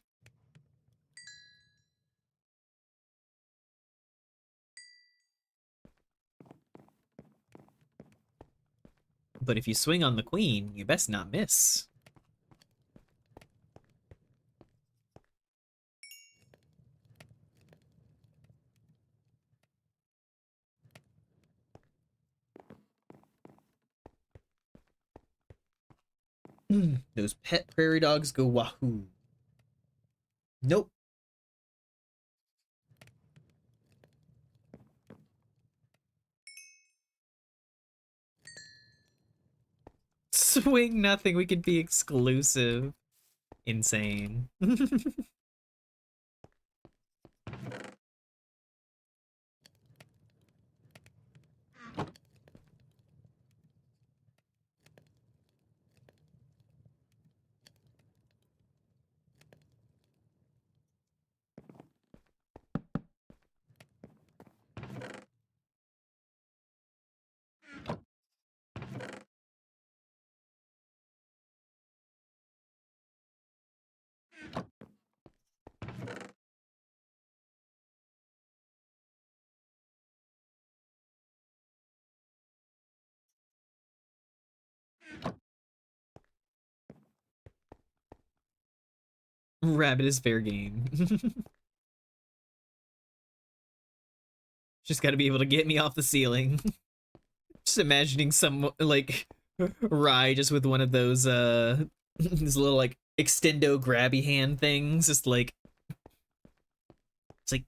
But if you swing on the queen, you best not miss. Those pet prairie dogs go wahoo. Nope. Swing nothing. We could be exclusive. Insane. Rabbit is fair game. Just gotta be able to get me off the ceiling. Just imagining some, like, Rye just with one of those, these little, like, extendo grabby hand things. Just like, it's like,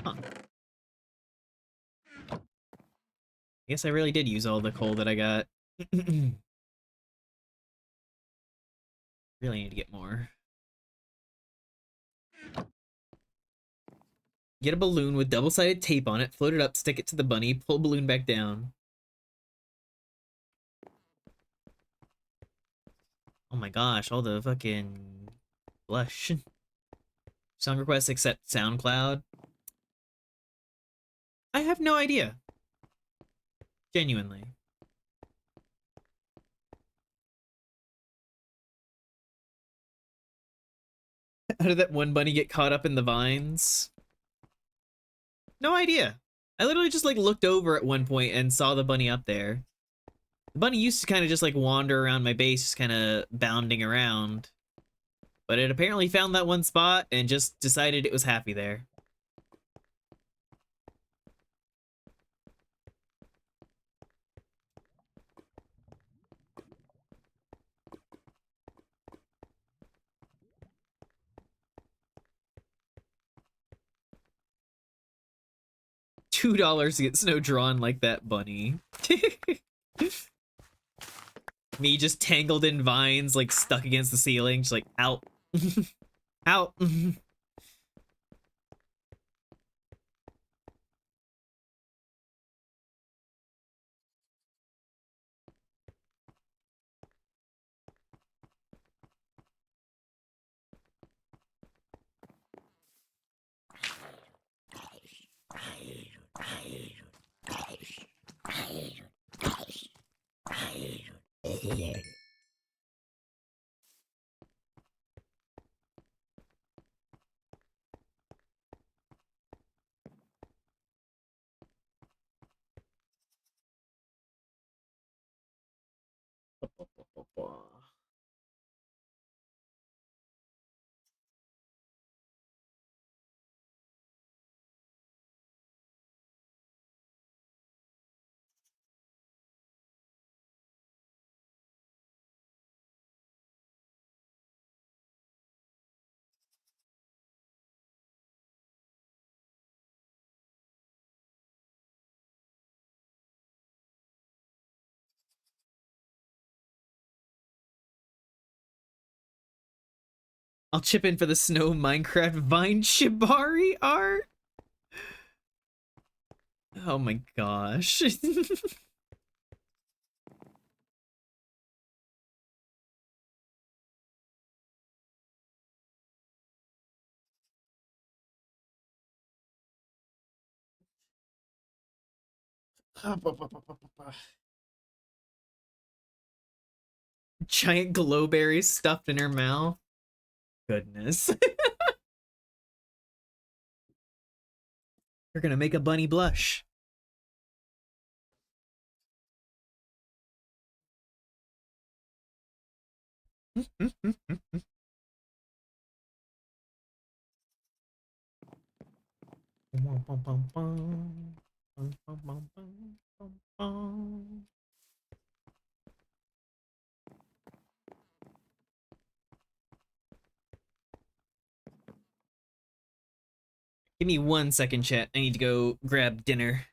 Huh. I guess I really did use all the coal that I got. Really need to get more. Get a balloon with double-sided tape on it, float it up, stick it to the bunny, pull balloon back down. Oh my gosh, all the fucking blush. Song requests except SoundCloud. I have no idea. Genuinely. How did that one bunny get caught up in the vines? No idea. I literally just like looked over at one point and saw the bunny up there. The bunny used to kind of just like wander around my base, just kind of bounding around. But it apparently found that one spot and just decided it was happy there. $2 to get snow drawn like that bunny. Me just tangled in vines, like stuck against the ceiling, just like out. Out. I'll chip in for the snow Minecraft Vine Shibari art. Oh my gosh. Giant glowberries stuffed in her mouth. Goodness. You're gonna make a bunny blush. Give me 1 second, chat. I need to go grab dinner.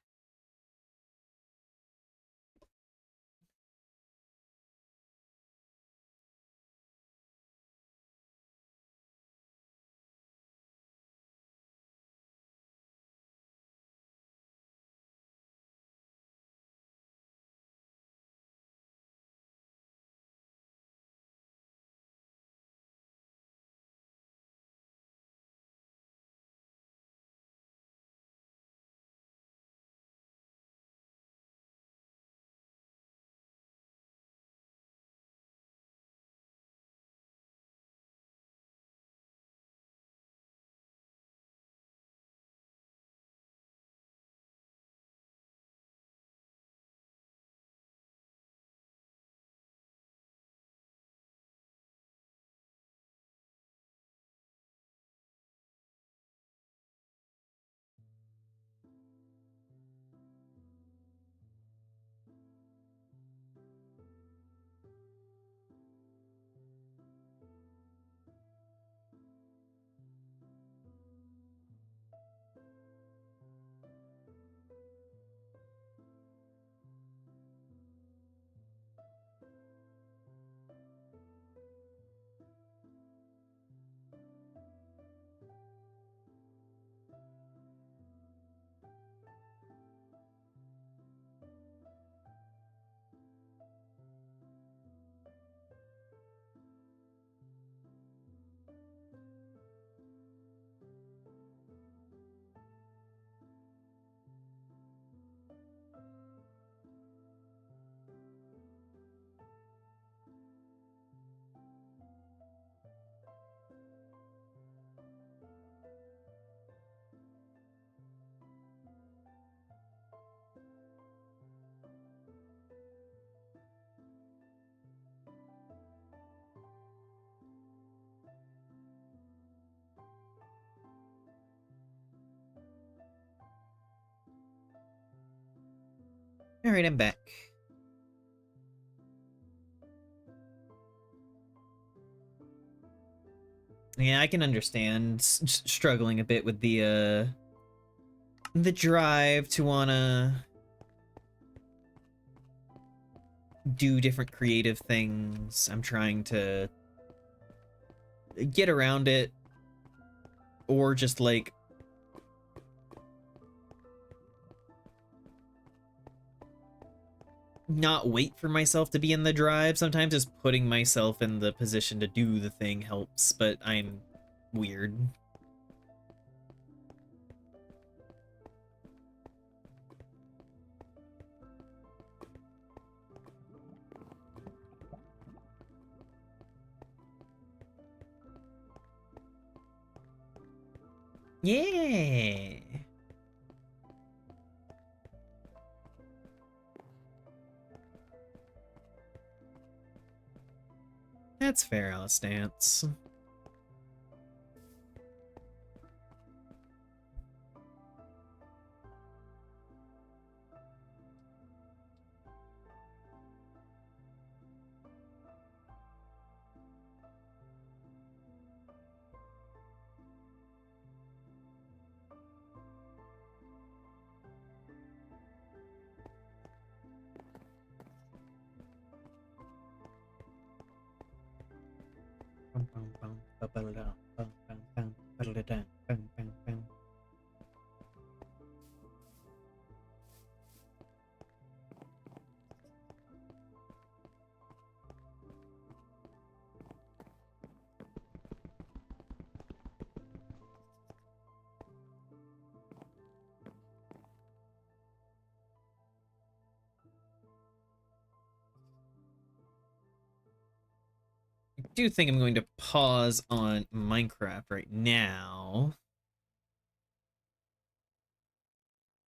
All right, I'm back. Yeah, I can understand struggling a bit with the drive to wanna do different creative things. I'm trying to get around it, or just like not wait for myself to be in the drive. Sometimes just putting myself in the position to do the thing helps, but I'm weird. Yeah. That's fair, Alice Dance. Bum, bum, bum. do think I'm going to pause on Minecraft right now.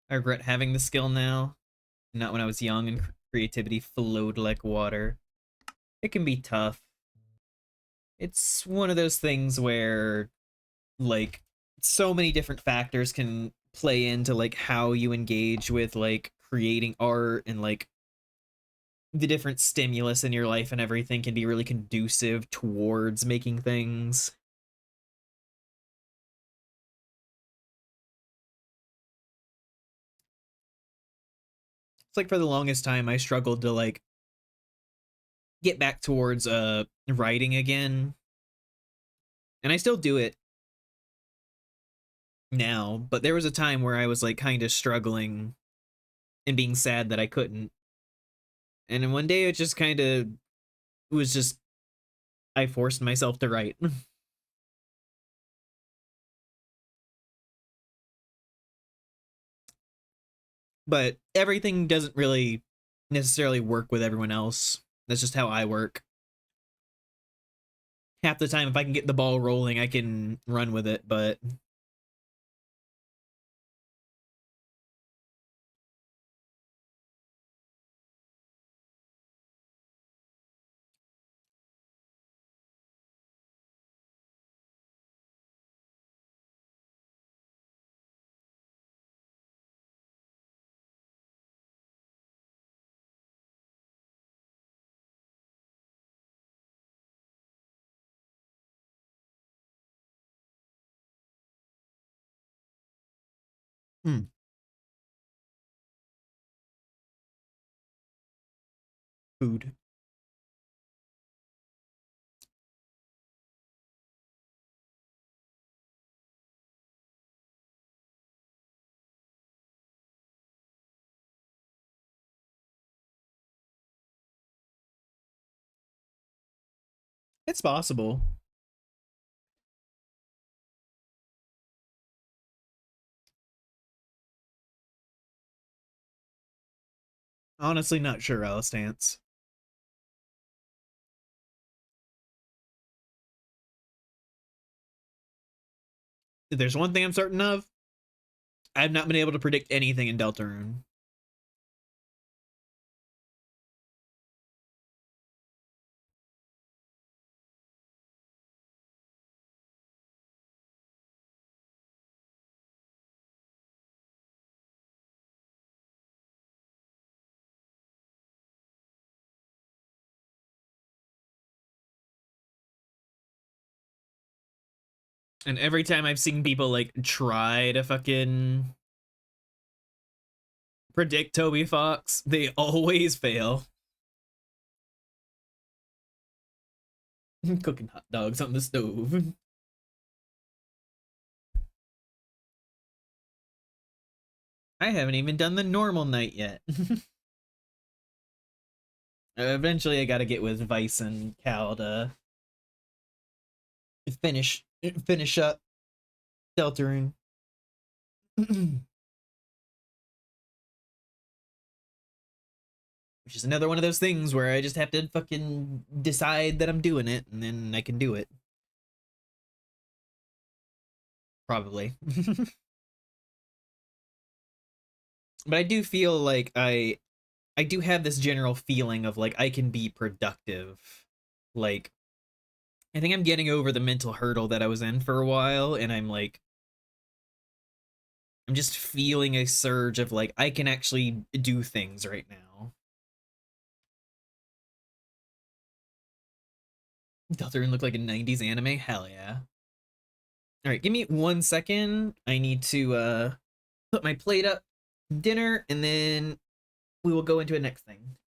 I regret having the skill now. Not when I was young and creativity flowed like water. It can be tough. It's one of those things where, like, so many different factors can play into, like, how you engage with, like, creating art, and, like, the different stimulus in your life and everything can be really conducive towards making things. It's like for the longest time I struggled to, like, get back towards writing again. And I still do it now, but there was a time where I was, like, kind of struggling and being sad that I couldn't. And then one day it just kind of was just, I forced myself to write. But everything doesn't really necessarily work with everyone else. That's just how I work. Half the time, if I can get the ball rolling, I can run with it, but hmm, food. It's possible. Honestly, not sure, Alistance. If there's one thing I'm certain of, I've not been able to predict anything in Deltarune. And every time I've seen people, like, try to fucking predict Toby Fox, they always fail. Cooking hot dogs on the stove. I haven't even done the normal night yet. Eventually, I gotta get with Vice and Cal to finish up Deltarune. Which is another one of those things where I just have to fucking decide that I'm doing it, and then I can do it. Probably. But I do feel like I do have this general feeling of, like, I can be productive. Like, I think I'm getting over the mental hurdle that I was in for a while, and I'm like, I'm just feeling a surge of, like, I can actually do things right now. Deltarune look like a 90s anime? Hell yeah. Alright, give me 1 second. I need to put my plate up, dinner, and then we will go into a next thing.